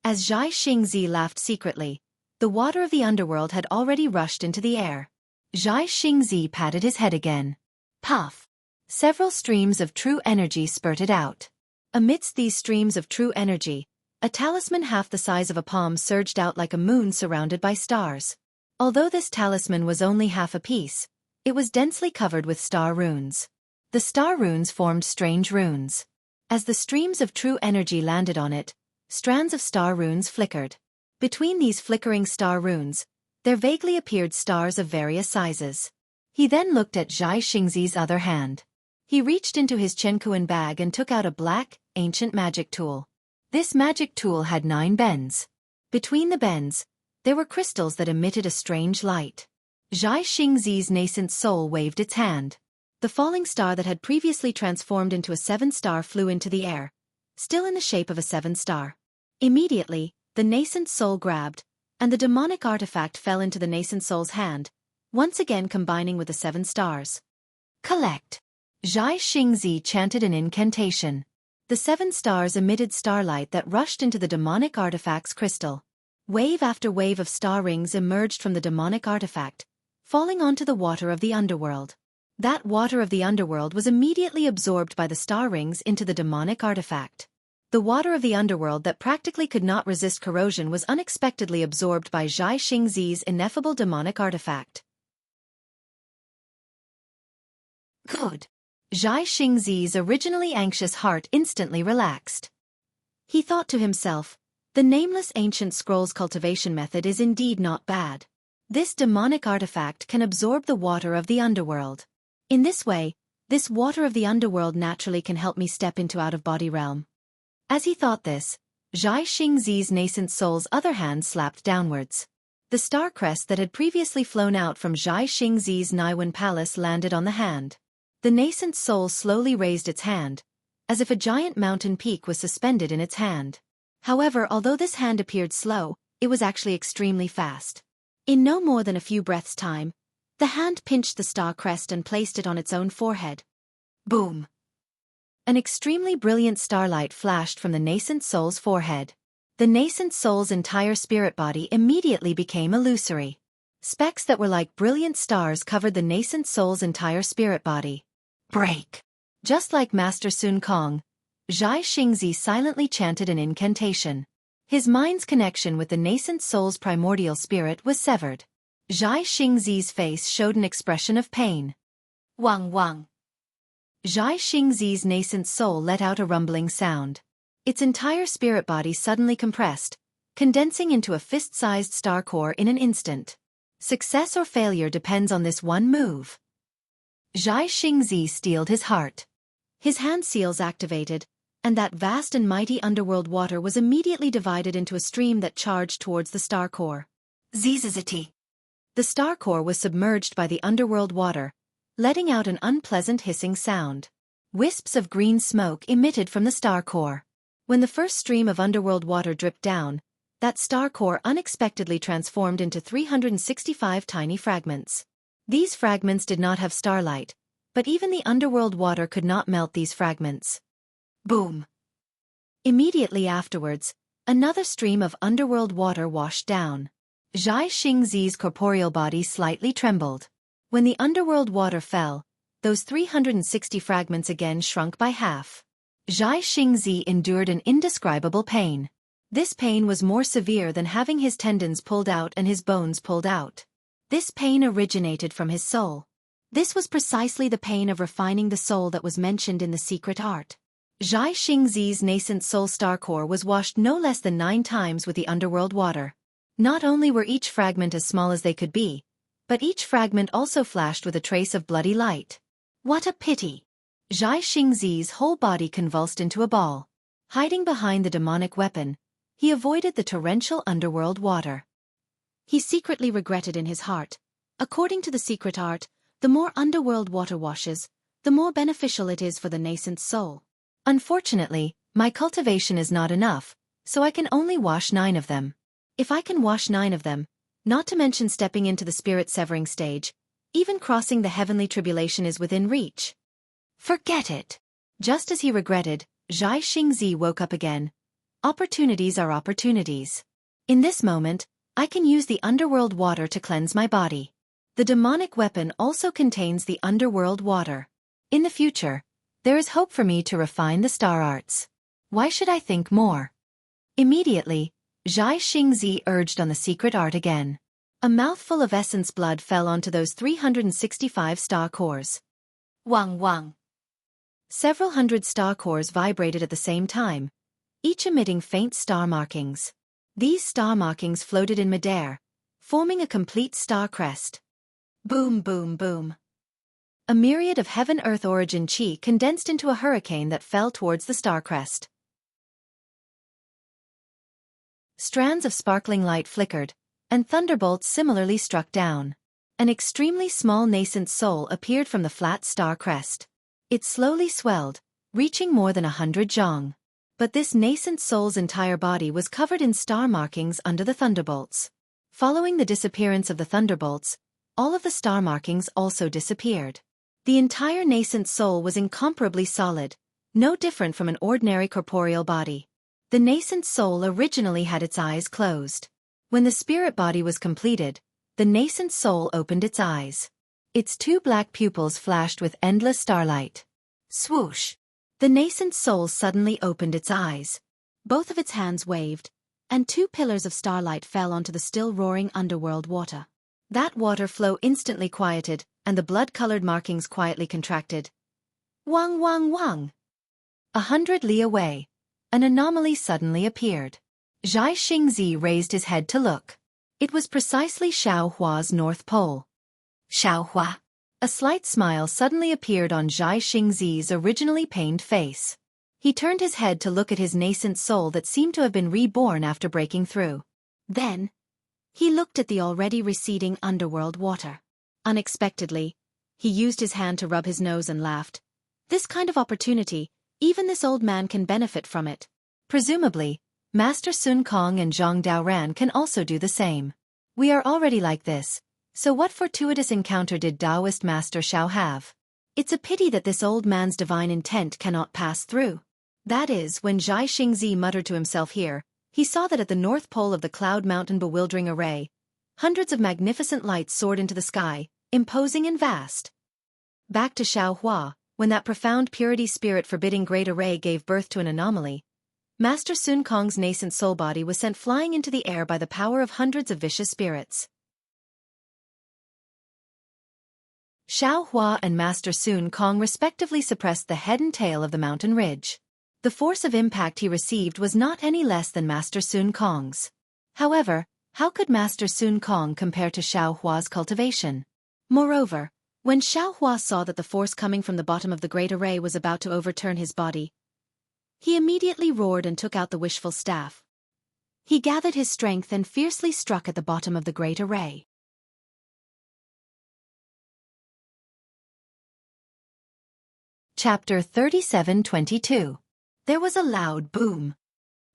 As Xianxia laughed secretly, the water of the underworld had already rushed into the air. Xianxia patted his head again. Puff! Several streams of true energy spurted out. Amidst these streams of true energy, a talisman half the size of a palm surged out like a moon surrounded by stars. Although this talisman was only half a piece, it was densely covered with star runes. The star runes formed strange runes. As the streams of true energy landed on it, strands of star runes flickered. Between these flickering star runes, there vaguely appeared stars of various sizes. He then looked at Xianxia's other hand. He reached into his Chenkuan bag and took out a black, ancient magic tool. This magic tool had 9 bends. Between the bends, there were crystals that emitted a strange light. Xianxia's nascent soul waved its hand. The falling star that had previously transformed into a 7-star flew into the air, still in the shape of a 7-star. Immediately, the nascent soul grabbed, and the demonic artifact fell into the nascent soul's hand, once again combining with the 7 stars. Collect! Xianxia chanted an incantation. The 7 stars emitted starlight that rushed into the demonic artifact's crystal. Wave after wave of star rings emerged from the demonic artifact, falling onto the water of the underworld. That water of the underworld was immediately absorbed by the star rings into the demonic artifact. The water of the underworld that practically could not resist corrosion was unexpectedly absorbed by Xianxia's ineffable demonic artifact. Good. Xianxia's originally anxious heart instantly relaxed. He thought to himself, the nameless ancient scrolls cultivation method is indeed not bad. This demonic artifact can absorb the water of the underworld. In this way, this water of the underworld naturally can help me step into out-of-body realm. As he thought this, Xianxia's nascent soul's other hand slapped downwards. The star crest that had previously flown out from Xianxia's Naiwan palace landed on the hand. The nascent soul slowly raised its hand, as if a giant mountain peak was suspended in its hand. However, although this hand appeared slow, it was actually extremely fast. In no more than a few breaths' time, the hand pinched the star crest and placed it on its own forehead. Boom! An extremely brilliant starlight flashed from the nascent soul's forehead. The nascent soul's entire spirit body immediately became illusory. Specks that were like brilliant stars covered the nascent soul's entire spirit body. Break! Just like Master Sun Kong, Xianxia silently chanted an incantation. His mind's connection with the nascent soul's primordial spirit was severed. Xianxia's face showed an expression of pain. Wang wang. Xianxia's nascent soul let out a rumbling sound. Its entire spirit body suddenly compressed, condensing into a fist-sized star core in an instant. Success or failure depends on this one move. Xianxia steeled his heart. His hand seals activated, and that vast and mighty underworld water was immediately divided into a stream that charged towards the star core. Zzzt. The star core was submerged by the underworld water, letting out an unpleasant hissing sound. Wisps of green smoke emitted from the star core. When the first stream of underworld water dripped down, that star core unexpectedly transformed into 365 tiny fragments. These fragments did not have starlight, but even the underworld water could not melt these fragments. Boom! Immediately afterwards, another stream of underworld water washed down. Xianxia's corporeal body slightly trembled. When the underworld water fell, those 360 fragments again shrunk by half. Xianxia endured an indescribable pain. This pain was more severe than having his tendons pulled out and his bones pulled out. This pain originated from his soul. This was precisely the pain of refining the soul that was mentioned in the secret art. Xianxia's nascent soul star core was washed no less than 9 times with the underworld water. Not only were each fragment as small as they could be, but each fragment also flashed with a trace of bloody light. What a pity! Xianxia's whole body convulsed into a ball. Hiding behind the demonic weapon, he avoided the torrential underworld water. He secretly regretted in his heart. According to the secret art, the more underworld water washes, the more beneficial it is for the nascent soul. Unfortunately, my cultivation is not enough, so I can only wash 9 of them. If I can wash 9 of them, not to mention stepping into the spirit-severing stage, even crossing the heavenly tribulation is within reach. Forget it! Just as he regretted, Xianxia woke up again. Opportunities are opportunities. In this moment, I can use the underworld water to cleanse my body. The demonic weapon also contains the underworld water. In the future, there is hope for me to refine the star arts. Why should I think more? Immediately, Xianxia urged on the secret art again. A mouthful of essence blood fell onto those 365 star cores. Wang wang. Several hundred star cores vibrated at the same time, each emitting faint star markings. These star markings floated in midair, forming a complete star crest. Boom boom boom. A myriad of heaven-earth origin chi condensed into a hurricane that fell towards the star crest. Strands of sparkling light flickered, and thunderbolts similarly struck down. An extremely small nascent soul appeared from the flat star crest. It slowly swelled, reaching more than 100 zhang. But this nascent soul's entire body was covered in star markings under the thunderbolts. Following the disappearance of the thunderbolts, all of the star markings also disappeared. The entire nascent soul was incomparably solid, no different from an ordinary corporeal body. The nascent soul originally had its eyes closed. When the spirit body was completed, the nascent soul opened its eyes. Its two black pupils flashed with endless starlight. Swoosh! The nascent soul suddenly opened its eyes. Both of its hands waved, and two pillars of starlight fell onto the still roaring underworld water. That water flow instantly quieted, and the blood-colored markings quietly contracted. Wang wang wang! 100 li away, an anomaly suddenly appeared. Xianxia raised his head to look. It was precisely Xiaohua's North Pole. Xiaohua! A slight smile suddenly appeared on Xianxia's originally pained face. He turned his head to look at his nascent soul that seemed to have been reborn after breaking through. Then, he looked at the already receding underworld water. Unexpectedly, he used his hand to rub his nose and laughed. This kind of opportunity, even this old man can benefit from it. Presumably, Master Sun Kong and Zhang Daoran can also do the same. We are already like this, so what fortuitous encounter did Taoist Master Xiao have? It's a pity that this old man's divine intent cannot pass through. That is, when Xianxia muttered to himself here, he saw that at the north pole of the cloud mountain bewildering array, hundreds of magnificent lights soared into the sky, imposing and vast. Back to Xiaohua, when that profound purity spirit forbidding great array gave birth to an anomaly, Master Sun Kong's nascent soul body was sent flying into the air by the power of hundreds of vicious spirits. Xiaohua and Master Sun Kong respectively suppressed the head and tail of the mountain ridge. The force of impact he received was not any less than Master Sun Kong's. However, how could Master Sun Kong compare to Xiaohua's cultivation? Moreover, when Xiaohua saw that the force coming from the bottom of the great array was about to overturn his body, he immediately roared and took out the wishful staff. He gathered his strength and fiercely struck at the bottom of the great array. Chapter 37:22. There was a loud boom.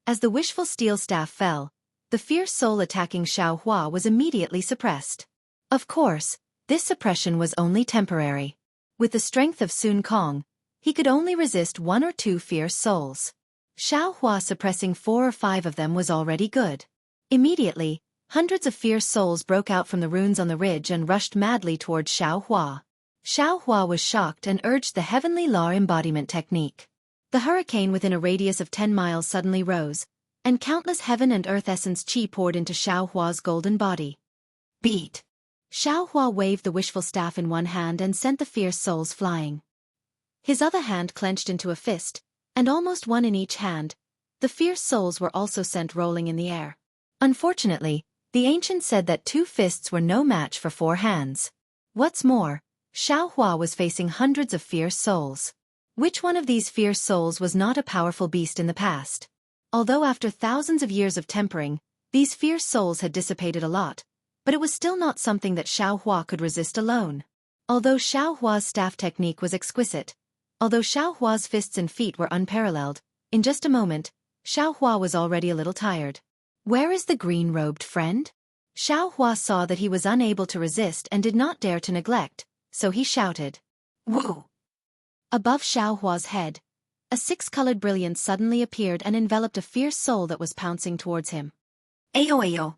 As the wishful steel staff fell, the fierce soul attacking Xiaohua was immediately suppressed. Of course, this suppression was only temporary. With the strength of Sun Kong, he could only resist one or two fierce souls. Xiaohua suppressing 4 or 5 of them was already good. Immediately, hundreds of fierce souls broke out from the runes on the ridge and rushed madly towards Xiaohua. Xiaohua was shocked and urged the heavenly law embodiment technique. The hurricane within a radius of 10 miles suddenly rose, and countless heaven and earth essence qi poured into Xiaohua's golden body. Beat! Xiaohua waved the wishful staff in one hand and sent the fierce souls flying. His other hand clenched into a fist, and almost one in each hand, the fierce souls were also sent rolling in the air. Unfortunately, the ancient said that 2 fists were no match for 4 hands. What's more, Xiaohua was facing hundreds of fierce souls. Which one of these fierce souls was not a powerful beast in the past? Although after thousands of years of tempering, these fierce souls had dissipated a lot, but it was still not something that Xiaohua could resist alone. Although Xiaohua's staff technique was exquisite, although Xiaohua's fists and feet were unparalleled, in just a moment, Xiaohua was already a little tired. Where is the green-robed friend? Xiaohua saw that he was unable to resist and did not dare to neglect, so he shouted. Woo! Above Xiaohua's head, a 6-colored brilliance suddenly appeared and enveloped a fierce soul that was pouncing towards him. Ayo ayo!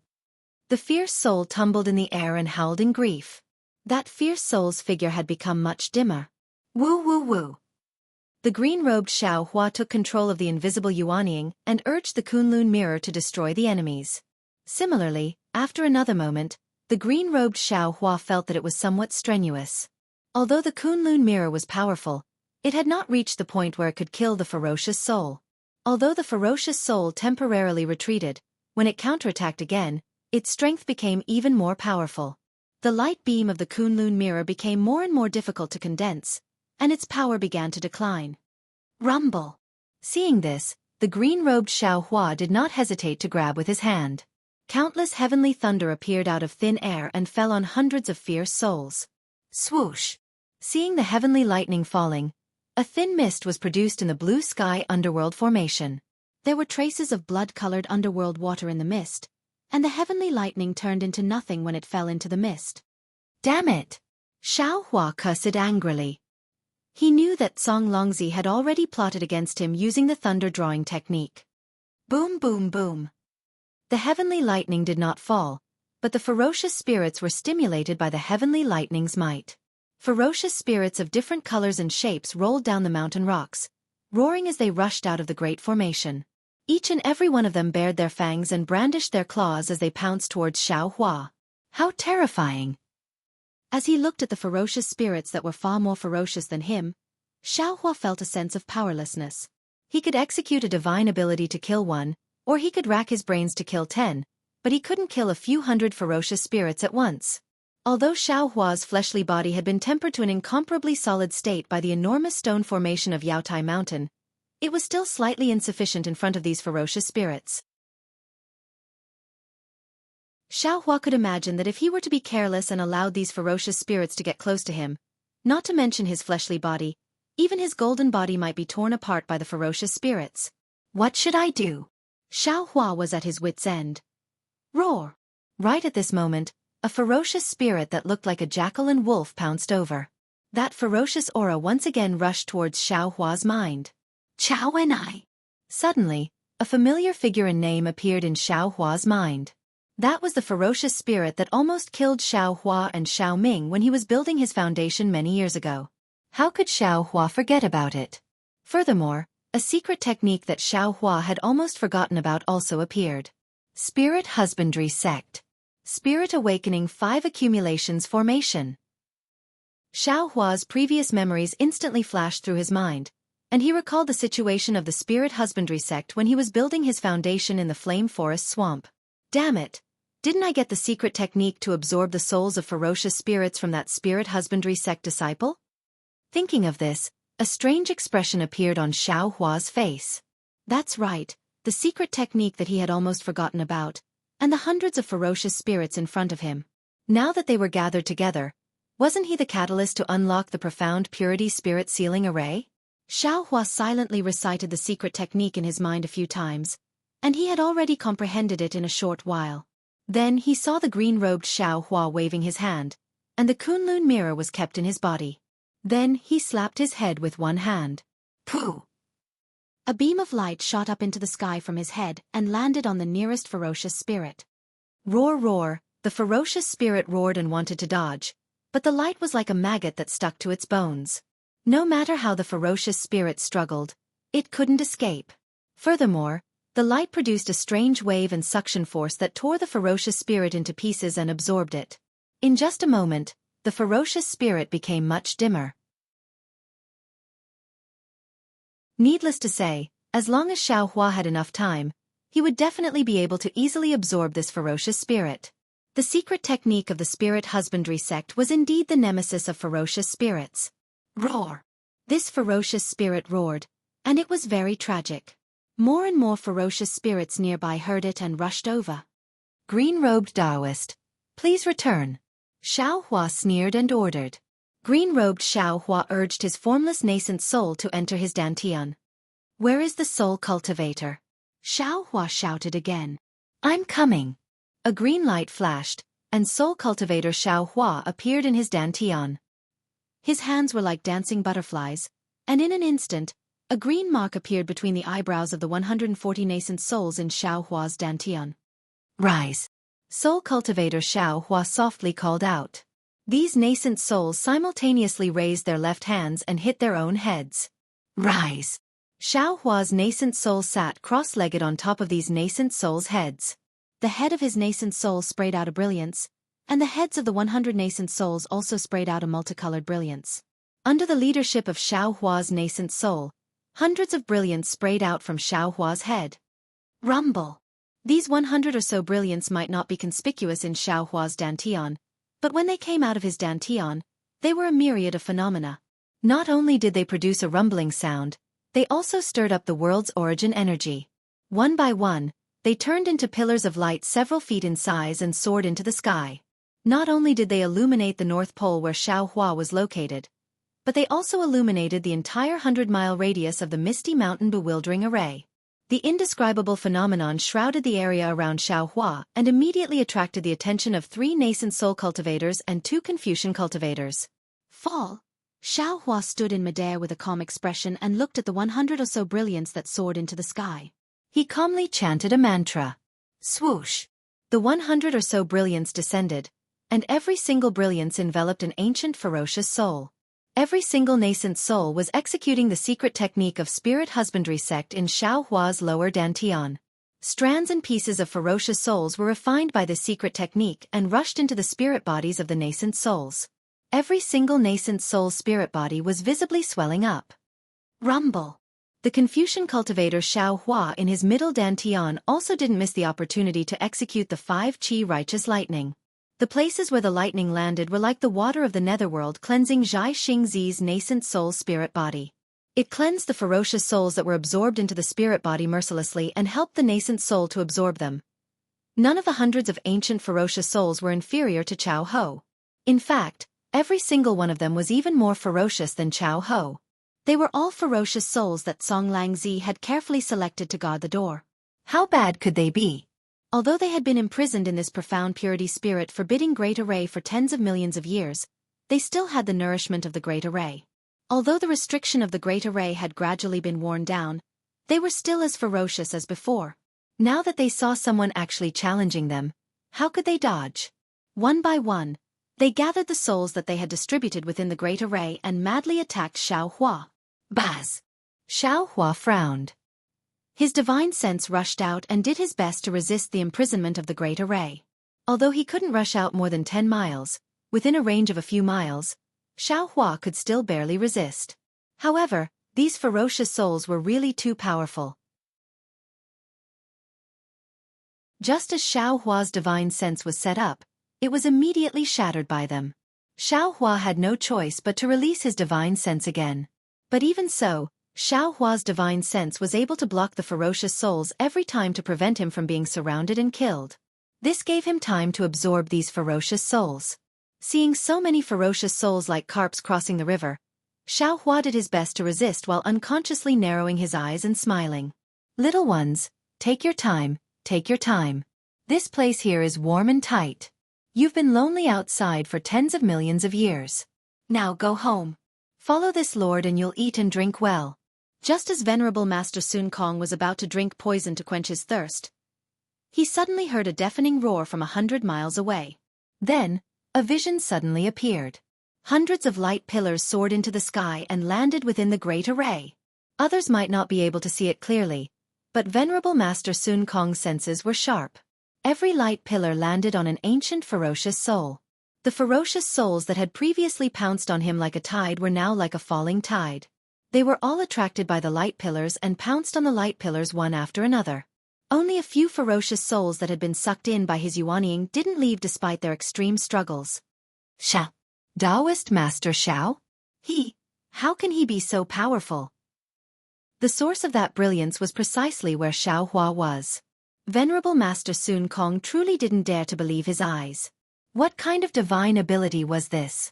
The fierce soul tumbled in the air and howled in grief. That fierce soul's figure had become much dimmer. Woo woo woo! The green-robed Xiaohua took control of the invisible Yuanying and urged the Kunlun mirror to destroy the enemies. Similarly, after another moment, the green-robed Xiaohua felt that it was somewhat strenuous. Although the Kunlun mirror was powerful, it had not reached the point where it could kill the ferocious soul. Although the ferocious soul temporarily retreated, when it counterattacked again, its strength became even more powerful. The light beam of the Kunlun mirror became more and more difficult to condense, and its power began to decline. Rumble! Seeing this, the green-robed Xiaohua did not hesitate to grab with his hand. Countless heavenly thunder appeared out of thin air and fell on hundreds of fierce souls. Swoosh! Seeing the heavenly lightning falling, a thin mist was produced in the blue sky underworld formation. There were traces of blood-colored underworld water in the mist, and the heavenly lightning turned into nothing when it fell into the mist. Damn it! Xiaohua cursed angrily. He knew that Song Longzi had already plotted against him using the thunder-drawing technique. Boom boom boom. The heavenly lightning did not fall, but the ferocious spirits were stimulated by the heavenly lightning's might. Ferocious spirits of different colors and shapes rolled down the mountain rocks, roaring as they rushed out of the great formation. Each and every one of them bared their fangs and brandished their claws as they pounced towards Xiao Hua. How terrifying! As he looked at the ferocious spirits that were far more ferocious than him, Xiao Hua felt a sense of powerlessness. He could execute a divine ability to kill one, or he could rack his brains to kill 10, but he couldn't kill a few hundred ferocious spirits at once. Although Xiao Hua's fleshly body had been tempered to an incomparably solid state by the enormous stone formation of Yaotai Mountain, it was still slightly insufficient in front of these ferocious spirits. Xiao Hua could imagine that if he were to be careless and allowed these ferocious spirits to get close to him, not to mention his fleshly body, even his golden body might be torn apart by the ferocious spirits. What should I do? Xiao Hua was at his wit's end. Roar! Right at this moment, a ferocious spirit that looked like a jackal and wolf pounced over. That ferocious aura once again rushed towards Xiao Hua's mind. Chao and I. Suddenly, a familiar figure and name appeared in Xiao Hua's mind. That was the ferocious spirit that almost killed Xiao Hua and Xiao Ming when he was building his foundation many years ago. How could Xiao Hua forget about it? Furthermore, a secret technique that Xiao Hua had almost forgotten about also appeared. Spirit Husbandry Sect. Spirit Awakening 5 Accumulations Formation. Xiao Hua's previous memories instantly flashed through his mind, and he recalled the situation of the Spirit Husbandry Sect when he was building his foundation in the Flame Forest Swamp. Damn it! Didn't I get the secret technique to absorb the souls of ferocious spirits from that Spirit Husbandry Sect disciple? Thinking of this, a strange expression appeared on Xiao Hua's face. That's right, the secret technique that he had almost forgotten about, and the hundreds of ferocious spirits in front of him. Now that they were gathered together, wasn't he the catalyst to unlock the profound purity spirit sealing array? Xiao Hua silently recited the secret technique in his mind a few times, and he had already comprehended it in a short while. Then he saw the green-robed Xiao Hua waving his hand, and the Kunlun mirror was kept in his body. Then he slapped his head with one hand. Pooh! A beam of light shot up into the sky from his head and landed on the nearest ferocious spirit. Roar, roar, the ferocious spirit roared and wanted to dodge, but the light was like a maggot that stuck to its bones. No matter how the ferocious spirit struggled, it couldn't escape. Furthermore, the light produced a strange wave and suction force that tore the ferocious spirit into pieces and absorbed it. In just a moment, the ferocious spirit became much dimmer. Needless to say, as long as Xiao Hua had enough time, he would definitely be able to easily absorb this ferocious spirit. The secret technique of the Spirit Husbandry Sect was indeed the nemesis of ferocious spirits. Roar! This ferocious spirit roared, and it was very tragic. More and more ferocious spirits nearby heard it and rushed over. Green-robed Taoist, please return. Xiao Hua sneered and ordered. Green-robed Xiao Hua urged his formless nascent soul to enter his dantian. Where is the soul cultivator? Xiao Hua shouted again. I'm coming. A green light flashed, and soul cultivator Xiao Hua appeared in his dantian. His hands were like dancing butterflies, and in an instant, a green mark appeared between the eyebrows of the 140 nascent souls in Xiao Hua's dantian. Rise! Soul cultivator Xiao Hua softly called out. These nascent souls simultaneously raised their left hands and hit their own heads. Rise! Xiao Hua's nascent soul sat cross-legged on top of these nascent souls' heads. The head of his nascent soul sprayed out a brilliance, and the heads of the 100 nascent souls also sprayed out a multicolored brilliance. Under the leadership of Xiao Hua's nascent soul, hundreds of brilliance sprayed out from Xiao Hua's head. Rumble! These 100 or so brilliance might not be conspicuous in Xiao Hua's dantian, but when they came out of his dantian, they were a myriad of phenomena. Not only did they produce a rumbling sound, they also stirred up the world's origin energy. One by one, they turned into pillars of light several feet in size and soared into the sky. Not only did they illuminate the North Pole where Xiao Hua was located, but they also illuminated the entire 100-mile radius of the Misty Mountain bewildering array. The indescribable phenomenon shrouded the area around Xiao Hua and immediately attracted the attention of 3 nascent soul cultivators and 2 Confucian cultivators. Fall! Xiao Hua stood in midair with a calm expression and looked at the 100 or so brilliants that soared into the sky. He calmly chanted a mantra. Swoosh! The 100 or so brilliants descended, and every single brilliance enveloped an ancient ferocious soul. Every single nascent soul was executing the secret technique of spirit husbandry sect in Xiao Hua's lower dantian. Strands and pieces of ferocious souls were refined by this secret technique and rushed into the spirit bodies of the nascent souls. Every single nascent soul's spirit body was visibly swelling up. Rumble! The Confucian cultivator Xiao Hua in his middle dantian also didn't miss the opportunity to execute the 5 qi righteous lightning. The places where the lightning landed were like the water of the netherworld cleansing Zhai Xingzi's nascent soul spirit body. It cleansed the ferocious souls that were absorbed into the spirit body mercilessly and helped the nascent soul to absorb them. None of the hundreds of ancient ferocious souls were inferior to Chao Ho. In fact, every single one of them was even more ferocious than Chao Ho. They were all ferocious souls that Song Langzi had carefully selected to guard the door. How bad could they be? Although they had been imprisoned in this profound purity spirit forbidding great array for tens of millions of years, they still had the nourishment of the great array. Although the restriction of the great array had gradually been worn down, they were still as ferocious as before. Now that they saw someone actually challenging them, how could they dodge? One by one, they gathered the souls that they had distributed within the great array and madly attacked Xiao Hua. Baz! Xiao Hua frowned. His divine sense rushed out and did his best to resist the imprisonment of the great array. Although he couldn't rush out more than 10 miles, within a range of a few miles, Xiao Hua could still barely resist. However, these ferocious souls were really too powerful. Just as Xiao Hua's divine sense was set up, it was immediately shattered by them. Xiao Hua had no choice but to release his divine sense again. But even so, Xiao Hua's divine sense was able to block the ferocious souls every time to prevent him from being surrounded and killed. This gave him time to absorb these ferocious souls. Seeing so many ferocious souls like carps crossing the river, Xiao Hua did his best to resist while unconsciously narrowing his eyes and smiling. Little ones, take your time, take your time. This place here is warm and tight. You've been lonely outside for tens of millions of years. Now go home. Follow this lord and you'll eat and drink well. Just as Venerable Master Sun Kong was about to drink poison to quench his thirst, he suddenly heard a deafening roar from 100 miles away. Then, a vision suddenly appeared. Hundreds of light pillars soared into the sky and landed within the great array. Others might not be able to see it clearly, but Venerable Master Sun Kong's senses were sharp. Every light pillar landed on an ancient ferocious soul. The ferocious souls that had previously pounced on him like a tide were now like a falling tide. They were all attracted by the light pillars and pounced on the light pillars one after another. Only a few ferocious souls that had been sucked in by his yuanying didn't leave despite their extreme struggles. Xiao. Taoist Master Xiao? How can he be so powerful? The source of that brilliance was precisely where Xiao Hua was. Venerable Master Sun Kong truly didn't dare to believe his eyes. What kind of divine ability was this?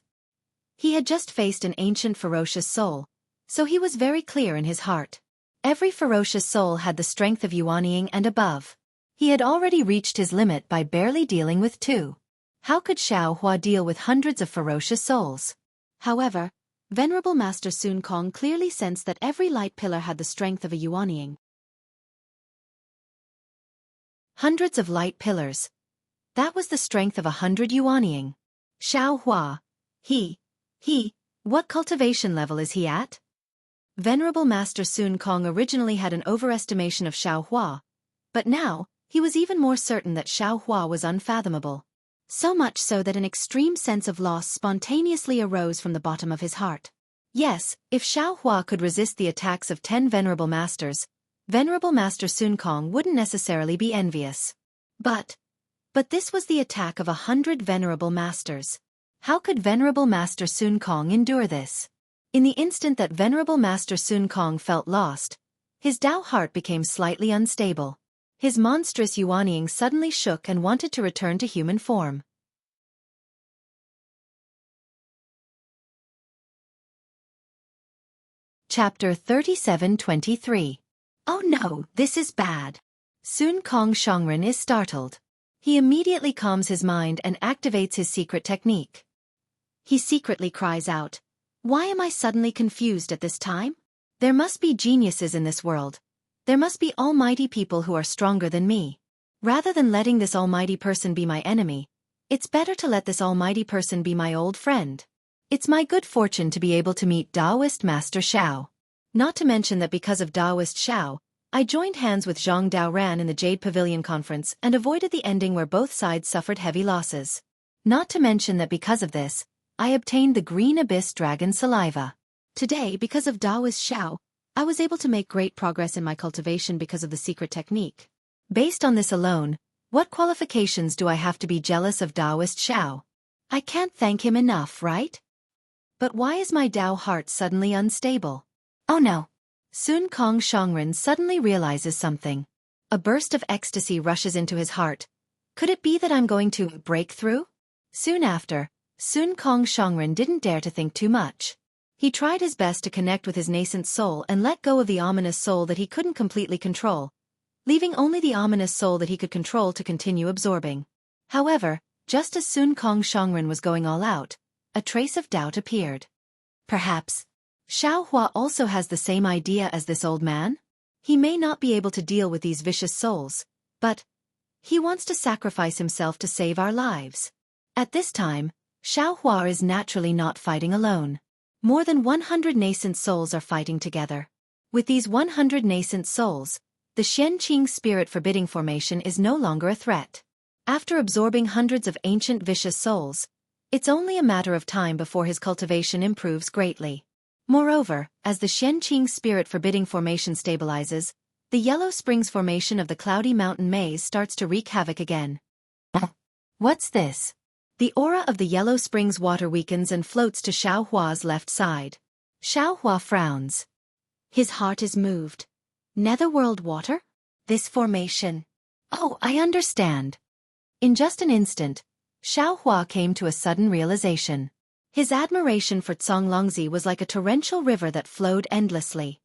He had just faced an ancient ferocious soul, so he was very clear in his heart. Every ferocious soul had the strength of yuanying and above. He had already reached his limit by barely dealing with 2. How could Xiao Hua deal with hundreds of ferocious souls? However, Venerable Master Sun Kong clearly sensed that every light pillar had the strength of a yuanying. Hundreds of light pillars. That was the strength of 100 yuanying. Xiao Hua. What cultivation level is he at? Venerable Master Sun Kong originally had an overestimation of Xiao Hua, but now, he was even more certain that Xiao Hua was unfathomable. So much so that an extreme sense of loss spontaneously arose from the bottom of his heart. Yes, if Xiao Hua could resist the attacks of 10 Venerable Masters, Venerable Master Sun Kong wouldn't necessarily be envious. But this was the attack of 100 Venerable Masters. How could Venerable Master Sun Kong endure this? In the instant that Venerable Master Sun Kong felt lost, his Tao heart became slightly unstable. His monstrous yuanying suddenly shook and wanted to return to human form. Chapter 37-23. Oh no, this is bad. Sun Kong Shongren is startled. He immediately calms his mind and activates his secret technique. He secretly cries out, Why am I suddenly confused at this time? There must be geniuses in this world. There must be almighty people who are stronger than me. Rather than letting this almighty person be my enemy, it's better to let this almighty person be my old friend. It's my good fortune to be able to meet Taoist Master Xiao. Not to mention that because of Taoist Xiao, I joined hands with Zhang Daoran in the Jade Pavilion conference and avoided the ending where both sides suffered heavy losses. Not to mention that because of this, I obtained the Green Abyss Dragon Saliva. Today, because of Taoist Xiao, I was able to make great progress in my cultivation because of the secret technique. Based on this alone, what qualifications do I have to be jealous of Taoist Xiao? I can't thank him enough, right? But why is my Tao heart suddenly unstable? Oh no! Sun Kong Shangren suddenly realizes something. A burst of ecstasy rushes into his heart. Could it be that I'm going to break through? Soon after, Sun Kong Shangren didn't dare to think too much. He tried his best to connect with his nascent soul and let go of the ominous soul that he couldn't completely control, leaving only the ominous soul that he could control to continue absorbing. However, just as Sun Kong Shangren was going all out, a trace of doubt appeared. Perhaps Xiao Hua also has the same idea as this old man? He may not be able to deal with these vicious souls, but he wants to sacrifice himself to save our lives. At this time, Xiao Hua is naturally not fighting alone. More than 100 nascent souls are fighting together. With these 100 nascent souls, the Xianxia spirit forbidding formation is no longer a threat. After absorbing hundreds of ancient vicious souls, it's only a matter of time before his cultivation improves greatly. Moreover, as the Xianxia spirit forbidding formation stabilizes, the Yellow Springs formation of the Cloudy Mountain Maze starts to wreak havoc again. What's this? The aura of the Yellow Springs water weakens and floats to Xiao Hua's left side. Xiao Hua frowns. His heart is moved. Netherworld water? This formation. Oh, I understand. In just an instant, Xiao Hua came to a sudden realization. His admiration for Zonglongzi was like a torrential river that flowed endlessly.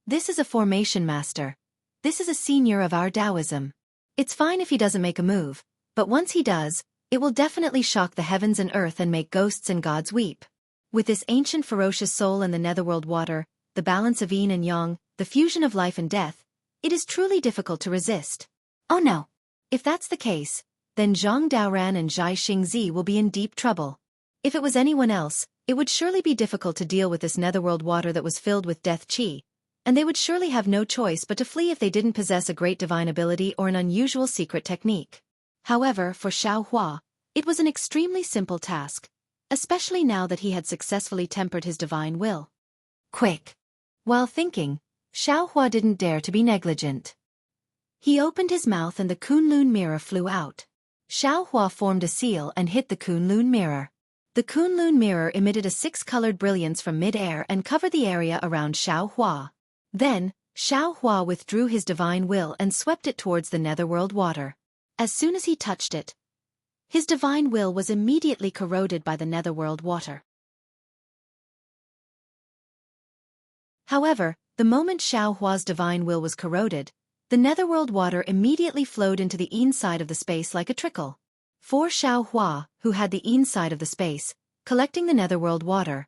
This is a formation master. This is a senior of our Taoism. It's fine if he doesn't make a move, but once he does, it will definitely shock the heavens and earth and make ghosts and gods weep. With this ancient ferocious soul and the netherworld water, the balance of yin and yang, the fusion of life and death, it is truly difficult to resist. Oh no! If that's the case, then Zhang Daoran and Zhai Xingzi will be in deep trouble. If it was anyone else, it would surely be difficult to deal with this netherworld water that was filled with death qi, and they would surely have no choice but to flee if they didn't possess a great divine ability or an unusual secret technique. However, for Xiao Hua, it was an extremely simple task, especially now that he had successfully tempered his divine will. Quick! While thinking, Xiao Hua didn't dare to be negligent. He opened his mouth and the Kunlun mirror flew out. Xiao Hua formed a seal and hit the Kunlun mirror. The Kunlun mirror emitted a 6-colored brilliance from mid-air and covered the area around Xiao Hua. Then, Xiao Hua withdrew his divine will and swept it towards the netherworld water. As soon as he touched it, his divine will was immediately corroded by the netherworld water. However, the moment Xiao Hua's divine will was corroded, the netherworld water immediately flowed into the inside of the space like a trickle. For Xiao Hua, who had the inside of the space, collecting the netherworld water,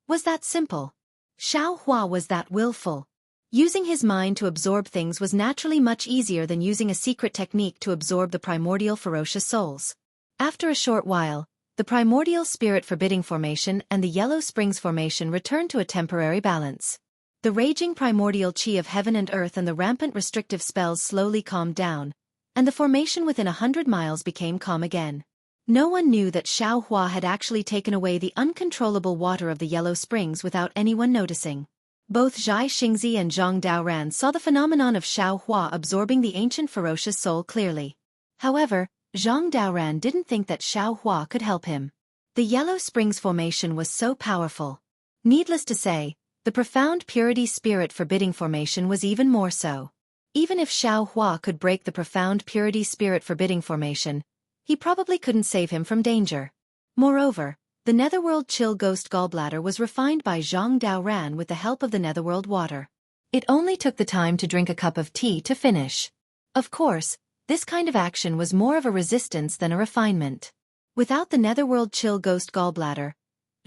was that simple. Xiao Hua was that willful. Using his mind to absorb things was naturally much easier than using a secret technique to absorb the primordial ferocious souls. After a short while, the primordial spirit forbidding formation and the Yellow Springs formation returned to a temporary balance. The raging primordial chi of heaven and earth and the rampant restrictive spells slowly calmed down, and the formation within 100 miles became calm again. No one knew that Xiao Hua had actually taken away the uncontrollable water of the Yellow Springs without anyone noticing. Both Zhai Xingzi and Zhang Daoran saw the phenomenon of Xiao Hua absorbing the ancient ferocious soul clearly. However, Zhang Daoran didn't think that Xiao Hua could help him. The Yellow Springs formation was so powerful. Needless to say, the profound purity spirit forbidding formation was even more so. Even if Xiao Hua could break the profound purity spirit forbidding formation, he probably couldn't save him from danger. Moreover, the netherworld chill ghost gallbladder was refined by Zhang Daoran with the help of the netherworld water. It only took the time to drink a cup of tea to finish. Of course, this kind of action was more of a resistance than a refinement. Without the netherworld chill ghost gallbladder,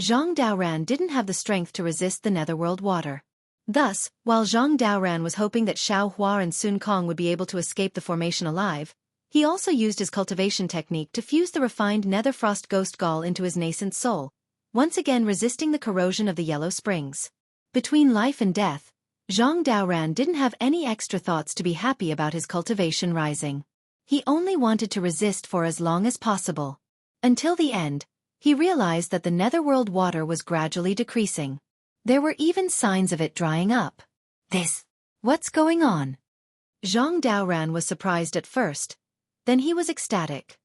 Zhang Daoran didn't have the strength to resist the netherworld water. Thus, while Zhang Daoran was hoping that Xiao Hua and Sun Kong would be able to escape the formation alive, he also used his cultivation technique to fuse the refined netherfrost ghost gall into his nascent soul, once again resisting the corrosion of the yellow springs. Between life and death, Zhang Daoran didn't have any extra thoughts to be happy about his cultivation rising. He only wanted to resist for as long as possible. Until the end, he realized that the netherworld water was gradually decreasing. There were even signs of it drying up. What's going on? Zhang Daoran was surprised at first, then he was ecstatic.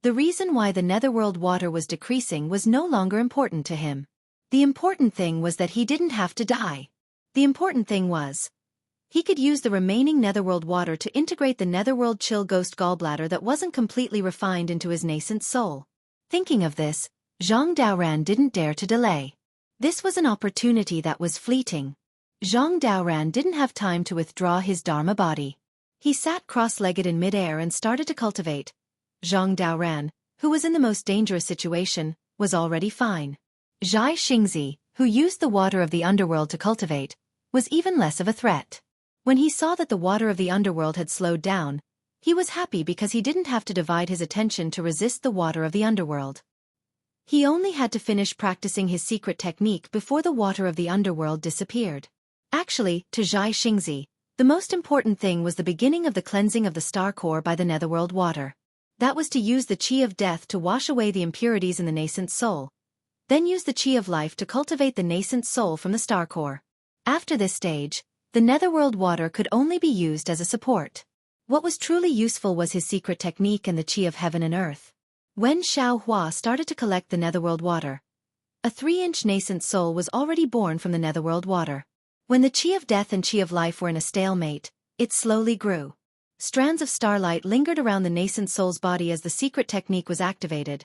The reason why the netherworld water was decreasing was no longer important to him. The important thing was that he didn't have to die. The important thing was, he could use the remaining netherworld water to integrate the netherworld chill ghost gallbladder that wasn't completely refined into his nascent soul. Thinking of this, Zhang Daoran didn't dare to delay. This was an opportunity that was fleeting. Zhang Daoran didn't have time to withdraw his Dharma body. He sat cross-legged in midair and started to cultivate. Zhang Daoran, who was in the most dangerous situation, was already fine. Xianxia, who used the water of the underworld to cultivate, was even less of a threat. When he saw that the water of the underworld had slowed down, he was happy because he didn't have to divide his attention to resist the water of the underworld. He only had to finish practicing his secret technique before the water of the underworld disappeared. Actually, to Xianxia, the most important thing was the beginning of the cleansing of the star core by the netherworld water. That was to use the qi of death to wash away the impurities in the nascent soul, then use the qi of life to cultivate the nascent soul from the star core. After this stage, the netherworld water could only be used as a support. What was truly useful was his secret technique and the qi of heaven and earth. When Xiao Hua started to collect the netherworld water, a 3-inch nascent soul was already born from the netherworld water. When the qi of death and qi of life were in a stalemate, it slowly grew. Strands of starlight lingered around the nascent soul's body as the secret technique was activated.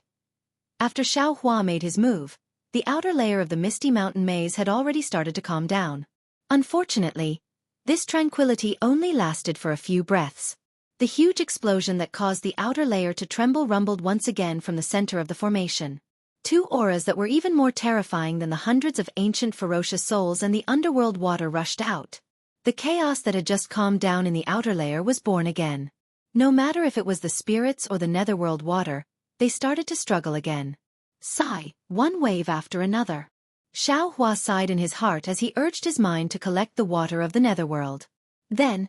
After Xiao Hua made his move, the outer layer of the misty mountain maze had already started to calm down. Unfortunately, this tranquility only lasted for a few breaths. The huge explosion that caused the outer layer to tremble rumbled once again from the center of the formation. Two auras that were even more terrifying than the hundreds of ancient ferocious souls and the underworld water rushed out. The chaos that had just calmed down in the outer layer was born again. No matter if it was the spirits or the netherworld water, they started to struggle again. Sigh, one wave after another. Xiao Hua sighed in his heart as he urged his mind to collect the water of the netherworld. Then,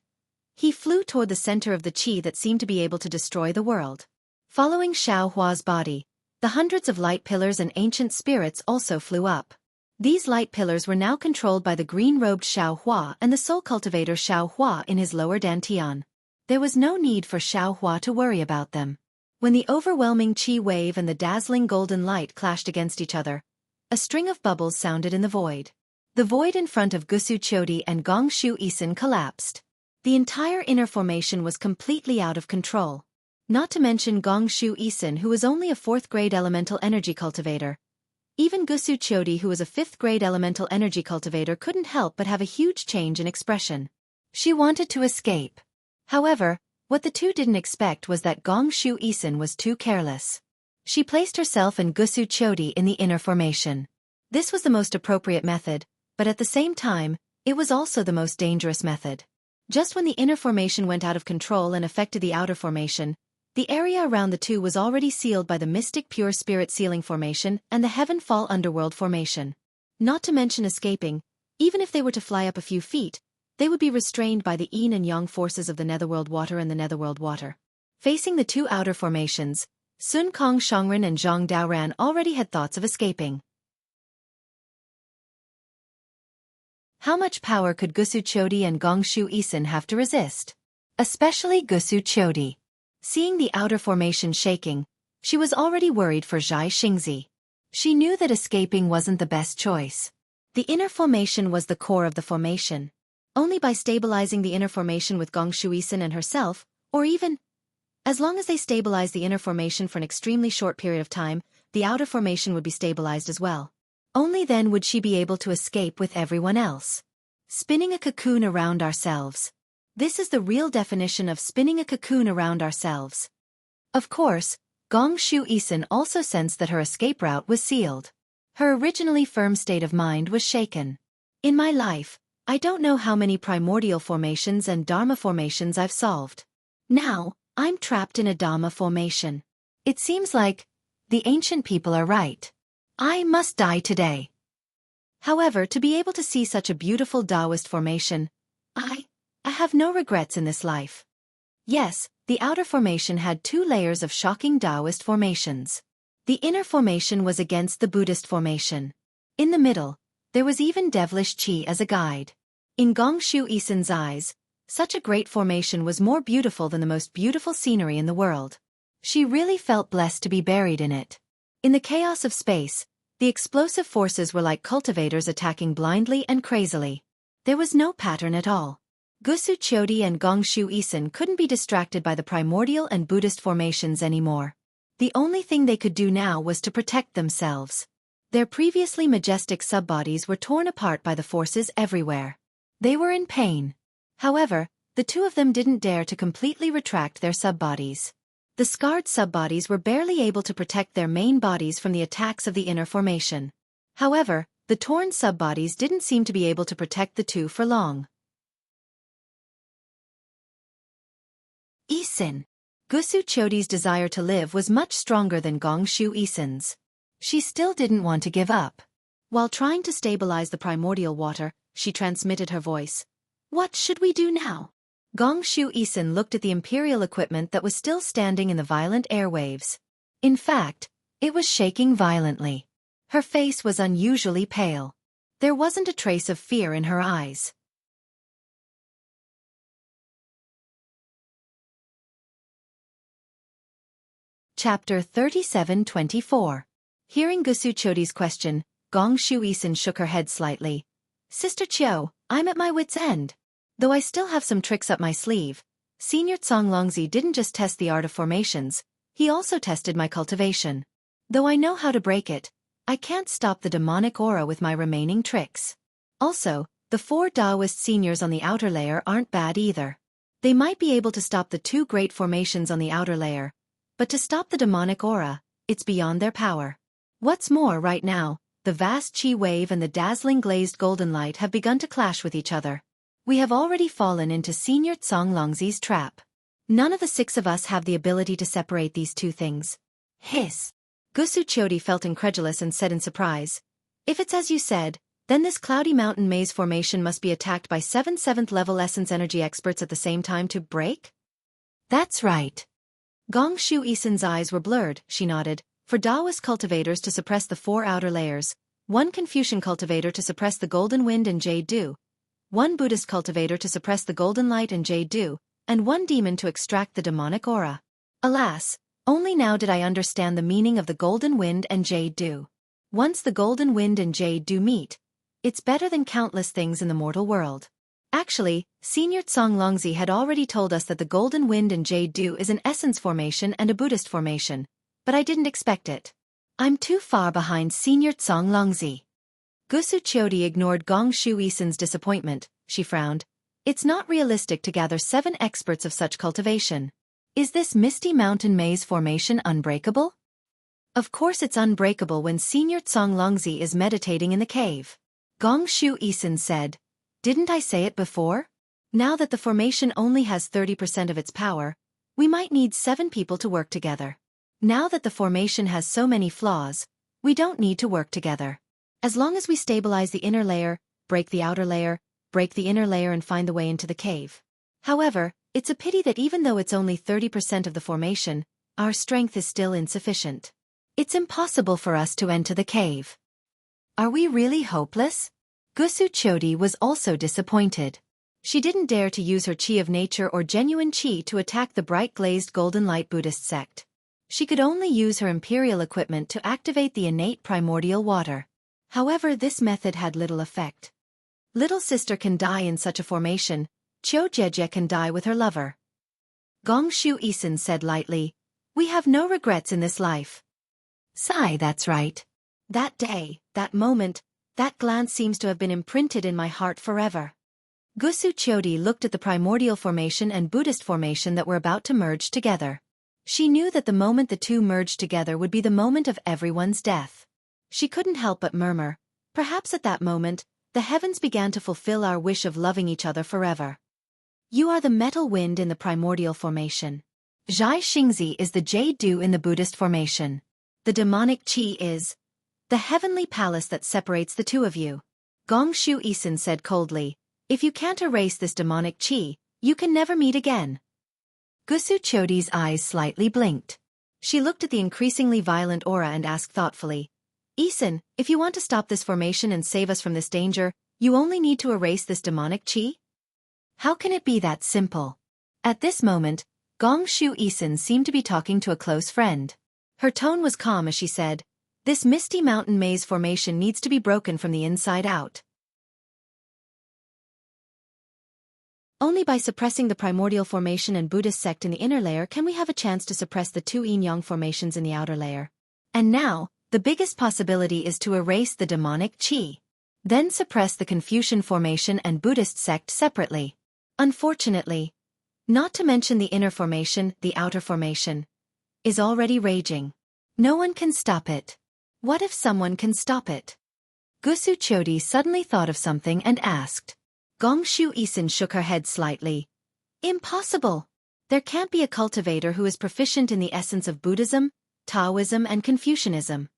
he flew toward the center of the qi that seemed to be able to destroy the world. Following Xiao Hua's body, the hundreds of light pillars and ancient spirits also flew up. These light pillars were now controlled by the green-robed Xiao Hua and the soul cultivator Xiao Hua in his lower dantian. There was no need for Xiao Hua to worry about them. When the overwhelming qi wave and the dazzling golden light clashed against each other, a string of bubbles sounded in the void. The void in front of Gusu Chodi and Gong Shu Isin collapsed. The entire inner formation was completely out of control. Not to mention Gong Shu Isin, who was only a 4th-grade elemental energy cultivator. Even Gusu Chodi, who was a 5th-grade elemental energy cultivator, couldn't help but have a huge change in expression. She wanted to escape. However, what the two didn't expect was that Gong Shu Isin was too careless. She placed herself and Gusu Chodi in the inner formation. This was the most appropriate method, but at the same time, it was also the most dangerous method. Just when the inner formation went out of control and affected the outer formation, the area around the two was already sealed by the mystic pure spirit sealing formation and the heaven fall underworld formation. Not to mention escaping, even if they were to fly up a few feet, they would be restrained by the yin and yang forces of the netherworld water and the netherworld water. Facing the two outer formations, Sun Kong Shangren and Zhang Daoran already had thoughts of escaping. How much power could Gusu Chodi and Gong Shu Isin have to resist? Especially Gusu Chodi. Seeing the outer formation shaking, she was already worried for Xianxia. She knew that escaping wasn't the best choice. The inner formation was the core of the formation. Only by stabilizing the inner formation with Gong Shu Isin and herself, or even, as long as they stabilized the inner formation for an extremely short period of time, the outer formation would be stabilized as well. Only then would she be able to escape with everyone else. Spinning a cocoon around ourselves. This is the real definition of spinning a cocoon around ourselves. Of course, Gong Shu Isin also sensed that her escape route was sealed. Her originally firm state of mind was shaken. In my life, I don't know how many primordial formations and Dharma formations I've solved. Now, I'm trapped in a Dharma formation. It seems like the ancient people are right. I must die today. However, to be able to see such a beautiful Taoist formation, I have no regrets in this life. Yes, the outer formation had 2 layers of shocking Taoist formations. The inner formation was against the Buddhist formation. In the middle, there was even devilish qi as a guide. In Gong Shu Isin's eyes, such a great formation was more beautiful than the most beautiful scenery in the world. She really felt blessed to be buried in it. In the chaos of space, the explosive forces were like cultivators attacking blindly and crazily. There was no pattern at all. Gusu Chodi and Gong Shu Isin couldn't be distracted by the primordial and Buddhist formations anymore. The only thing they could do now was to protect themselves. Their previously majestic subbodies were torn apart by the forces everywhere. They were in pain. However, the 2 of them didn't dare to completely retract their subbodies. The scarred subbodies were barely able to protect their main bodies from the attacks of the inner formation. However, the torn subbodies didn't seem to be able to protect the 2 for long. Isin. Gusu Chodi's desire to live was much stronger than Gong Shu Isin's. She still didn't want to give up. While trying to stabilize the primordial water, she transmitted her voice. What should we do now? Gong Shu Isin looked at the imperial equipment that was still standing in the violent airwaves. In fact, it was shaking violently. Her face was unusually pale. There wasn't a trace of fear in her eyes. Chapter 37-24. Hearing Gusu Chodi's question, Gong Shu Isin shook her head slightly. Sister Chiu, I'm at my wit's end. Though I still have some tricks up my sleeve, Senior Tsang Longzi didn't just test the art of formations, he also tested my cultivation. Though I know how to break it, I can't stop the demonic aura with my remaining tricks. Also, the 4 Taoist seniors on the outer layer aren't bad either. They might be able to stop the 2 great formations on the outer layer, but to stop the demonic aura, it's beyond their power. What's more, right now, the vast chi wave and the dazzling glazed golden light have begun to clash with each other. We have already fallen into Senior Tsang Longzi's trap. None of the 6 of us have the ability to separate these 2 things. Hiss. Gusu Chodi felt incredulous and said in surprise, if it's as you said, then this cloudy mountain maze formation must be attacked by 7 7th level essence energy experts at the same time to break? That's right. Gong Shu Isin's eyes were blurred, she nodded, for Taoist cultivators to suppress the 4 outer layers, 1 Confucian cultivator to suppress the golden wind and jade dew, 1 Buddhist cultivator to suppress the golden light and jade dew, and 1 demon to extract the demonic aura. Alas, only now did I understand the meaning of the golden wind and jade dew. Once the golden wind and jade dew meet, it's better than countless things in the mortal world. Actually, Senior Tsang Longzi had already told us that the golden wind and jade dew is an essence formation and a Buddhist formation, but I didn't expect it. I'm too far behind Senior Tsang Longzi. Gusu Chodi ignored Gong Shu Isin's disappointment, she frowned. It's not realistic to gather 7 experts of such cultivation. Is this Misty Mountain Maze formation unbreakable? Of course it's unbreakable when Senior Tsang Longzi is meditating in the cave. Gong Shu Isin said, didn't I say it before? Now that the formation only has 30% of its power, we might need 7 people to work together. Now that the formation has so many flaws, we don't need to work together. As long as we stabilize the inner layer, break the outer layer, break the inner layer and find the way into the cave. However, it's a pity that even though it's only 30% of the formation, our strength is still insufficient. It's impossible for us to enter the cave. Are we really hopeless? Gusu Chodi was also disappointed. She didn't dare to use her chi of nature or genuine chi to attack the bright glazed golden light Buddhist sect. She could only use her imperial equipment to activate the innate primordial water. However, this method had little effect. Little sister can die in such a formation, Chou Jieje can die with her lover. Gong Shu Isin said lightly, we have no regrets in this life. Sigh, that's right. That day, that moment, that glance seems to have been imprinted in my heart forever. Gusu Chodi looked at the primordial formation and Buddhist formation that were about to merge together. She knew that the moment the two merged together would be the moment of everyone's death. She couldn't help but murmur, perhaps at that moment, the heavens began to fulfill our wish of loving each other forever. You are the metal wind in the primordial formation. Xianxia is the jade dew in the Buddhist formation. The demonic qi is the heavenly palace that separates the two of you. Gongshu Isin said coldly, if you can't erase this demonic qi, you can never meet again. Gusu Chodi's eyes slightly blinked. She looked at the increasingly violent aura and asked thoughtfully, Isin, if you want to stop this formation and save us from this danger, you only need to erase this demonic qi? How can it be that simple? At this moment, Gongshu Isin seemed to be talking to a close friend. Her tone was calm as she said, this misty mountain maze formation needs to be broken from the inside out. Only by suppressing the primordial formation and Buddhist sect in the inner layer can we have a chance to suppress the two yin-yang formations in the outer layer. And now, the biggest possibility is to erase the demonic qi. Then suppress the Confucian formation and Buddhist sect separately. Unfortunately, not to mention the inner formation, the outer formation, is already raging. No one can stop it. What if someone can stop it? Gusu Chodi suddenly thought of something and asked. Gongshu Isin shook her head slightly. Impossible. There can't be a cultivator who is proficient in the essence of Buddhism, Taoism and Confucianism.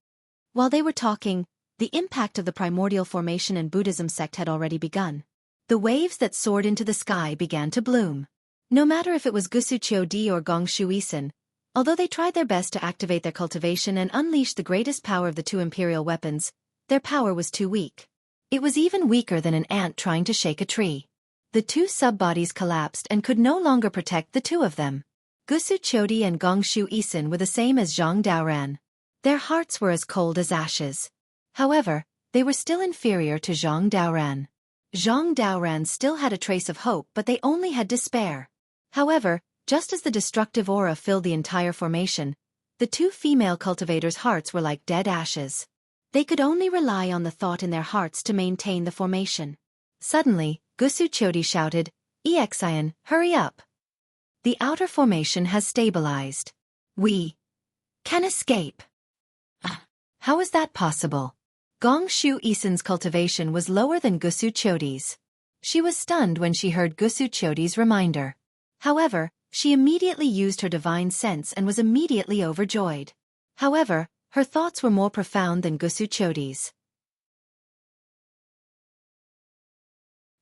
While they were talking, the impact of the primordial formation and Buddhism sect had already begun. The waves that soared into the sky began to bloom. No matter if it was Gusu Chodi or Gongshu Isin, although they tried their best to activate their cultivation and unleash the greatest power of the two imperial weapons, their power was too weak. It was even weaker than an ant trying to shake a tree. The two sub-bodies collapsed and could no longer protect the two of them. Gusu Chodi and Gongshu Isin were the same as Zhang Daoran. Their hearts were as cold as ashes. However, they were still inferior to Zhang Daoran. Zhang Daoran still had a trace of hope, but they only had despair. However, just as the destructive aura filled the entire formation, the two female cultivators' hearts were like dead ashes. They could only rely on the thought in their hearts to maintain the formation. Suddenly, Gusu Chodi shouted, Xian, hurry up! The outer formation has stabilized. We can escape. How is that possible? Gongshu Isin's cultivation was lower than Gusu Chodi's. She was stunned when she heard Gusu Chodi's reminder. However, she immediately used her divine sense and was immediately overjoyed. However, her thoughts were more profound than Gusu Chodi's.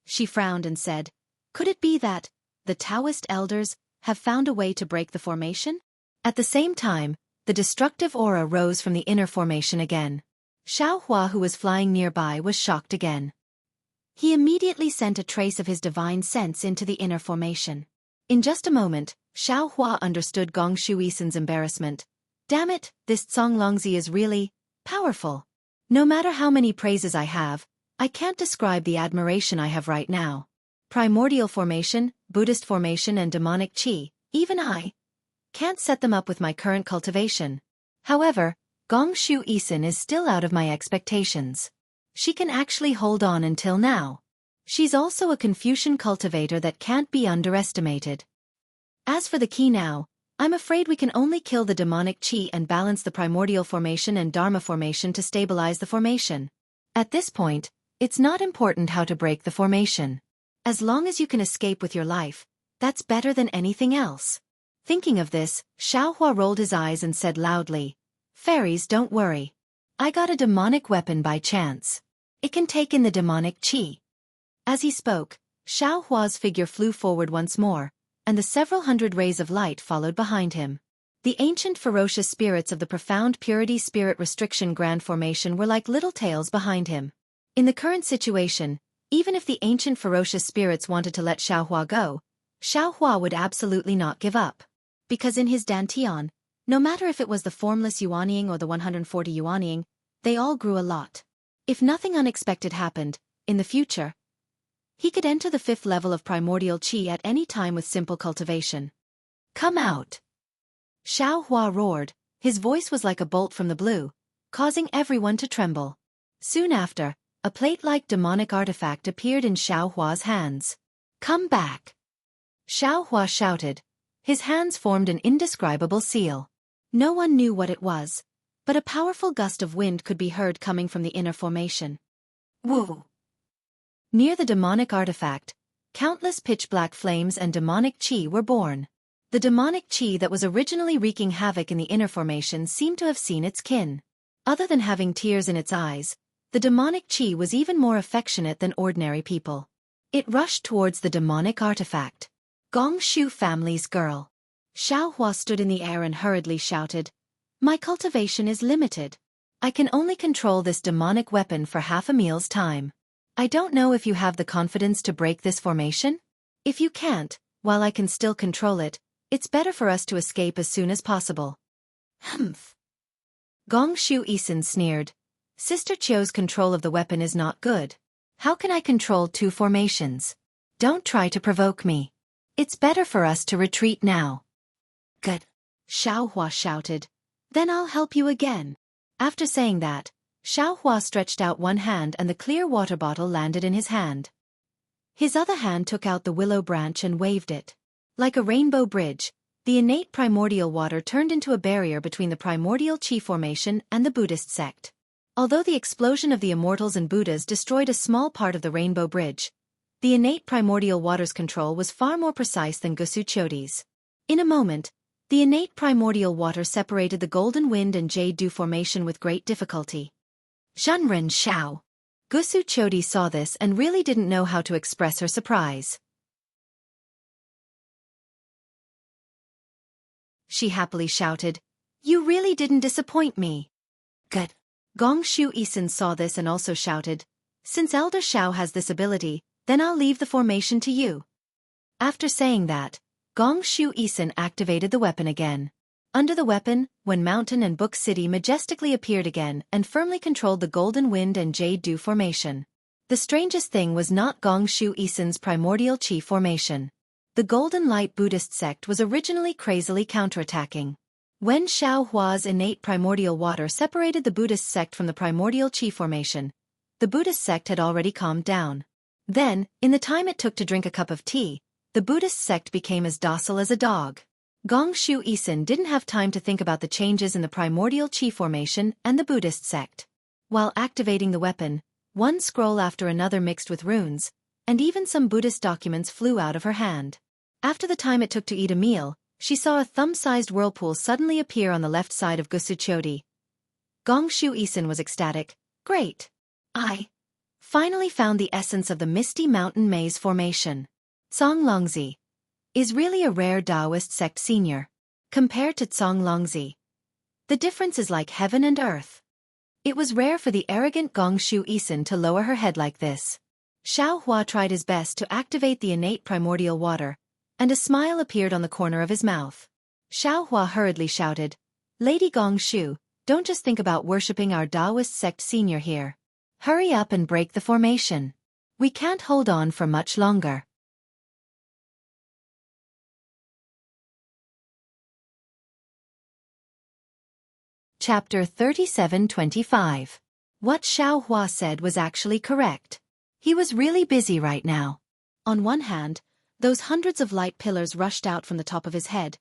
She frowned and said, could it be that the Taoist elders have found a way to break the formation? At the same time, the destructive aura rose from the inner formation again. Xiao Hua, who was flying nearby, was shocked again. He immediately sent a trace of his divine sense into the inner formation. In just a moment, Xiao Hua understood Gongshu Isin's embarrassment. Damn it, this Zonglongzi is really powerful. No matter how many praises I have, I can't describe the admiration I have right now. Primordial formation, Buddhist formation and demonic qi, even I can't set them up with my current cultivation. However, Gongshu Isin is still out of my expectations. She can actually hold on until now. She's also a Confucian cultivator that can't be underestimated. As for the key now, I'm afraid we can only kill the demonic qi and balance the primordial formation and dharma formation to stabilize the formation. At this point, it's not important how to break the formation. As long as you can escape with your life, that's better than anything else. Thinking of this, Xiao Hua rolled his eyes and said loudly, fairies, don't worry. I got a demonic weapon by chance. It can take in the demonic qi. As he spoke, Xiao Hua's figure flew forward once more, and the several hundred rays of light followed behind him. The ancient ferocious spirits of the profound purity spirit restriction grand formation were like little tails behind him. In the current situation, even if the ancient ferocious spirits wanted to let Xiao Hua go, Xiao Hua would absolutely not give up. Because in his dantian, no matter if it was the formless Yuanying or the 140 Yuanying, they all grew a lot. If nothing unexpected happened, in the future, he could enter the 5th level of primordial qi at any time with simple cultivation. Come out! Xiao Hua roared. His voice was like a bolt from the blue, causing everyone to tremble. Soon after, a plate-like demonic artifact appeared in Xiao Hua's hands. Come back! Xiao Hua shouted, His hands formed an indescribable seal. No one knew what it was, but a powerful gust of wind could be heard coming from the inner formation. Woo! Near the demonic artifact, countless pitch-black flames and demonic chi were born. The demonic chi that was originally wreaking havoc in the inner formation seemed to have seen its kin. Other than having tears in its eyes, the demonic chi was even more affectionate than ordinary people. It rushed towards the demonic artifact. Gong Shu family's girl. Xiao Hua stood in the air and hurriedly shouted, "My cultivation is limited. I can only control this demonic weapon for half a meal's time. I don't know if you have the confidence to break this formation? If you can't, while I can still control it, it's better for us to escape as soon as possible." Humph. Gong Shu Isin sneered. Sister Qiu's control of the weapon is not good. How can I control two formations? Don't try to provoke me. It's better for us to retreat now. Good. Xiao Hua shouted. Then I'll help you again. After saying that, Xiao Hua stretched out one hand and the clear water bottle landed in his hand. His other hand took out the willow branch and waved it. Like a rainbow bridge, the innate primordial water turned into a barrier between the primordial Qi formation and the Buddhist sect. Although the explosion of the Immortals and Buddhas destroyed a small part of the rainbow bridge, the innate primordial water's control was far more precise than Gusu Chodi's. In a moment, the innate primordial water separated the golden wind and jade dew formation with great difficulty. Zhenren Xiao. Gusu Chodi saw this and really didn't know how to express her surprise. She happily shouted, "You really didn't disappoint me." Good. Gong Shu Isin saw this and also shouted, "Since Elder Xiao has this ability, then I'll leave the formation to you." After saying that, Gong Shu Isin activated the weapon again. Under the weapon, When Mountain and Book City majestically appeared again and firmly controlled the golden wind and jade dew formation. The strangest thing was not Gong Shu Isin's primordial Qi formation. The Golden Light Buddhist sect was originally crazily counterattacking. When Xiao Hua's innate primordial water separated the Buddhist sect from the primordial Qi formation, the Buddhist sect had already calmed down. Then, in the time it took to drink a cup of tea, the Buddhist sect became as docile as a dog. Gong Shu Isin didn't have time to think about the changes in the primordial Qi formation and the Buddhist sect. While activating the weapon, one scroll after another mixed with runes, and even some Buddhist documents flew out of her hand. After the time it took to eat a meal, she saw a thumb-sized whirlpool suddenly appear on the left side of Gusu Chodi. Gong Shu Isin was ecstatic. Great! I finally found the essence of the Misty Mountain Maze formation. Zonglongzi is really a rare Taoist sect senior. Compared to Zonglongzi, the difference is like heaven and earth. It was rare for the arrogant Gong Shu Isin to lower her head like this. Xiao Hua tried his best to activate the innate primordial water, and a smile appeared on the corner of his mouth. Xiao Hua hurriedly shouted, "Lady Gong Shu, don't just think about worshipping our Taoist sect senior here. Hurry up and break the formation. We can't hold on for much longer." Chapter 37-25. What Xiao Hua said was actually correct. He was really busy right now. On one hand, those hundreds of light pillars rushed out from the top of his head,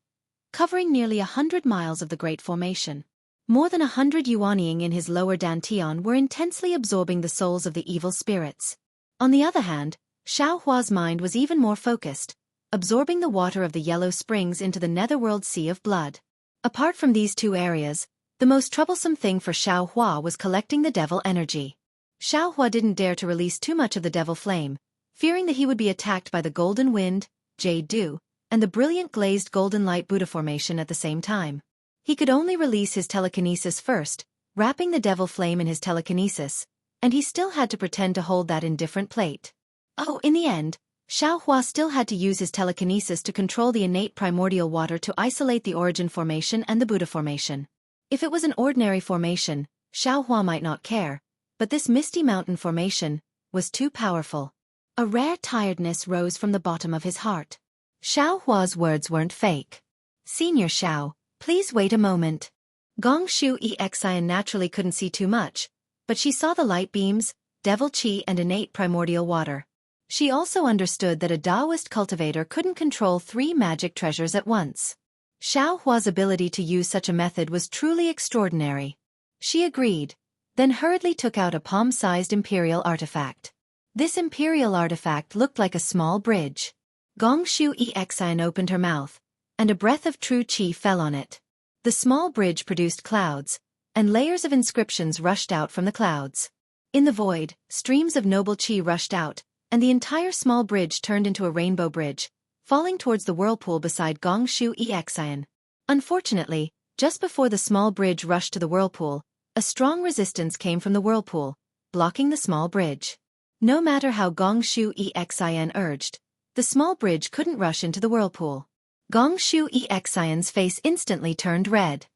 covering nearly 100 miles of the Great Formation. More than 100 Yuanying in his lower dantian were intensely absorbing the souls of the evil spirits. On the other hand, Xiao Hua's mind was even more focused, absorbing the water of the yellow springs into the netherworld sea of blood. Apart from these two areas, the most troublesome thing for Xiao Hua was collecting the devil energy. Xiao Hua didn't dare to release too much of the devil flame, fearing that he would be attacked by the golden wind, jade dew, and the brilliant glazed golden light Buddha formation at the same time. He could only release his telekinesis first, wrapping the devil flame in his telekinesis, and he still had to pretend to hold that indifferent plate. Oh, in the end, Xiao Hua still had to use his telekinesis to control the innate primordial water to isolate the origin formation and the Buddha formation. If it was an ordinary formation, Xiao Hua might not care, but this misty mountain formation was too powerful. A rare tiredness rose from the bottom of his heart. Xiao Hua's words weren't fake. "Senior Xiao, please wait a moment." Gong Shu Xian naturally couldn't see too much, but she saw the light beams, devil qi and innate primordial water. She also understood that a Taoist cultivator couldn't control 3 magic treasures at once. Xiao Hua's ability to use such a method was truly extraordinary. She agreed, then hurriedly took out a palm-sized imperial artifact. This imperial artifact looked like a small bridge. Gongshu Exian opened her mouth, and a breath of true qi fell on it. The small bridge produced clouds, and layers of inscriptions rushed out from the clouds. In the void, streams of noble qi rushed out, and the entire small bridge turned into a rainbow bridge, falling towards the whirlpool beside Gongshu Exian. Unfortunately, just before the small bridge rushed to the whirlpool, a strong resistance came from the whirlpool, blocking the small bridge. No matter how Gongshu Exian urged, the small bridge couldn't rush into the whirlpool. Gongshu Exian's face instantly turned red.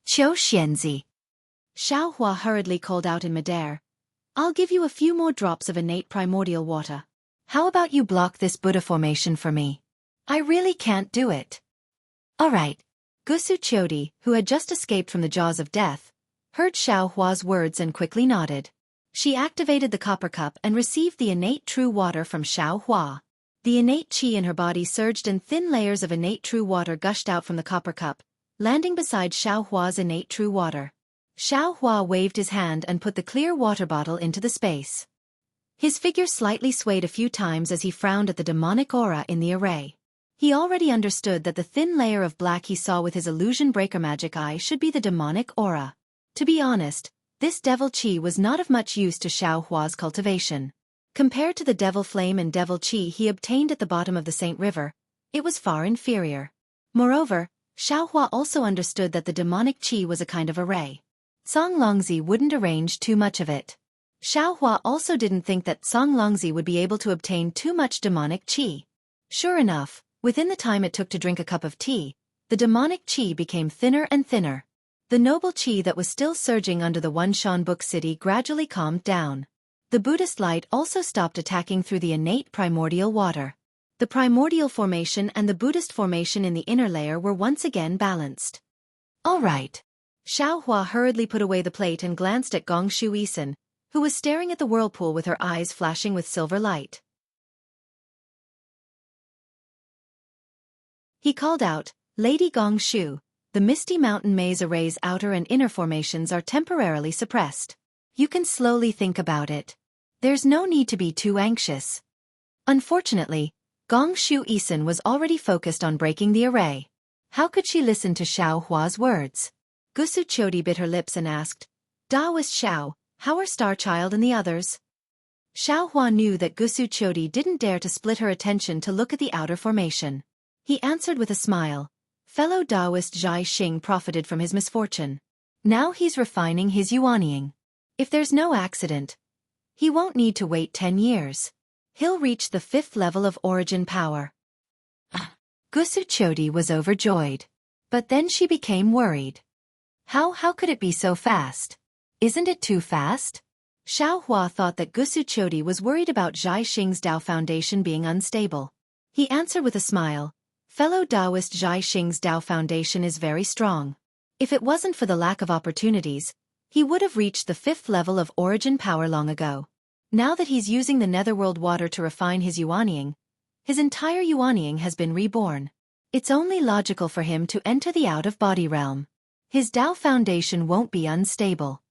Qiu Xianzi. Xiao Hua hurriedly called out in midair, "I'll give you a few more drops of innate primordial water. How about you block this Buddha formation for me? I really can't do it." "All right." Gusu Qiudi, who had just escaped from the jaws of death, heard Xiao Hua's words and quickly nodded. She activated the copper cup and received the innate true water from Xiao Hua. The innate qi in her body surged and thin layers of innate true water gushed out from the copper cup, landing beside Xiao Hua's innate true water. Xiao Hua waved his hand and put the clear water bottle into the space. His figure slightly swayed a few times as he frowned at the demonic aura in the array. He already understood that the thin layer of black he saw with his illusion breaker magic eye should be the demonic aura. To be honest, this devil qi was not of much use to Xiao Hua's cultivation. Compared to the devil flame and devil qi he obtained at the bottom of the Saint River, it was far inferior. Moreover, Xiao Hua also understood that the demonic qi was a kind of array. Song Longzi wouldn't arrange too much of it. Xiao Hua also didn't think that Song Longzi would be able to obtain too much demonic qi. Sure enough, within the time it took to drink a cup of tea, the demonic qi became thinner and thinner. The noble qi that was still surging under the Wunshan Book City gradually calmed down. The Buddhist light also stopped attacking through the innate primordial water. The primordial formation and the Buddhist formation in the inner layer were once again balanced. "All right." Xiao Hua hurriedly put away the plate and glanced at Gongshu Eisen, who was staring at the whirlpool with her eyes flashing with silver light. He called out, "Lady Gongshu, the Misty Mountain Maze Array's outer and inner formations are temporarily suppressed. You can slowly think about it. There's no need to be too anxious." Unfortunately, Gongshu Eisen was already focused on breaking the array. How could she listen to Xiao Hua's words? Gusu Qiudi bit her lips and asked, "Taoist Xiao, how are Starchild and the others?" Xiao Hua knew that Gusu Qiudi didn't dare to split her attention to look at the outer formation. He answered with a smile, "Fellow Taoist Zhai Xing profited from his misfortune. Now he's refining his yuanying. If there's no accident, he won't need to wait 10 years. He'll reach the 5th level of origin power." Gusu Qiudi was overjoyed. But then she became worried. How could it be so fast? Isn't it too fast? Xiao Hua thought that Gusu Qiudi was worried about Zhai Xing's Tao foundation being unstable. He answered with a smile, "Fellow Taoist Zhai Xing's Tao foundation is very strong. If it wasn't for the lack of opportunities, he would have reached the 5th level of origin power long ago. Now that he's using the netherworld water to refine his yuanying, his entire yuanying has been reborn. It's only logical for him to enter the out-of-body realm. His Tao foundation won't be unstable."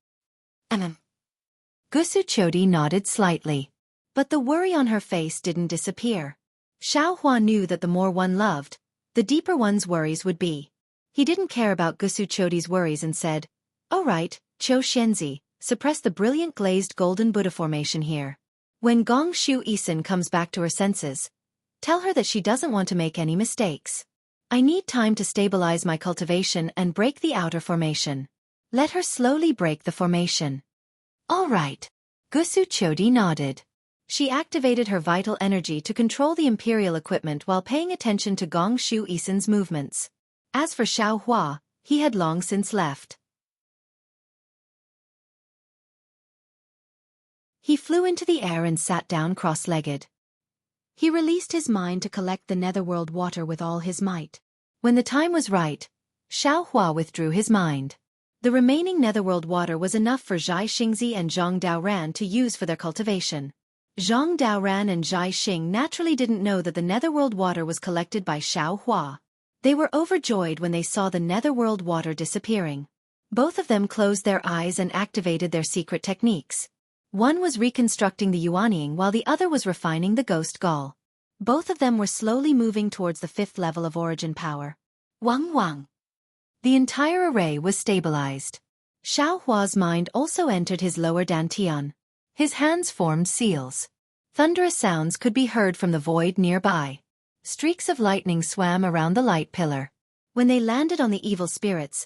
Gusu Qiudi nodded slightly. But the worry on her face didn't disappear. Xiao Hua knew that the more one loved, the deeper one's worries would be. He didn't care about Gusu Qiudi's worries and said, "All right, Qiu Xianzi, suppress the brilliant glazed golden Buddha formation here. When Gongshu Eisen comes back to her senses, tell her that she doesn't want to make any mistakes. I need time to stabilize my cultivation and break the outer formation. Let her slowly break the formation." "All right." Gusu Qiudi nodded. She activated her vital energy to control the imperial equipment while paying attention to Gongshu Eisen's movements. As for Xiao Hua, he had long since left. He flew into the air and sat down cross-legged. He released his mind to collect the netherworld water with all his might. When the time was right, Xiao Hua withdrew his mind. The remaining netherworld water was enough for Zhai Xingzi and Zhang Daoran to use for their cultivation. Zhang Daoran and Zhai Xing naturally didn't know that the netherworld water was collected by Xiao Hua. They were overjoyed when they saw the netherworld water disappearing. Both of them closed their eyes and activated their secret techniques. One was reconstructing the Yuanying while the other was refining the ghost gall. Both of them were slowly moving towards the 5th level of origin power. Wang Wang. The entire array was stabilized. Xiao Hua's mind also entered his lower dantian. His hands formed seals. Thunderous sounds could be heard from the void nearby. Streaks of lightning swam around the light pillar. When they landed on the evil spirits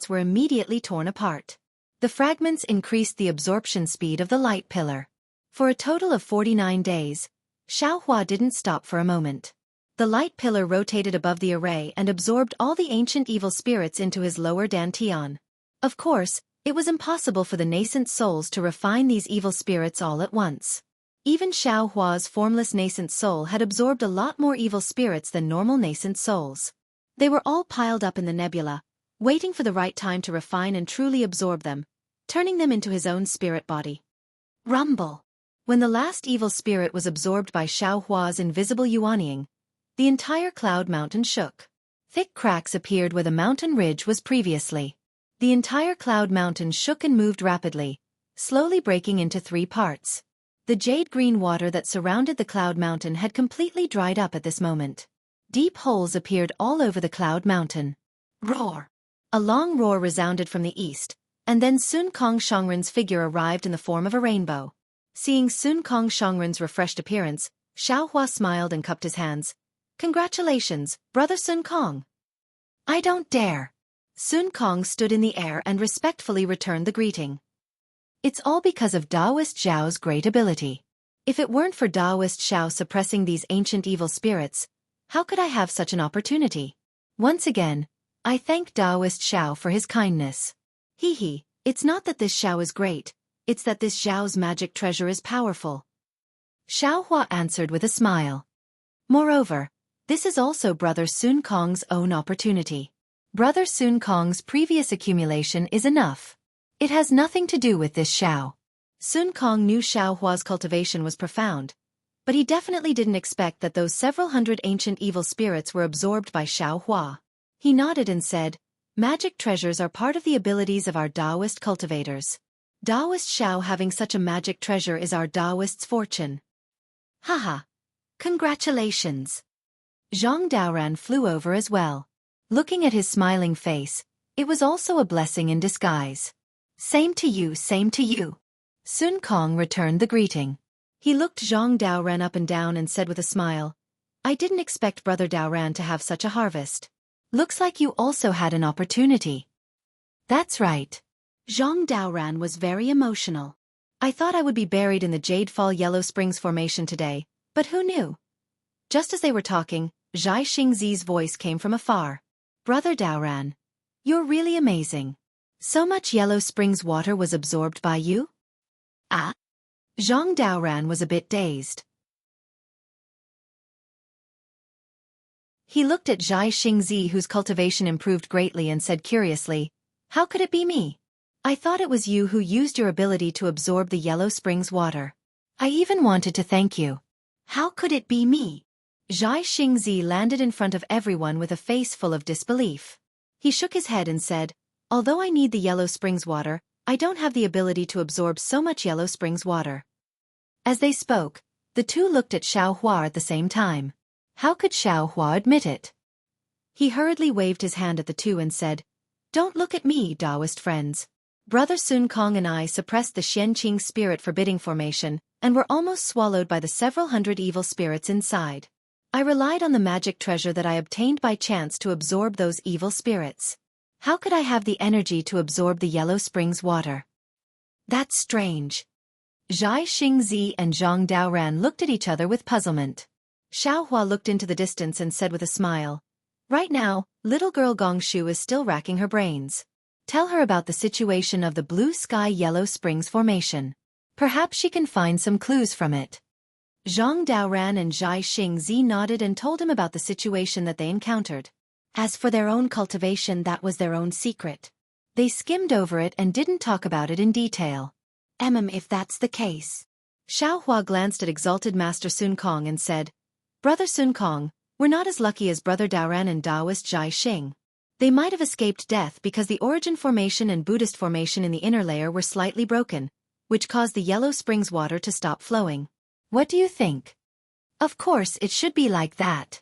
were immediately torn apart. The fragments increased the absorption speed of the light pillar. For a total of 49 days, Xiao Hua didn't stop for a moment. The light pillar rotated above the array and absorbed all the ancient evil spirits into his lower dantian. Of course, it was impossible for the nascent souls to refine these evil spirits all at once. Even Xiao Hua's formless nascent soul had absorbed a lot more evil spirits than normal nascent souls. They were all piled up in the nebula, waiting for the right time to refine and truly absorb them, turning them into his own spirit body. Rumble. When the last evil spirit was absorbed by Xiao Hua's invisible Yuanying, the entire cloud mountain shook. Thick cracks appeared where the mountain ridge was previously. The entire cloud mountain shook and moved rapidly, slowly breaking into 3 parts. The jade-green water that surrounded the cloud mountain had completely dried up at this moment. Deep holes appeared all over the cloud mountain. Roar! A long roar resounded from the east, and then Sun Kong Shangren's figure arrived in the form of a rainbow. Seeing Sun Kong Shangren's refreshed appearance, Xiao Hua smiled and cupped his hands. Congratulations, brother Sun Kong. I don't dare. Sun Kong stood in the air and respectfully returned the greeting. It's all because of Daoist Zhao's great ability. If it weren't for Daoist Zhao suppressing these ancient evil spirits, how could I have such an opportunity? Once again, I thank Daoist Zhao for his kindness. Hee, it's not that this Zhao is great, it's that this Zhao's magic treasure is powerful. Xiao Hua answered with a smile. Moreover, this is also Brother Sun Kong's own opportunity. Brother Sun Kong's previous accumulation is enough. It has nothing to do with this Xiao. Sun Kong knew Xiao Hua's cultivation was profound, but he definitely didn't expect that those several hundred ancient evil spirits were absorbed by Xiao Hua. He nodded and said, magic treasures are part of the abilities of our Daoist cultivators. Daoist Xiao having such a magic treasure is our Daoist's fortune. Haha. Congratulations. Zhang Daoran flew over as well. Looking at his smiling face, it was also a blessing in disguise. Same to you, same to you. Sun Kong returned the greeting. He looked Zhang Daoran up and down and said with a smile, I didn't expect Brother Daoran to have such a harvest. Looks like you also had an opportunity. That's right. Zhang Daoran was very emotional. I thought I would be buried in the Jade Fall Yellow Springs Formation today, but who knew? Just as they were talking, Zhai Xingzi's voice came from afar. Brother Daoran, you're really amazing. So much Yellow Springs water was absorbed by you? Ah? Zhang Daoran was a bit dazed. He looked at Zhai Xingzi, whose cultivation improved greatly, and said curiously, how could it be me? I thought it was you who used your ability to absorb the Yellow Springs water. I even wanted to thank you. How could it be me? Zhai Xingzi landed in front of everyone with a face full of disbelief. He shook his head and said, although I need the Yellow Springs water, I don't have the ability to absorb so much Yellow Springs water. As they spoke, the two looked at Xiao Hua at the same time. How could Xiao Hua admit it? He hurriedly waved his hand at the two and said, don't look at me, Daoist friends. Brother Sun Kong and I suppressed the Xianxia spirit forbidding formation, and were almost swallowed by the several hundred evil spirits inside. I relied on the magic treasure that I obtained by chance to absorb those evil spirits. How could I have the energy to absorb the Yellow Springs water? That's strange. Zhai Xingzi and Zhang Daoran looked at each other with puzzlement. Xiao Hua looked into the distance and said with a smile, right now, little girl Gongshu is still racking her brains. Tell her about the situation of the Blue Sky Yellow Springs Formation. Perhaps she can find some clues from it. Zhang Daoran and Zhai Xingzi nodded and told him about the situation that they encountered. As for their own cultivation, that was their own secret. They skimmed over it and didn't talk about it in detail. If that's the case. Xiaohua glanced at exalted Master Sun Kong and said, Brother Sun Kong, we're not as lucky as Brother Daoran and Taoist Jai Xing. They might have escaped death because the origin formation and Buddhist formation in the inner layer were slightly broken, which caused the Yellow Springs water to stop flowing. What do you think? Of course it should be like that.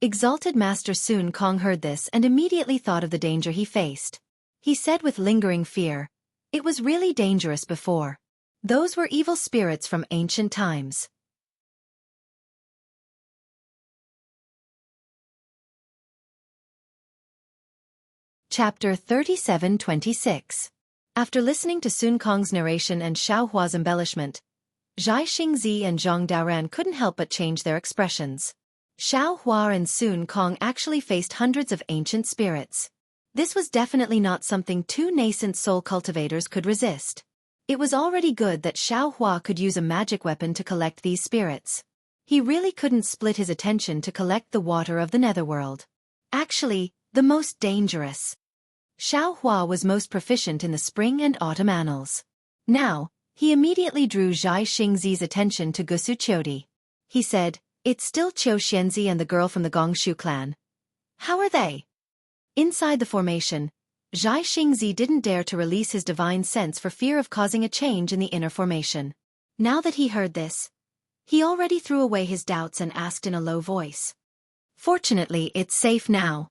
Exalted Master Sun Kong heard this and immediately thought of the danger he faced. He said with lingering fear, it was really dangerous before. Those were evil spirits from ancient times. Chapter 37-26. After listening to Sun Kong's narration and Xiaohua's embellishment, Jai Xingzi and Zhang Daoran couldn't help but change their expressions. Xiaohua and Sun Kong actually faced hundreds of ancient spirits. This was definitely not something two nascent soul cultivators could resist. It was already good that Xiaohua could use a magic weapon to collect these spirits. He really couldn't split his attention to collect the water of the netherworld. Actually, the most dangerous. Xiaohua was most proficient in the spring and autumn annals. Now, he immediately drew Jai Xingzi's attention to Gusu Qiudi. He said, it's still Qiu Xianzi and the girl from the Gongshu clan. How are they? Inside the formation, Jai Xingzi didn't dare to release his divine sense for fear of causing a change in the inner formation. Now that he heard this, he already threw away his doubts and asked in a low voice. Fortunately, it's safe now.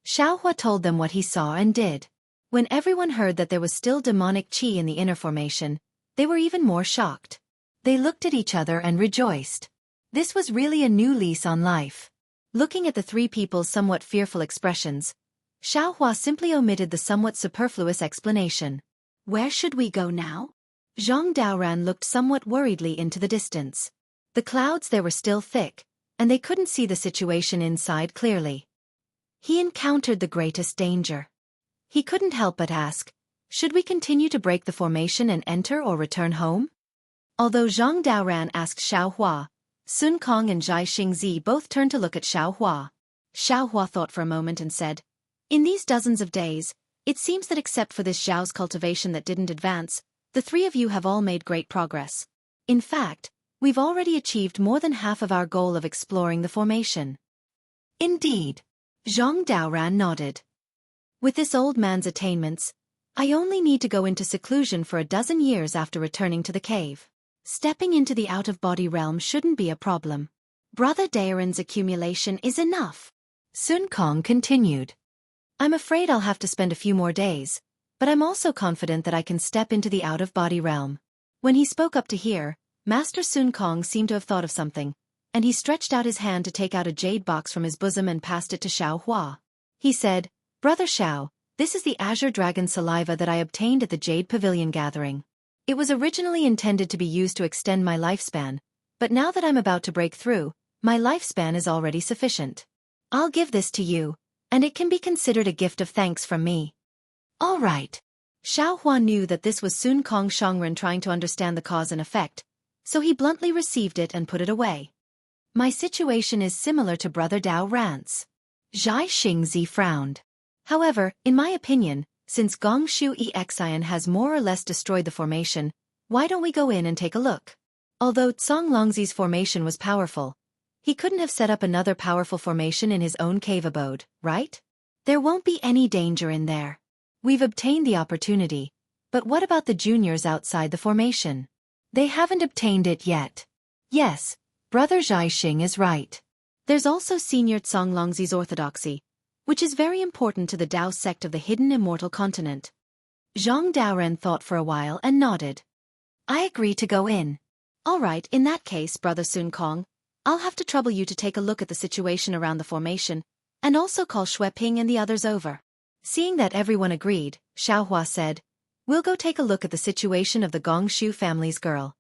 Xiaohua told them what he saw and did. When everyone heard that there was still demonic qi in the inner formation, they were even more shocked. They looked at each other and rejoiced. This was really a new lease on life. Looking at the three people's somewhat fearful expressions, Xiaohua simply omitted the somewhat superfluous explanation. Where should we go now? Zhang Daoran looked somewhat worriedly into the distance. The clouds there were still thick, and they couldn't see the situation inside clearly. He encountered the greatest danger. He couldn't help but ask, should we continue to break the formation and enter or return home? Although Zhang Daoran asked Xiaohua, Sun Kong and Jai Xingzi both turned to look at Xiaohua. Xiaohua thought for a moment and said, in these dozens of days, it seems that except for this Zhao's cultivation that didn't advance, the three of you have all made great progress. In fact, we've already achieved more than half of our goal of exploring the formation. Indeed. Zhang Daoran nodded. With this old man's attainments, I only need to go into seclusion for a dozen years after returning to the cave. Stepping into the out-of-body realm shouldn't be a problem. Brother Daoran's accumulation is enough. Sun Kong continued. I'm afraid I'll have to spend a few more days, but I'm also confident that I can step into the out-of-body realm. When he spoke up to hear, Master Sun Kong seemed to have thought of something, and he stretched out his hand to take out a jade box from his bosom and passed it to Xiaohua. He said, Brother Xiao, this is the azure dragon saliva that I obtained at the Jade Pavilion gathering. It was originally intended to be used to extend my lifespan, but now that I'm about to break through, my lifespan is already sufficient. I'll give this to you, and it can be considered a gift of thanks from me. All right. Xiaohua knew that this was Sun Kong Shangren trying to understand the cause and effect, so he bluntly received it and put it away. My situation is similar to Brother Dao Ran's. Jai Xingzi frowned. However, in my opinion, since Gongshu Exian has more or less destroyed the formation, why don't we go in and take a look? Although Tsong Longzi's formation was powerful, he couldn't have set up another powerful formation in his own cave abode, right? There won't be any danger in there. We've obtained the opportunity, but what about the juniors outside the formation? They haven't obtained it yet. Yes, Brother Zhaixing is right. There's also Senior Tsong Longzi's orthodoxy, which is very important to the Dao sect of the hidden immortal continent. Zhang Daoran thought for a while and nodded. I agree to go in. All right, in that case, Brother Sun Kong, I'll have to trouble you to take a look at the situation around the formation, and also call Xue Ping and the others over. Seeing that everyone agreed, Xiaohua said, we'll go take a look at the situation of the Gongshu family's girl.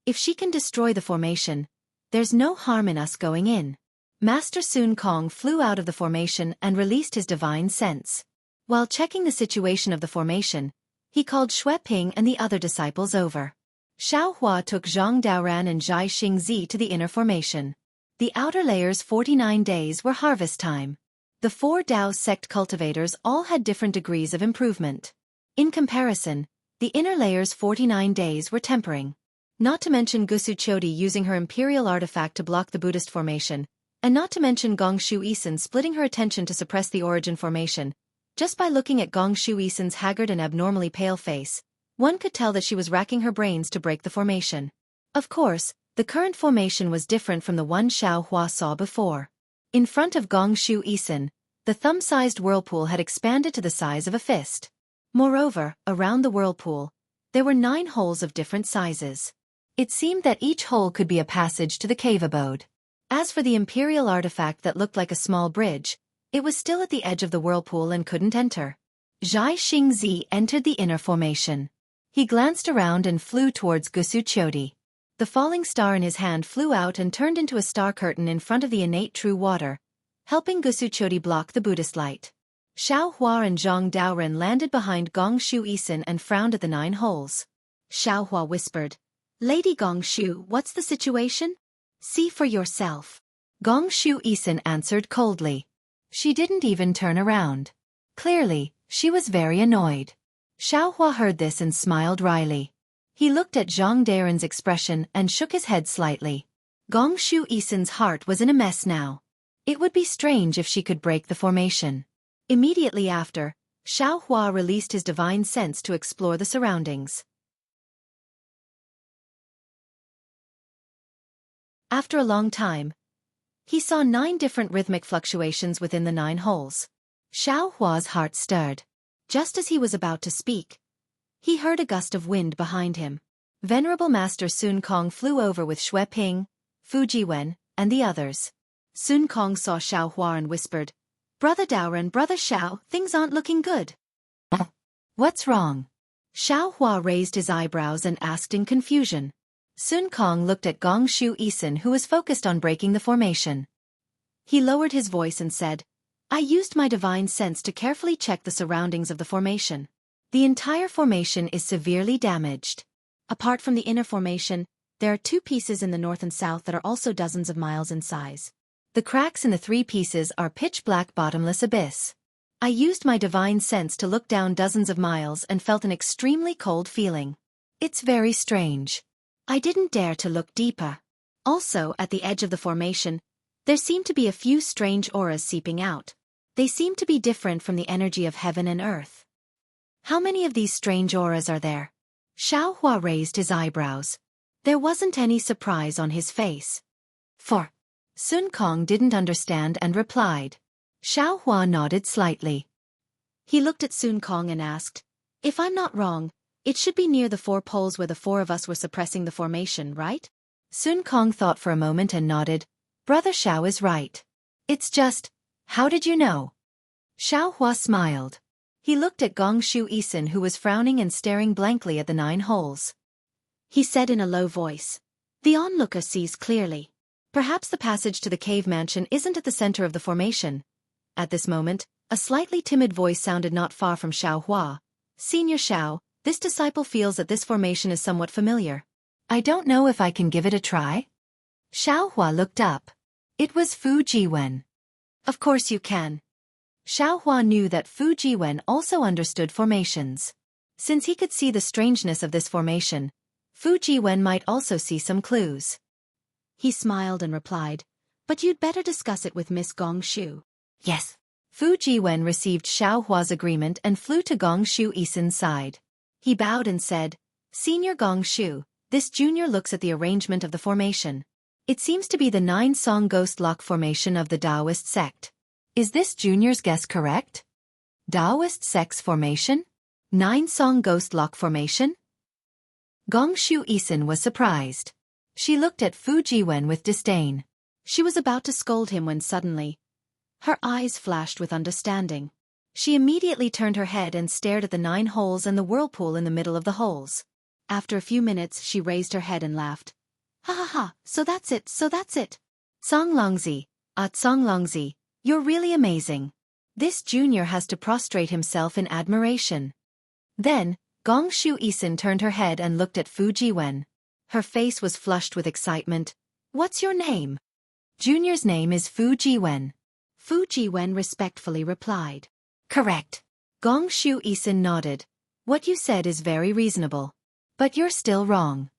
If she can destroy the formation, there's no harm in us going in. Master Sun Kong flew out of the formation and released his divine sense. While checking the situation of the formation, he called Xue Ping and the other disciples over. Xiaohua took Zhang Daoran and Jai Xingzi to the inner formation. The outer layer's 49 days were harvest time. The four Dao sect cultivators all had different degrees of improvement. In comparison, The inner layer's 49 days were tempering. Not to mention Gusu Chodi using her imperial artifact to block the Buddhist formation, and not to mention Gong Shu Isin splitting her attention to suppress the origin formation. Just by looking at Gong Shu Isin's haggard and abnormally pale face, one could tell that she was racking her brains to break the formation. Of course, the current formation was different from the one Xiao Hua saw before. In front of Gong Shu Isin, the thumb-sized whirlpool had expanded to the size of a fist. Moreover, around the whirlpool, there were 9 holes of different sizes. It seemed that each hole could be a passage to the cave abode. As for the imperial artifact that looked like a small bridge, it was still at the edge of the whirlpool and couldn't enter. Zhai Xingzi entered the inner formation. He glanced around and flew towards Gusu Chodi. The falling star in his hand flew out and turned into a star curtain in front of the innate true water, helping Gusu Chodi block the Buddhist light. Xiao Hua and Zhang Daoren landed behind Gong Shu Isin and frowned at the 9 holes. Xiao Hua whispered, "Lady Gong Shu, what's the situation? See for yourself." Gong Shu Isin answered coldly. She didn't even turn around. Clearly, she was very annoyed. Xiao Hua heard this and smiled wryly. He looked at Zhang Daoren's expression and shook his head slightly. Gong Shu Isin's heart was in a mess now. It would be strange if she could break the formation. Immediately after, Xiao Hua released his divine sense to explore the surroundings. After a long time, he saw 9 different rhythmic fluctuations within the 9 holes. Xiao Hua's heart stirred. Just as he was about to speak, he heard a gust of wind behind him. Venerable Master Sun Kong flew over with Xue Ping, Fu Jiwen, and the others. Sun Kong saw Xiao Hua and whispered, "Brother Daoren, Brother Xiao, things aren't looking good." "What's wrong?" Xiao Hua raised his eyebrows and asked in confusion. Sun Kong looked at Gong Shu Isin, who was focused on breaking the formation. He lowered his voice and said, "I used my divine sense to carefully check the surroundings of the formation. The entire formation is severely damaged. Apart from the inner formation, there are 2 pieces in the north and south that are also dozens of miles in size. The cracks in the 3 pieces are pitch-black bottomless abyss. I used my divine sense to look down dozens of miles and felt an extremely cold feeling. It's very strange. I didn't dare to look deeper. Also, at the edge of the formation, there seemed to be a few strange auras seeping out. They seem to be different from the energy of heaven and earth." "How many of these strange auras are there?" Xiao Hua raised his eyebrows. There wasn't any surprise on his face. "4." Sun Kong didn't understand and replied. Xiao Hua nodded slightly. He looked at Sun Kong and asked, "If I'm not wrong, it should be near the 4 poles where the 4 of us were suppressing the formation, right?" Sun Kong thought for a moment and nodded. "Brother Xiao is right. It's just, how did you know?" Xiao Hua smiled. He looked at Gong Shu Isin, who was frowning and staring blankly at the 9 holes. He said in a low voice, "The onlooker sees clearly. Perhaps the passage to the cave mansion isn't at the center of the formation." At this moment, a slightly timid voice sounded not far from Xiao Hua. "Senior Xiao, this disciple feels that this formation is somewhat familiar. I don't know if I can give it a try?" Xiao Hua looked up. It was Fu Jiwen. "Of course you can." Xiao Hua knew that Fu Jiwen also understood formations. Since he could see the strangeness of this formation, Fu Jiwen might also see some clues. He smiled and replied, "But you'd better discuss it with Miss Gong Shu." "Yes." Fu Jiwen received Xiao Hua's agreement and flew to Gong Shu Isin's side. He bowed and said, "Senior Gong Shu, this junior looks at the arrangement of the formation. It seems to be the 9-song ghost lock formation of the Taoist sect. Is this junior's guess correct? Taoist sect's formation? 9-song ghost lock formation?" Gong Shu Isin was surprised. She looked at Fu Jiwen with disdain. She was about to scold him when suddenly, her eyes flashed with understanding. She immediately turned her head and stared at the 9 holes and the whirlpool in the middle of the holes. After a few minutes she raised her head and laughed. "Ha ha ha, so that's it, so that's it. Songlongzi, Songlongzi, you're really amazing. This junior has to prostrate himself in admiration." Then, Gong Shu Isin turned her head and looked at Fu Jiwen. Her face was flushed with excitement. "What's your name?" "Junior's name is Fu Jiwen." Fu Jiwen respectfully replied. "Correct." Gong Shu Isin nodded. What you said is very reasonable. But you're still wrong.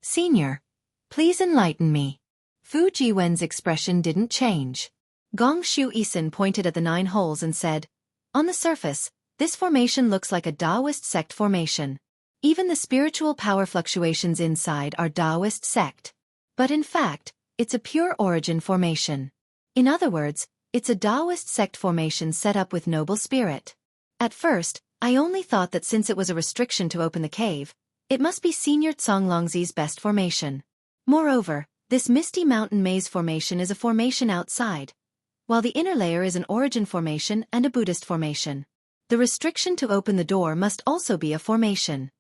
Senior, please enlighten me. Fu Jiwen's expression didn't change. Gong Shu Isin pointed at the 9 holes and said, on the surface, this formation looks like a Taoist sect formation. Even the spiritual power fluctuations inside are Taoist sect. But in fact, it's a pure origin formation. In other words, it's a Taoist sect formation set up with noble spirit. At first, I only thought that since it was a restriction to open the cave, it must be Senior Conglongzi's best formation. Moreover, this misty mountain maze formation is a formation outside, while the inner layer is an origin formation and a Buddhist formation. The restriction to open the door must also be a formation.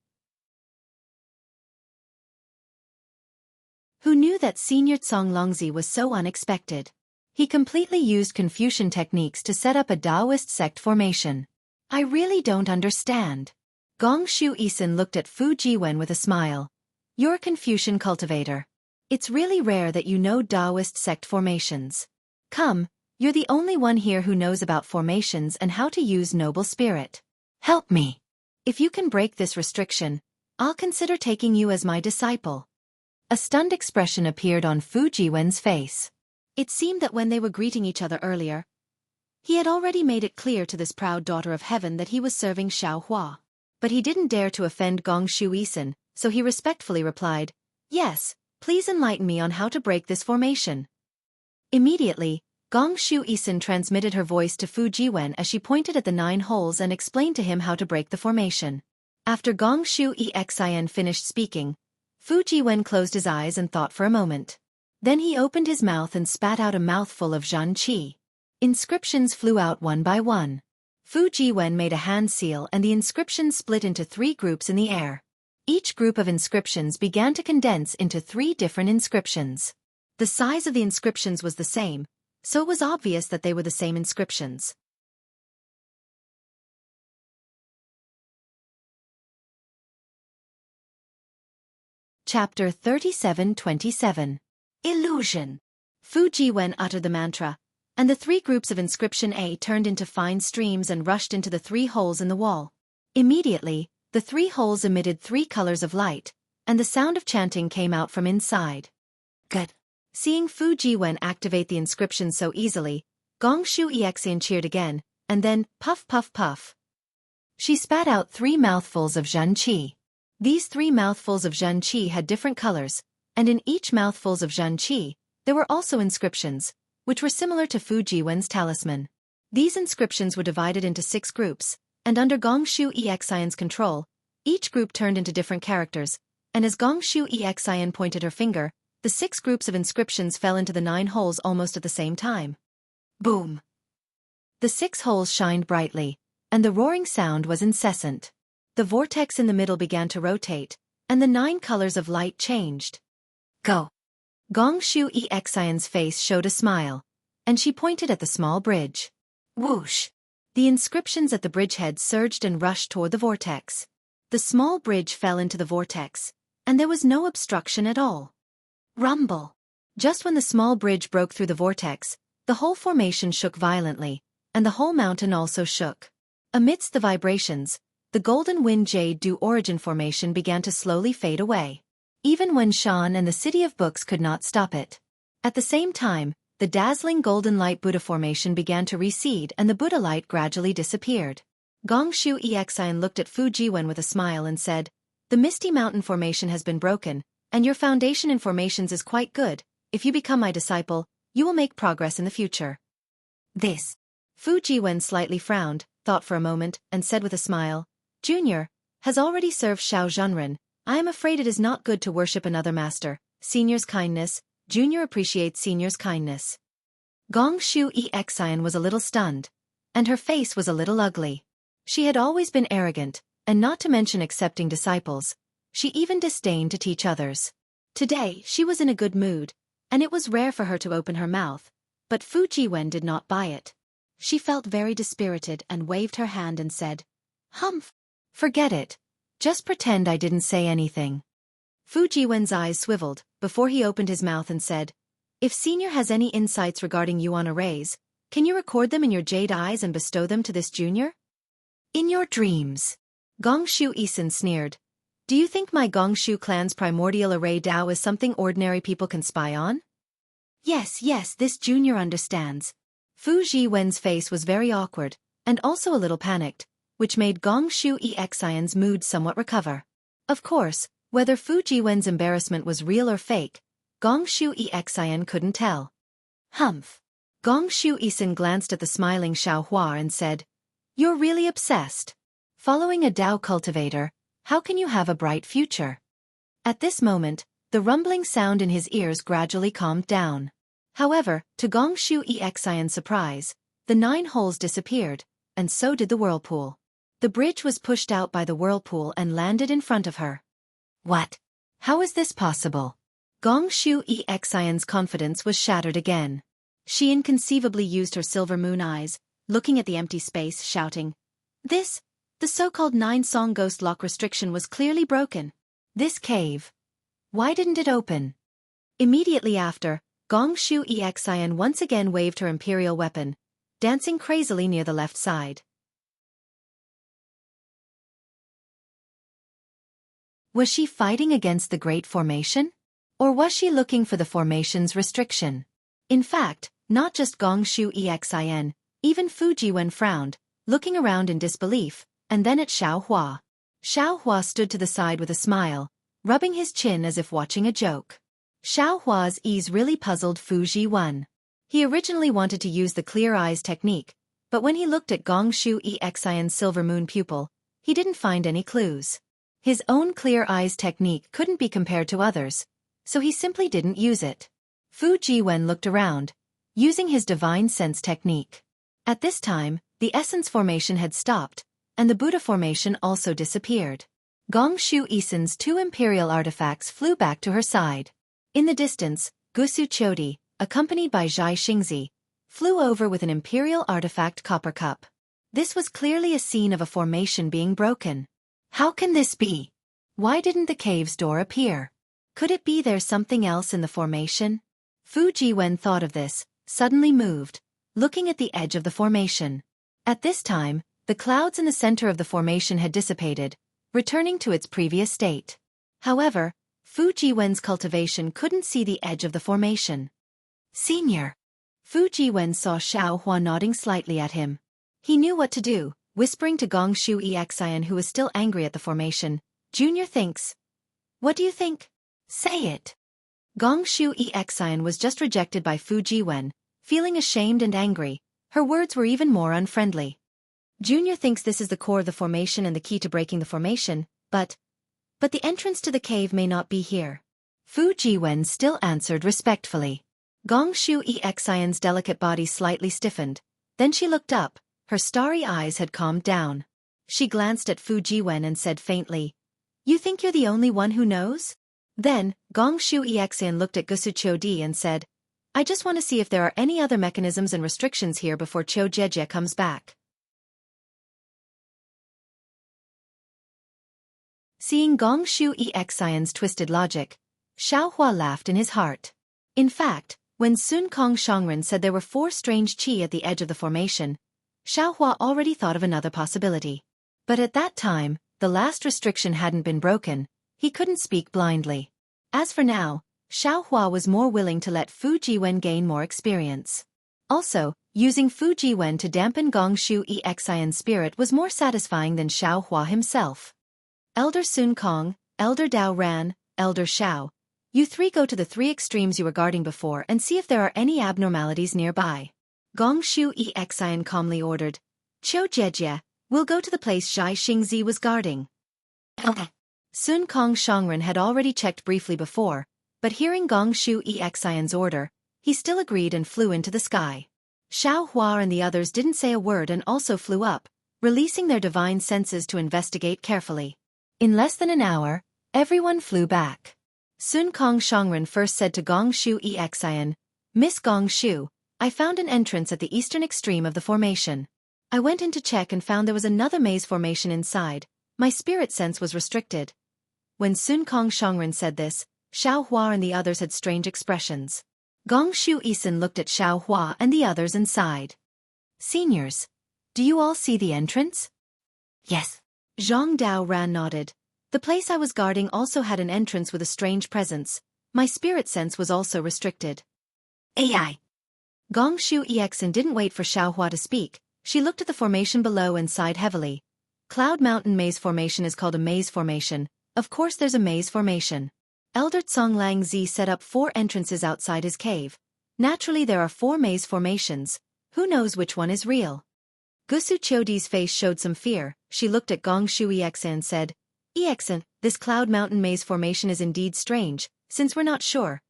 Who knew that Senior Conglongzi was so unexpected? He completely used Confucian techniques to set up a Taoist sect formation. I really don't understand. Gong Shu Isin looked at Fu Jiwen with a smile. You're a Confucian cultivator. It's really rare that you know Taoist sect formations. Come, you're the only one here who knows about formations and how to use noble spirit. Help me. If you can break this restriction, I'll consider taking you as my disciple. A stunned expression appeared on Fu Jiwen's face. It seemed that when they were greeting each other earlier, he had already made it clear to this proud daughter of heaven that he was serving Xiao Hua. But he didn't dare to offend Gong Shu Isin, so he respectfully replied, yes, please enlighten me on how to break this formation. Immediately, Gong Shu Isin transmitted her voice to Fu Jiwen as she pointed at the 9 holes and explained to him how to break the formation. After Gong Shu Exin finished speaking, Fu Jiwen closed his eyes and thought for a moment. Then he opened his mouth and spat out a mouthful of Zhan Qi. Inscriptions flew out one by one. Fu Jiwen made a hand seal and the inscriptions split into 3 groups in the air. Each group of inscriptions began to condense into 3 different inscriptions. The size of the inscriptions was the same, so it was obvious that they were the same inscriptions. Chapter 37-27. Illusion. Fu Jiwen uttered the mantra, and the 3 groups of inscription A turned into fine streams and rushed into the 3 holes in the wall. Immediately, the 3 holes emitted 3 colors of light, and the sound of chanting came out from inside. Good. Seeing Fu Jiwen activate the inscription so easily, Gong Shu Exin cheered again, and then, puff puff puff. She spat out 3 mouthfuls of Zhan Qi. These 3 mouthfuls of Zhan Qi had different colors, and in each mouthfuls of Zhan Qi, there were also inscriptions, which were similar to Fu Jiwen's talisman. These inscriptions were divided into 6 groups, and under Gong Shu Exin's control, each group turned into different characters, and as Gong Shu Exin pointed her finger, the 6 groups of inscriptions fell into the 9 holes almost at the same time. Boom! The 6 holes shined brightly, and the roaring sound was incessant. The vortex in the middle began to rotate, and the 9 colors of light changed. Go! Gong Shu Exin's face showed a smile, and she pointed at the small bridge. Whoosh! The inscriptions at the bridgehead surged and rushed toward the vortex. The small bridge fell into the vortex, and there was no obstruction at all. Rumble! Just when the small bridge broke through the vortex, the whole formation shook violently, and the whole mountain also shook. Amidst the vibrations, the Golden Wind Jade Dew Origin formation began to slowly fade away. Even when Shan and the City of Books could not stop it. At the same time, the dazzling Golden Light Buddha formation began to recede and the Buddha light gradually disappeared. Gong Shu Exin looked at Fu Jiwen with a smile and said, the Misty Mountain formation has been broken, and your foundation in formations is quite good. If you become my disciple, you will make progress in the future. This. Fu Jiwen slightly frowned, thought for a moment, and said with a smile, Junior, has already served Xiao Zhenren. I am afraid it is not good to worship another master. Senior's kindness. Junior appreciates Senior's kindness. Gong Shu Exin was a little stunned, and her face was a little ugly. She had always been arrogant, and not to mention accepting disciples. She even disdained to teach others. Today, she was in a good mood, and it was rare for her to open her mouth, but Fu Jiwen did not buy it. She felt very dispirited and waved her hand and said, Humph! Forget it. Just pretend I didn't say anything. Fu Jiwen's eyes swiveled, before he opened his mouth and said, If Senior has any insights regarding yuan arrays, can you record them in your jade eyes and bestow them to this junior? In your dreams. Gongshu Isin sneered. Do you think my Gongshu clan's primordial array Dao is something ordinary people can spy on? Yes, this junior understands. Fu Jiwen's face was very awkward, and also a little panicked, which made Gongshu Exian's mood somewhat recover. Of course, whether Fu Jiwen's embarrassment was real or fake, Gongshu Exian couldn't tell. Humph. Gongshu Isin glanced at the smiling Xiaohua and said, You're really obsessed. Following a Dao cultivator, how can you have a bright future? At this moment, the rumbling sound in his ears gradually calmed down. However, to Gongshu Exian's surprise, the 9 holes disappeared, and so did the whirlpool. The bridge was pushed out by the whirlpool and landed in front of her. What? How is this possible? Gongshu Exian's confidence was shattered again. She inconceivably used her silver moon eyes, looking at the empty space, shouting, The so-called 9-song ghost lock restriction was clearly broken. This cave. Why didn't it open? Immediately after, Gongshu Exian once again waved her imperial weapon, dancing crazily near the left side. Was she fighting against the Great Formation? Or was she looking for the formation's restriction? In fact, not just Gongshu Exian, even Fu Jiwen frowned, looking around in disbelief, and then at Xiaohua. Xiaohua stood to the side with a smile, rubbing his chin as if watching a joke. Xiaohua's ease really puzzled Fu Jiwen. He originally wanted to use the clear eyes technique, but when he looked at Gongshu Exian's silver moon pupil, he didn't find any clues. His own clear eyes technique couldn't be compared to others, so he simply didn't use it. Fu Jiwen looked around, using his divine sense technique. At this time, the essence formation had stopped, and the Buddha formation also disappeared. Gongshu Isin's 2 imperial artifacts flew back to her side. In the distance, Gusu Chodi, accompanied by Xianxia, flew over with an imperial artifact copper cup. This was clearly a scene of a formation being broken. How can this be? Why didn't the cave's door appear? Could it be there's something else in the formation? Fu Jiwen thought of this, suddenly moved, looking at the edge of the formation. At this time, the clouds in the center of the formation had dissipated, returning to its previous state. However, Fu Jiwen's cultivation couldn't see the edge of the formation. Senior. Fu Jiwen saw Xiaohua nodding slightly at him. He knew what to do, whispering to Gongshu Exian, who was still angry at the formation, Junior thinks. What do you think? Say it. Gongshu Exian was just rejected by Fu Jiwen, feeling ashamed and angry. Her words were even more unfriendly. Junior thinks this is the core of the formation and the key to breaking the formation, but the entrance to the cave may not be here. Fu Jiwen still answered respectfully. Gongshu Exian's delicate body slightly stiffened, then she looked up, her starry eyes had calmed down. She glanced at Fu Jiwen and said faintly, You think you're the only one who knows? Then, Gongshu Exian looked at Gusu Chodi and said, I just want to see if there are any other mechanisms and restrictions here before Cho Jejie comes back. Seeing Gongshu Exian's twisted logic, Xiaohua laughed in his heart. In fact, when Sun Kong Shangren said there were 4 strange qi at the edge of the formation, Xiaohua already thought of another possibility. But at that time, the last restriction hadn't been broken, he couldn't speak blindly. As for now, Xiaohua was more willing to let Fu Jiwen gain more experience. Also, using Fu Jiwen to dampen Gongshu Exian's spirit was more satisfying than Xiaohua himself. Elder Sun Kong, Elder Dao Ran, Elder Xiao, you 3 go to the 3 extremes you were guarding before and see if there are any abnormalities nearby. Gongshu Exian calmly ordered. Cho Jejie, we'll go to the place Xianxia was guarding. Sun Kong Shangren had already checked briefly before, but hearing Gongshu Exian's order, he still agreed and flew into the sky. Xiaohua and the others didn't say a word and also flew up, releasing their divine senses to investigate carefully. In less than an hour, everyone flew back. Sun Kong Shangren first said to Gongshu Exian, Miss Gongshu, I found an entrance at the eastern extreme of the formation. I went in to check and found there was another maze formation inside. My spirit sense was restricted. When Sun Kong Shangren said this, Xiaohua and the others had strange expressions. Gongshu Isin looked at Xiaohua and the others and sighed. Seniors, do you all see the entrance? Yes. Zhang Daoran nodded. The place I was guarding also had an entrance with a strange presence. My spirit sense was also restricted. AI. Gong Shu Exen didn't wait for Xiaohua to speak. She looked at the formation below and sighed heavily. Cloud Mountain Maze Formation is called a maze formation. Of course there's a maze formation. Elder Tsong Lang Zi set up 4 entrances outside his cave. Naturally there are 4 maze formations. Who knows which one is real? Gusu Qiudi's face showed some fear. She looked at Gong Shu Exen and said, Exen, this Cloud Mountain Maze Formation is indeed strange. Since we're not sure,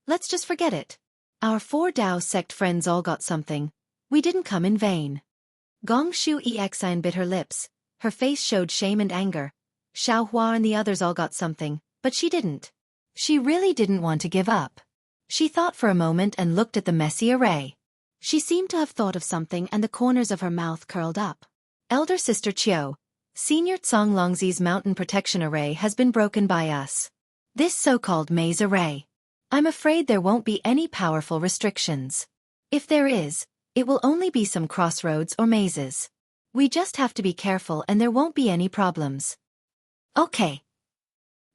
let's just forget it. Our 4 Dao sect friends all got something. We didn't come in vain. Gong Shu Exen bit her lips. Her face showed shame and anger. Xiaohua and the others all got something, but she didn't. She really didn't want to give up. She thought for a moment and looked at the messy array. She seemed to have thought of something and the corners of her mouth curled up. Elder Sister Qiu, Senior Tsong Longzi's mountain protection array has been broken by us. This so-called maze array. I'm afraid there won't be any powerful restrictions. If there is, it will only be some crossroads or mazes. We just have to be careful and there won't be any problems. Okay.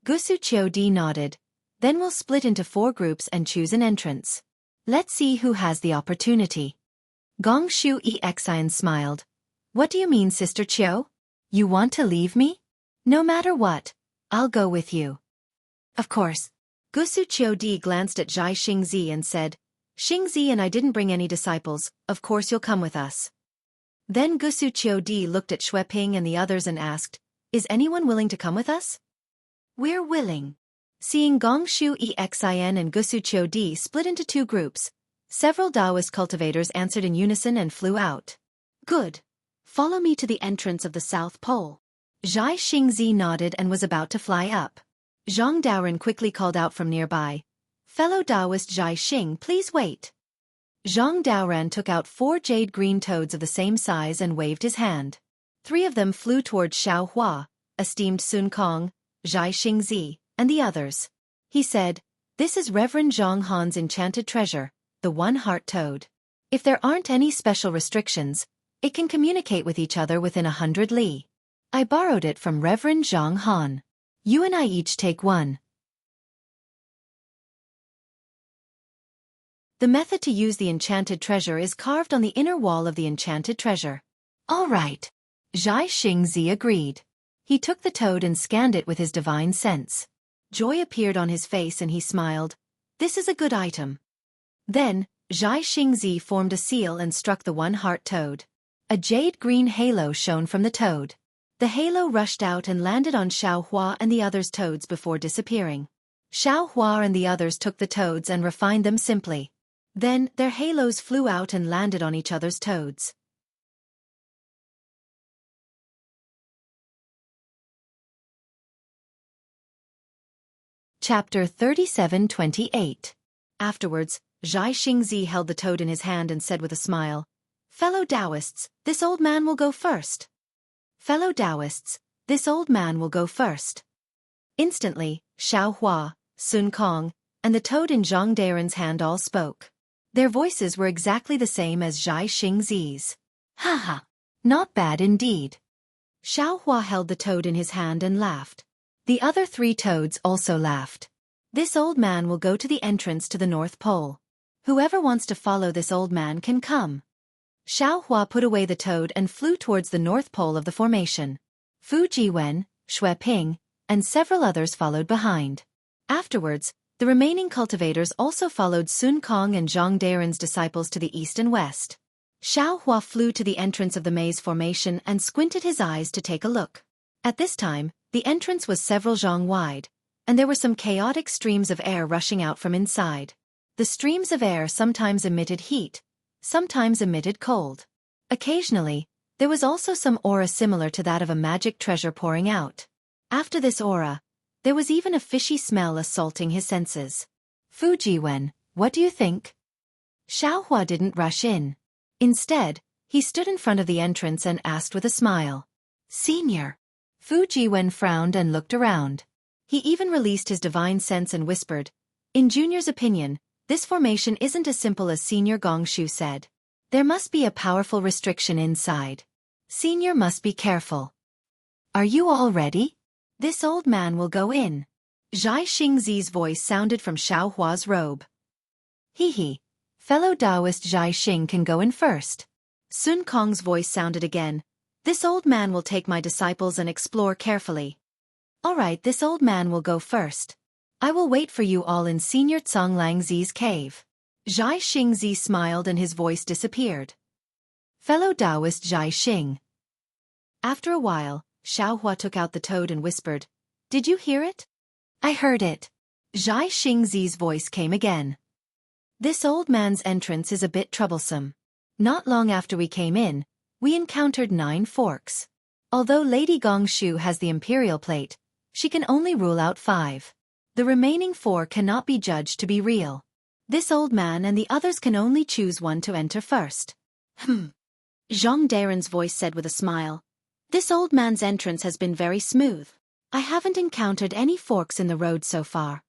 Gusu Qiudi nodded. Then we'll split into 4 groups and choose an entrance. Let's see who has the opportunity. Gong Shu Exin smiled. What do you mean, Sister Qiu? You want to leave me? No matter what, I'll go with you. Of course. Gusu Qiudi glanced at Zhai Xingzi and said, Xingzi and I didn't bring any disciples, of course you'll come with us. Then Gusu Qiudi looked at Xueping and the others and asked, Is anyone willing to come with us? We're willing. Seeing Gong Shu Exin and Gusu Qiudi split into 2 groups, several Taoist cultivators answered in unison and flew out. Good. Follow me to the entrance of the South Pole. Zhai Xingzi nodded and was about to fly up. Zhang Daoran quickly called out from nearby, Fellow Taoist Zhai Xing, please wait. Zhang Daoran took out 4 jade-green toads of the same size and waved his hand. 3 of them flew towards Xiaohua, esteemed Sun Kong, Zhai Xingzi, and the others. He said, This is Reverend Zhang Han's enchanted treasure, the one-heart toad. If there aren't any special restrictions, it can communicate with each other within 100 li. I borrowed it from Reverend Zhang Han. You and I each take 1. The method to use the enchanted treasure is carved on the inner wall of the enchanted treasure. All right. Zhai Xingzi agreed. He took the toad and scanned it with his divine sense. Joy appeared on his face and he smiled. This is a good item. Then, Zhai Xingzi formed a seal and struck the one-heart toad. A jade-green halo shone from the toad. The halo rushed out and landed on Xiaohua and the others' toads before disappearing. Xiaohua and the others took the toads and refined them simply. Then, their halos flew out and landed on each other's toads. Chapter 37-28. Afterwards, Zhai Xingzi held the toad in his hand and said with a smile, Fellow Taoists, this old man will go first. Fellow Taoists, this old man will go first. Instantly, Xiaohua, Sun Kong, and the toad in Zhang Daoran's hand all spoke. Their voices were exactly the same as Zhai Xingzi's. Haha, not bad indeed. Xiaohua held the toad in his hand and laughed. The other 3 toads also laughed. This old man will go to the entrance to the North Pole. Whoever wants to follow this old man can come. Xiaohua put away the toad and flew towards the North Pole of the formation. Fu Jiwen, Xueping, and several others followed behind. Afterwards, the remaining cultivators also followed Sun Kong and Zhang Daoran's disciples to the east and west. Xiaohua flew to the entrance of the maze formation and squinted his eyes to take a look. At this time, the entrance was several zhang wide, and there were some chaotic streams of air rushing out from inside. The streams of air sometimes emitted heat, sometimes emitted cold. Occasionally, there was also some aura similar to that of a magic treasure pouring out. After this aura, there was even a fishy smell assaulting his senses. Fu Jiwen, what do you think? Xiaohua didn't rush in. Instead, he stood in front of the entrance and asked with a smile. Senior. Fu Jiwen frowned and looked around. He even released his divine sense and whispered, In Junior's opinion, this formation isn't as simple as Senior Gong Shu said. There must be a powerful restriction inside. Senior must be careful. Are you all ready? This old man will go in. Xianxia's voice sounded from Xiao Hua's robe. Hee. Fellow Taoist Xianxia can go in first. Sun Kong's voice sounded again. This old man will take my disciples and explore carefully. All right, this old man will go first. I will wait for you all in Senior Zonglangzi's cave. Xianxia smiled and his voice disappeared. Fellow Taoist Xianxia. After a while, Xiao Hua took out the toad and whispered, "Did you hear it?" "I heard it." Xianxia's voice came again. This old man's entrance is a bit troublesome. Not long after we came in, we encountered 9 forks. Although Lady Gongshu has the imperial plate, she can only rule out 5. The remaining 4 cannot be judged to be real. This old man and the others can only choose one to enter first. Zhang Daren's voice said with a smile. This old man's entrance has been very smooth. I haven't encountered any forks in the road so far.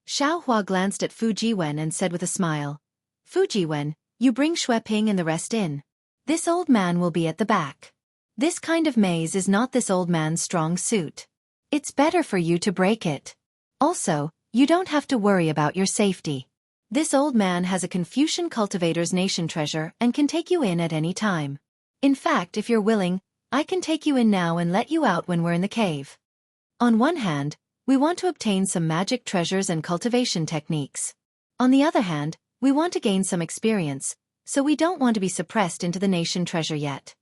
Xiao Hua glanced at Fu Jiwen and said with a smile, Fu Jiwen, you bring Xue Ping and the rest in. This old man will be at the back. This kind of maze is not this old man's strong suit. It's better for you to break it. Also, you don't have to worry about your safety. This old man has a Confucian cultivator's nation treasure and can take you in at any time. In fact, if you're willing, I can take you in now and let you out when we're in the cave. On one hand, we want to obtain some magic treasures and cultivation techniques. On the other hand, we want to gain some experience, so we don't want to be suppressed into the nation treasure yet.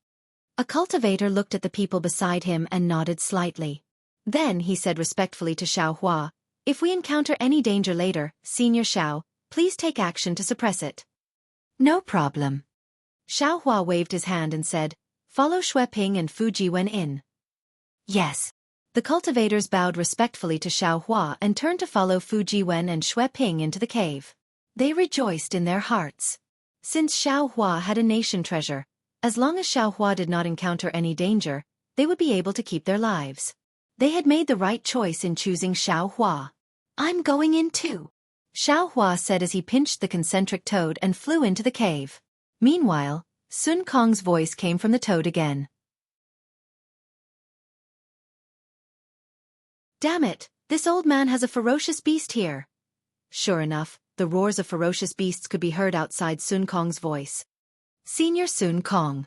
A cultivator looked at the people beside him and nodded slightly. Then he said respectfully to Xiao Hua, if we encounter any danger later, Senior Xiao, please take action to suppress it. No problem. Xiao Hua waved his hand and said, follow Xue Ping and Fu Jiwen in. Yes. The cultivators bowed respectfully to Xiao Hua and turned to follow Fu Jiwen and Xue Ping into the cave. They rejoiced in their hearts. Since Xiao Hua had a nation treasure, as long as Xiao Hua did not encounter any danger, they would be able to keep their lives. They had made the right choice in choosing Xiao Hua. I'm going in too, Xiao Hua said as he pinched the concentric toad and flew into the cave. Meanwhile, Sun Kong's voice came from the toad again. Damn it, this old man has a ferocious beast here. Sure enough, the roars of ferocious beasts could be heard outside Sun Kong's voice. Senior Sun Kong.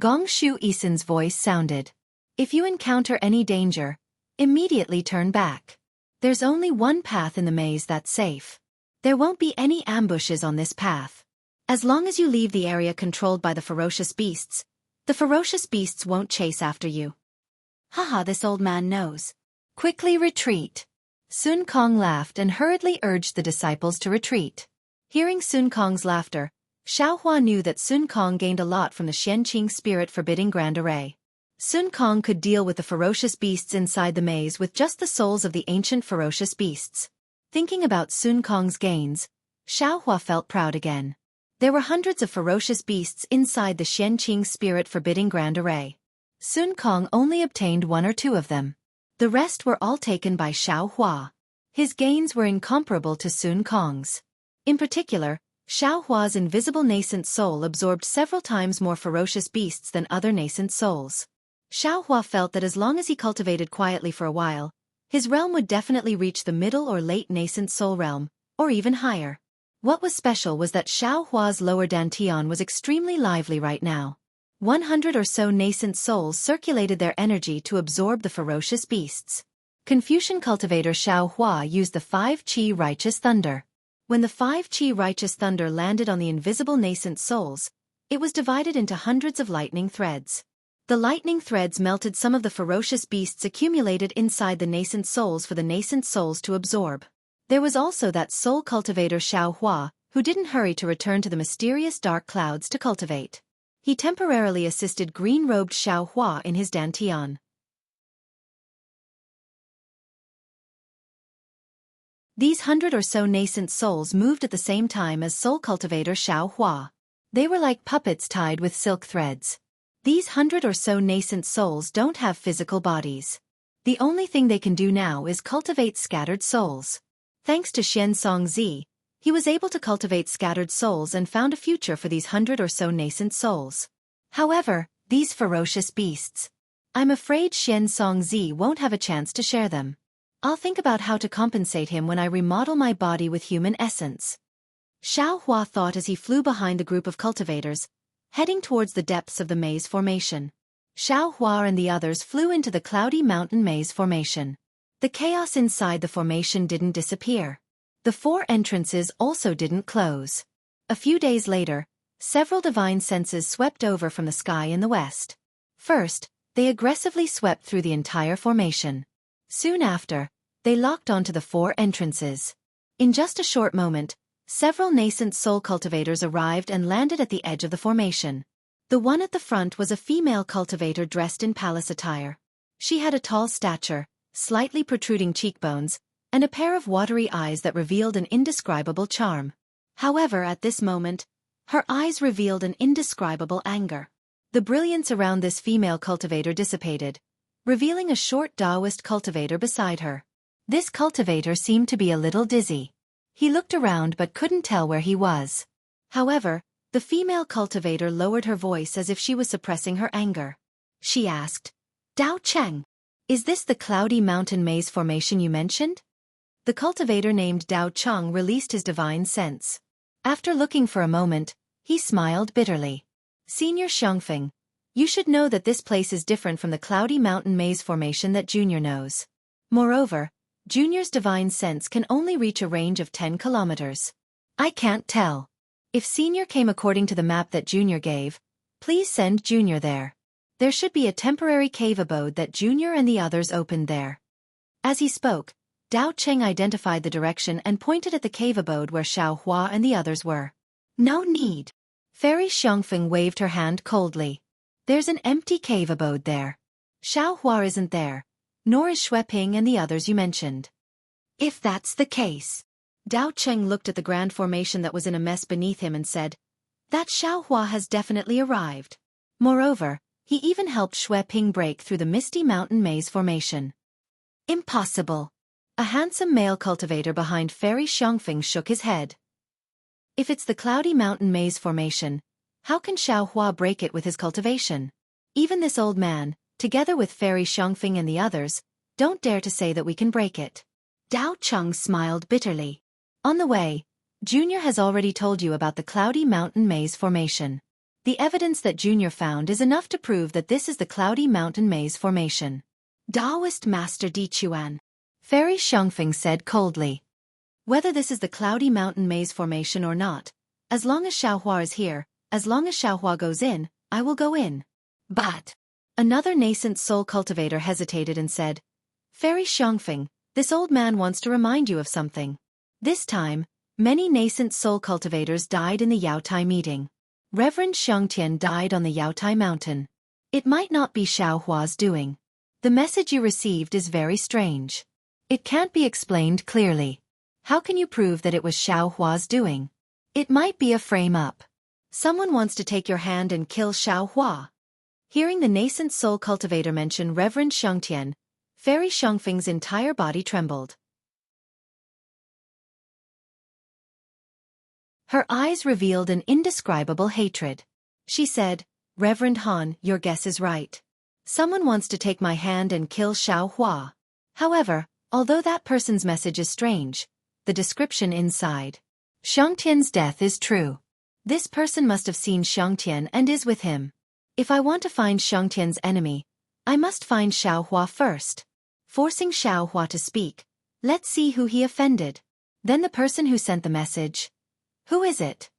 Gongshu Isen's voice sounded. If you encounter any danger, immediately turn back. There's only one path in the maze that's safe. There won't be any ambushes on this path. As long as you leave the area controlled by the ferocious beasts won't chase after you. Haha, this old man knows. Quickly retreat. Sun Kong laughed and hurriedly urged the disciples to retreat. Hearing Sun Kong's laughter, Xiao Hua knew that Sun Kong gained a lot from the Xianqing spirit forbidding Grand Array. Sun Kong could deal with the ferocious beasts inside the maze with just the souls of the ancient ferocious beasts. Thinking about Sun Kong's gains, Xiao Hua felt proud again. There were hundreds of ferocious beasts inside the Xianqing spirit forbidding Grand Array. Sun Kong only obtained 1 or 2 of them. The rest were all taken by Xiao Hua. His gains were incomparable to Sun Kong's. In particular, Xiao Hua's invisible nascent soul absorbed several times more ferocious beasts than other nascent souls. Xiao Hua felt that as long as he cultivated quietly for a while, his realm would definitely reach the middle or late nascent soul realm, or even higher. What was special was that Xiao Hua's lower dantian was extremely lively right now. 100 or so nascent souls circulated their energy to absorb the ferocious beasts. Confucian cultivator Xiao Hua used the 5 Qi Righteous Thunder. When the 5 Qi Righteous Thunder landed on the invisible nascent souls, it was divided into hundreds of lightning threads. The lightning threads melted some of the ferocious beasts accumulated inside the nascent souls for the nascent souls to absorb. There was also that soul cultivator Xiao Hua, who didn't hurry to return to the mysterious dark clouds to cultivate. He temporarily assisted green-robed Xiao Hua in his dantian. These 100 or so nascent souls moved at the same time as soul cultivator Xiao Hua. They were like puppets tied with silk threads. These 100 or so nascent souls don't have physical bodies. The only thing they can do now is cultivate scattered souls. Thanks to Xianxia, he was able to cultivate scattered souls and found a future for these 100 or so nascent souls. However, these ferocious beasts. I'm afraid Xianxia won't have a chance to share them. I'll think about how to compensate him when I remodel my body with human essence. Xiao Hua thought as he flew behind the group of cultivators, heading towards the depths of the maze formation. Xiao Hua and the others flew into the cloudy mountain maze formation. The chaos inside the formation didn't disappear. The 4 entrances also didn't close. A few days later, several divine senses swept over from the sky in the west. First, they aggressively swept through the entire formation. Soon after, they locked onto the 4 entrances. In just a short moment, several nascent soul cultivators arrived and landed at the edge of the formation. The one at the front was a female cultivator dressed in palace attire. She had a tall stature, slightly protruding cheekbones, and a pair of watery eyes that revealed an indescribable charm. However, at this moment, her eyes revealed an indescribable anger. The brilliance around this female cultivator dissipated, revealing a short Taoist cultivator beside her. This cultivator seemed to be a little dizzy. He looked around but couldn't tell where he was. However, the female cultivator lowered her voice as if she was suppressing her anger. She asked, "Dao Cheng, is this the cloudy mountain maze formation you mentioned?" The cultivator named Dao Cheng released his divine sense. After looking for a moment, he smiled bitterly. "Senior Xiangfeng, you should know that this place is different from the cloudy mountain maze formation that Junior knows. Moreover, Junior's divine sense can only reach a range of 10 kilometers. I can't tell. If Senior came according to the map that Junior gave, please send Junior there. There should be a temporary cave abode that Junior and the others opened there." As he spoke, Dao Cheng identified the direction and pointed at the cave abode where Xiao Hua and the others were. "No need." Fairy Xiangfeng waved her hand coldly. "There's an empty cave abode there. Xiao Hua isn't there, nor is Xueping and the others you mentioned." "If that's the case..." Dao Cheng looked at the grand formation that was in a mess beneath him and said, "That Xiao Hua has definitely arrived." Moreover, he even helped Xueping break through the misty mountain maze formation. "Impossible." A handsome male cultivator behind Fairy Xiangfeng shook his head. "If it's the cloudy mountain maze formation, how can Xiao Hua break it with his cultivation? Even this old man, together with Fairy Xiangfeng and the others, don't dare to say that we can break it." Dao Cheng smiled bitterly. "On the way, Junior has already told you about the cloudy mountain maze formation. The evidence that Junior found is enough to prove that this is the cloudy mountain maze formation." "Taoist Master Di Chuan," Fairy Xiangfeng said coldly. "Whether this is the cloudy mountain maze formation or not, as long as Xiao Hua is here, as long as Xiao Hua goes in, I will go in." "But..." Another nascent soul cultivator hesitated and said, "Fairy Xiangfeng, this old man wants to remind you of something." This time, many nascent soul cultivators died in the Yaotai meeting. Reverend Xiangtian died on the Yaotai mountain. It might not be Xiao Hua's doing. The message you received is very strange. It can't be explained clearly. How can you prove that it was Xiao Hua's doing? It might be a frame-up. Someone wants to take your hand and kill Xiao Hua. Hearing the nascent soul cultivator mention Reverend Xiangtian, Fairy Xiangfeng's entire body trembled. Her eyes revealed an indescribable hatred. She said, "Reverend Han, your guess is right. Someone wants to take my hand and kill Xiao Hua. However, although that person's message is strange, the description inside Xiangtian's death is true. This person must have seen Xiangtian and is with him. If I want to find Xiangtian's enemy, I must find Xiao Hua first." Forcing Xiao Hua to speak, "Let's see who he offended. Then the person who sent the message. Who is it?"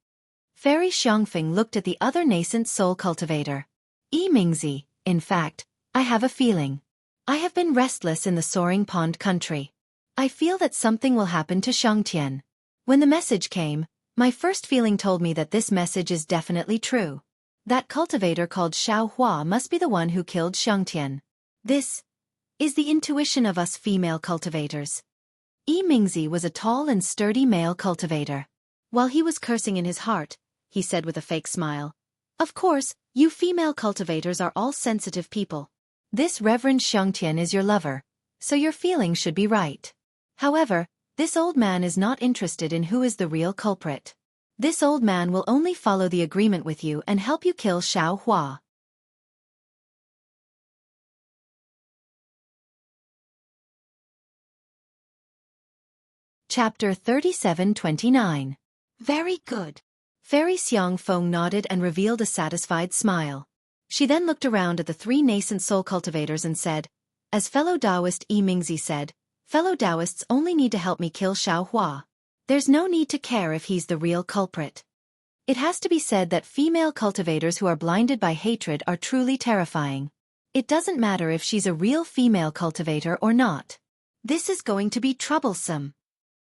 Fairy Xiangfeng looked at the other nascent soul cultivator. "Mingzi, in fact, I have a feeling. I have been restless in the Soaring Pond country. I feel that something will happen to Xiangtian. When the message came, my first feeling told me that this message is definitely true. That cultivator called Xiao Hua must be the one who killed Xiangtian. This is the intuition of us female cultivators." Mingzi was a tall and sturdy male cultivator. While he was cursing in his heart, he said with a fake smile, "Of course, you female cultivators are all sensitive people. This Reverend Xiangtian is your lover, so your feelings should be right. However, this old man is not interested in who is the real culprit. This old man will only follow the agreement with you and help you kill Xiao Hua." Chapter 37-29. Very good. Fairy Xianxia nodded and revealed a satisfied smile. She then looked around at the three nascent soul cultivators and said, as fellow Taoist Mingzi said, fellow Taoists only need to help me kill Xiaohua. There's no need to care if he's the real culprit. It has to be said that female cultivators who are blinded by hatred are truly terrifying. It doesn't matter if she's a real female cultivator or not. This is going to be troublesome.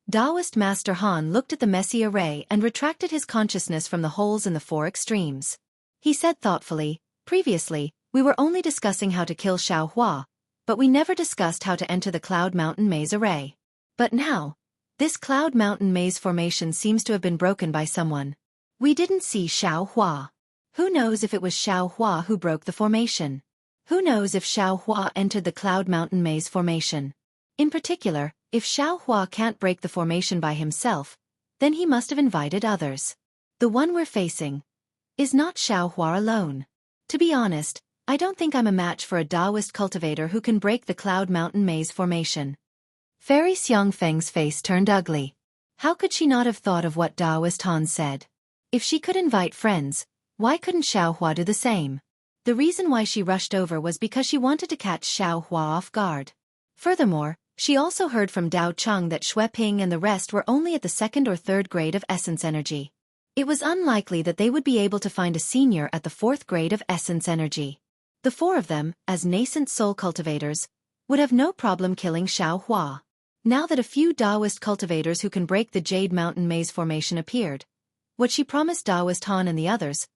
Taoist Master Han looked at the messy array and retracted his consciousness from the holes in the four extremes. He said thoughtfully, previously, we were only discussing how to kill Xiaohua, but we never discussed how to enter the Cloud Mountain Maze array. But now, this Cloud Mountain Maze formation seems to have been broken by someone. We didn't see Xiaohua. Who knows if it was Xiaohua who broke the formation? Who knows if Xiaohua entered the Cloud Mountain Maze formation? In particular, if Xiaohua can't break the formation by himself, then he must have invited others. The one we're facing is not Xiaohua alone. To be honest, I don't think I'm a match for a Taoist cultivator who can break the Cloud Mountain Maze formation. Fairy Xiangfeng's face turned ugly. How could she not have thought of what Taoist Han said? If she could invite friends, why couldn't Xiaohua do the same? The reason why she rushed over was because she wanted to catch Xiaohua off guard. Furthermore, she also heard from Dao Cheng that Xue Ping and the rest were only at the second or third grade of essence energy. It was unlikely that they would be able to find a senior at the fourth grade of essence energy. The four of them, as nascent soul cultivators, would have no problem killing Xiaohua. Now that a few Taoist cultivators who can break the Jade Mountain Maze formation appeared, what she promised Taoist Han and the others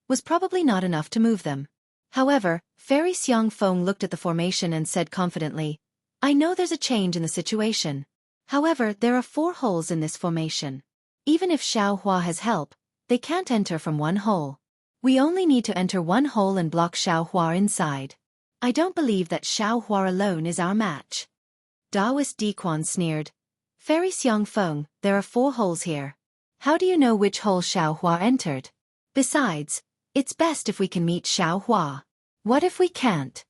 was probably not enough to move them. However, Fairy Xiangfeng looked at the formation and said confidently, I know there's a change in the situation. However, there are 4 holes in this formation. Even if Xiaohua has help, they can't enter from one hole. We only need to enter one hole and block Xiaohua inside. I don't believe that Xiaohua alone is our match. Taoist Diquan sneered. Fairy Xiangfeng, there are 4 holes here. How do you know which hole Xiaohua entered? Besides, it's best if we can meet Xiaohua. What if we can't?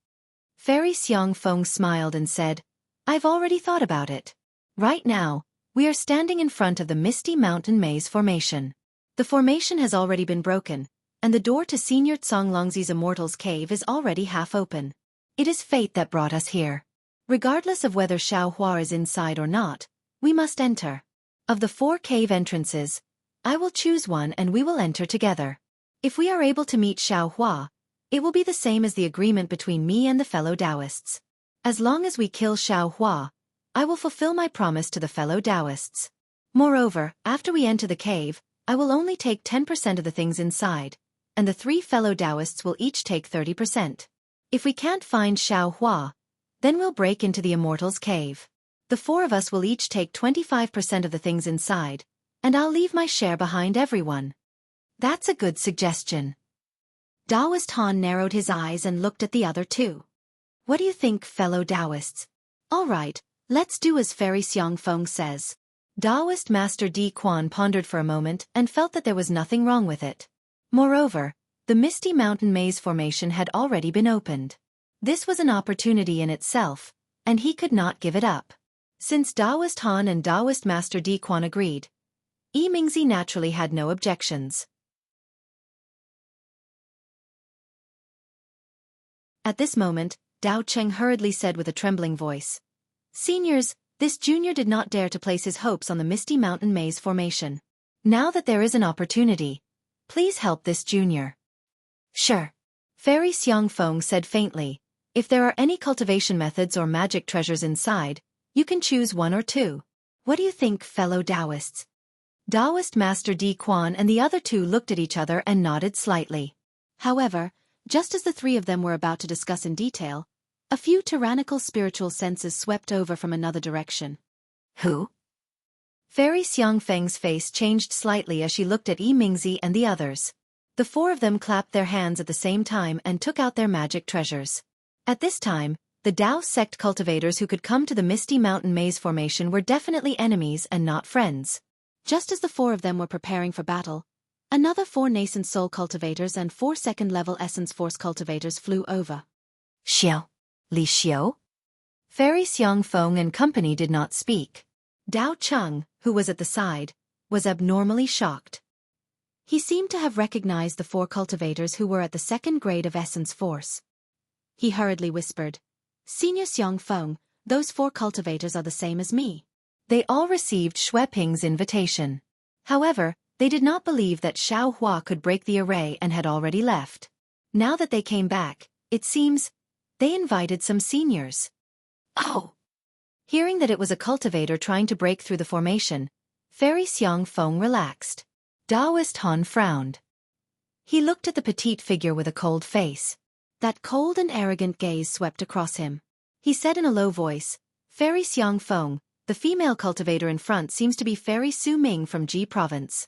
Fairy Xiangfeng smiled and said, I've already thought about it. Right now, we are standing in front of the Misty Mountain Maze formation. The formation has already been broken, and the door to Senior Tsonglongzi's Immortal's cave is already half open. It is fate that brought us here. Regardless of whether Xiaohua is inside or not, we must enter. Of the 4 cave entrances, I will choose one and we will enter together. If we are able to meet Xiaohua, it will be the same as the agreement between me and the fellow Taoists. As long as we kill Xiaohua, I will fulfill my promise to the fellow Taoists. Moreover, after we enter the cave, I will only take 10% of the things inside, and the 3 fellow Taoists will each take 30%. If we can't find Xiaohua, then we'll break into the Immortal's cave. The 4 of us will each take 25% of the things inside, and I'll leave my share behind everyone. That's a good suggestion. Taoist Han narrowed his eyes and looked at the other 2. What do you think, fellow Taoists? All right, let's do as Fairy Xiangfeng says. Taoist Master Di Quan pondered for a moment and felt that there was nothing wrong with it. Moreover, the Misty Mountain Maze formation had already been opened. This was an opportunity in itself, and he could not give it up. Since Taoist Han and Taoist Master Di Quan agreed, Mingzi naturally had no objections. At this moment, Dao Cheng hurriedly said with a trembling voice, Seniors, this junior did not dare to place his hopes on the Misty Mountain Maze formation. Now that there is an opportunity, please help this junior. Sure. Fairy Xiangfeng said faintly, if there are any cultivation methods or magic treasures inside, you can choose 1 or 2. What do you think, fellow Taoists? Taoist Master Di Quan and the other 2 looked at each other and nodded slightly. However, just as the 3 of them were about to discuss in detail, a few tyrannical spiritual senses swept over from another direction. Who? Fairy Xiangfeng's face changed slightly as she looked at Mingzi and the others. The 4 of them clapped their hands at the same time and took out their magic treasures. At this time, the Dao sect cultivators who could come to the Misty Mountain Maze formation were definitely enemies and not friends. Just as the 4 of them were preparing for battle, another 4 nascent soul cultivators and 4 second-level essence force cultivators flew over. Xiao. Li Xiao? Fairy Xiangfeng and company did not speak. Dao Cheng, who was at the side, was abnormally shocked. He seemed to have recognized the 4 cultivators who were at the 2nd grade of Essence Force. He hurriedly whispered, "Senior Xiang Feng, those 4 cultivators are the same as me." They all received Xue Ping's invitation. However, they did not believe that Xiao Hua could break the array and had already left. Now that they came back, it seems, they invited some seniors. Oh! Hearing that it was a cultivator trying to break through the formation, Fairy Xiang Feng relaxed. Daoist Han frowned. He looked at the petite figure with a cold face. That cold and arrogant gaze swept across him. He said in a low voice, "Fairy Xiang Feng, the female cultivator in front seems to be Fairy Su Ming from Ji Province."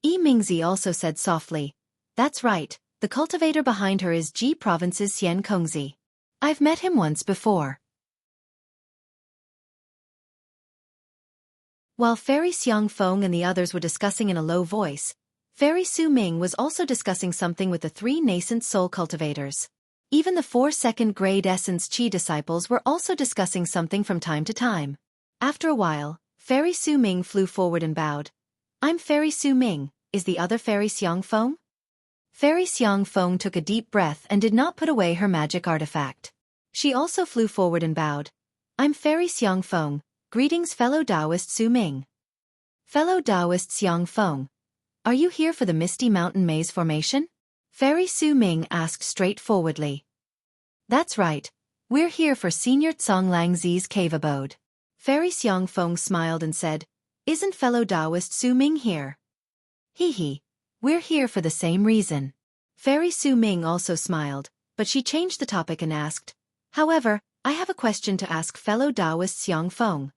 Yi Mingzi also said softly, "That's right, the cultivator behind her is Ji Province's Xian Kongzi. I've met him once before." While Fairy Xiang Feng and the others were discussing in a low voice, Fairy Su Ming was also discussing something with the 3 nascent soul cultivators. Even the 4 2nd-grade Essence Qi disciples were also discussing something from time to time. After a while, Fairy Su Ming flew forward and bowed. "I'm Fairy Su Ming, is the other Fairy Xiang Feng?" Fairy Xiang Feng took a deep breath and did not put away her magic artifact. She also flew forward and bowed. "I'm Fairy Xiang Feng, greetings fellow Taoist Su Ming." "Fellow Taoist Xiang Feng, are you here for the Misty Mountain Maze formation?" Fairy Su Ming asked straightforwardly. "That's right, we're here for Senior Tsong Langzi's cave abode." Fairy Xiang Feng smiled and said, "Isn't fellow Taoist Su Ming here?" "Hee, we're here for the same reason." Fairy Su Ming also smiled, but she changed the topic and asked, "However, I have a question to ask fellow Taoist Xiang Feng."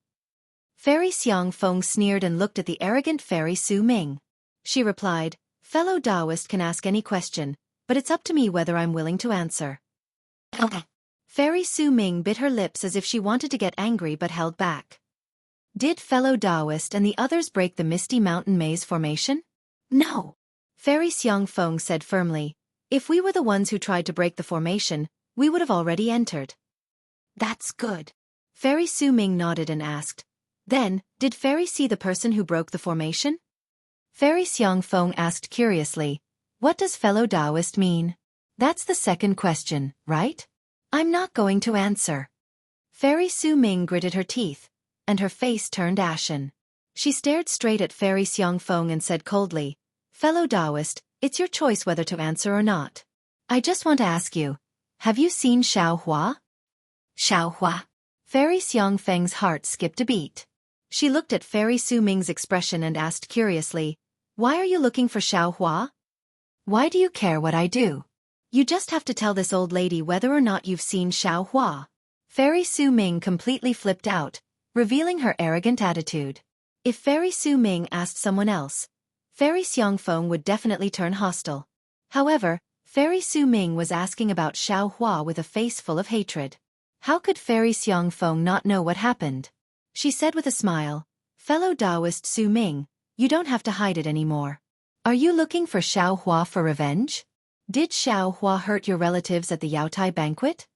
Fairy Xiang Feng sneered and looked at the arrogant Fairy Su Ming. She replied, "Fellow Taoist can ask any question, but it's up to me whether I'm willing to answer." Fairy Su Ming bit her lips as if she wanted to get angry but held back. "Did fellow Taoist and the others break the Misty Mountain Maze formation?" "No." Fairy Xiang Feng said firmly, "If we were the ones who tried to break the formation, we would have already entered." "That's good." Fairy Su Ming nodded and asked, "Then, did Fairy see the person who broke the formation?" Fairy Xiang Feng asked curiously, "What does fellow Taoist mean?" "That's the second question, right?" "I'm not going to answer." Fairy Su Ming gritted her teeth, and her face turned ashen. She stared straight at Fairy Xiang Feng and said coldly, "Fellow Taoist, it's your choice whether to answer or not. I just want to ask you, have you seen Xiao Hua?" "Xiao Hua?" Fairy Xiang Feng's heart skipped a beat. She looked at Fairy Su Ming's expression and asked curiously, "Why are you looking for Xiao Hua? Why do you care what I do? You just have to tell this old lady whether or not you've seen Xiao Hua." Fairy Su Ming completely flipped out, revealing her arrogant attitude. If Fairy Su Ming asked someone else, Fairy Xiang Feng would definitely turn hostile. However, Fairy Su Ming was asking about Xiao Hua with a face full of hatred. How could Fairy Xiang Feng not know what happened? She said with a smile, "Fellow Taoist Su Ming, you don't have to hide it anymore. Are you looking for Xiao Hua for revenge? Did Xiao Hua hurt your relatives at the Yaotai banquet?"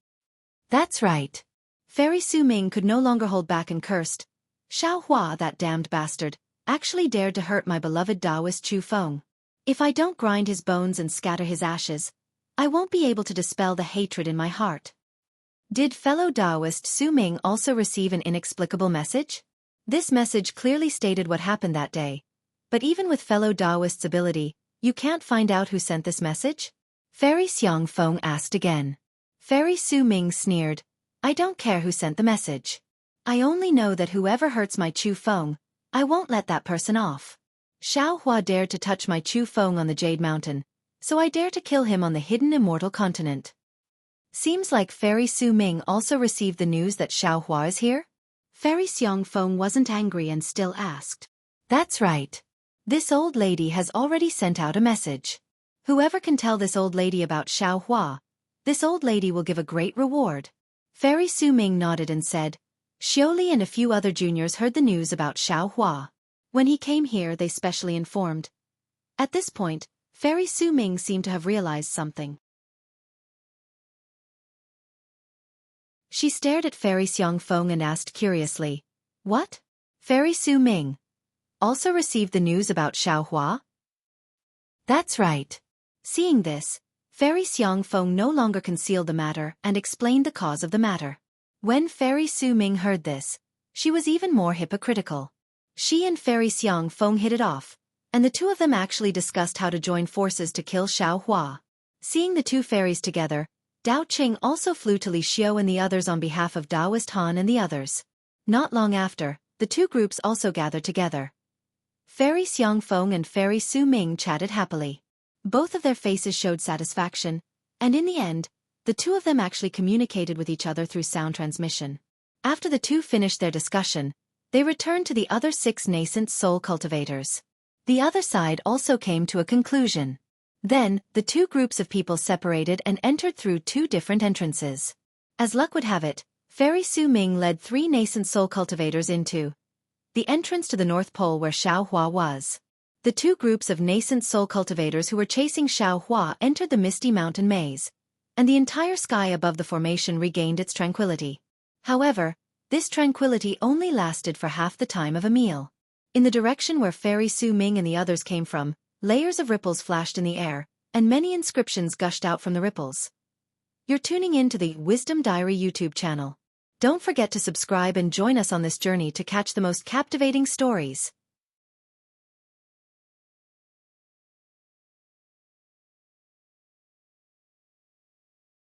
"That's right." Fairy Su Ming could no longer hold back and cursed, "Xiao Hua, that damned bastard, actually dared to hurt my beloved Taoist Chu Feng. If I don't grind his bones and scatter his ashes, I won't be able to dispel the hatred in my heart." Did fellow Taoist Su Ming also receive an inexplicable message? This message clearly stated what happened that day. But even with fellow Taoist's ability, you can't find out who sent this message? Fairy Xiang Feng asked again. Fairy Su Ming sneered, "I don't care who sent the message. I only know that whoever hurts my Chu Feng, I won't let that person off. Xiao Hua dared to touch my Chu Feng on the Jade Mountain, so I dare to kill him on the hidden Immortal continent." Seems like Fairy Su Ming also received the news that Xiao Hua is here? Fairy Xiang Feng wasn't angry and still asked. "That's right. This old lady has already sent out a message. Whoever can tell this old lady about Xiao Hua, this old lady will give a great reward." Fairy Su Ming nodded and said, "Xioli and a few other juniors heard the news about Xiao Hua. When he came here they specially informed." At this point, Fairy Su Ming seemed to have realized something. She stared at Fairy Xiang Feng and asked curiously, "What?" Fairy Su Ming also received the news about Xiaohua? That's right. Seeing this, Fairy Xiang Feng no longer concealed the matter and explained the cause of the matter. When Fairy Su Ming heard this, she was even more hypocritical. She and Fairy Xiang Feng hit it off, and the two of them actually discussed how to join forces to kill Xiaohua. Seeing the two fairies together, Dao Qing also flew to Li Xiu and the others on behalf of Daoist Han and the others. Not long after, the two groups also gathered together. Fairy Xiang Feng and Fairy Su Ming chatted happily. Both of their faces showed satisfaction, and in the end, the two of them actually communicated with each other through sound transmission. After the two finished their discussion, they returned to the other 6 nascent soul cultivators. The other side also came to a conclusion. Then, the two groups of people separated and entered through 2 different entrances. As luck would have it, Fairy Su Ming led 3 nascent soul cultivators into the entrance to the North Pole where Xiaohua was. The 2 groups of nascent soul cultivators who were chasing Xiaohua entered the misty mountain maze, and the entire sky above the formation regained its tranquility. However, this tranquility only lasted for half the time of a meal. In the direction where Fairy Su Ming and the others came from, layers of ripples flashed in the air, and many inscriptions gushed out from the ripples. You're tuning in to the Wisdom Diary YouTube channel. Don't forget to subscribe and join us on this journey to catch the most captivating stories.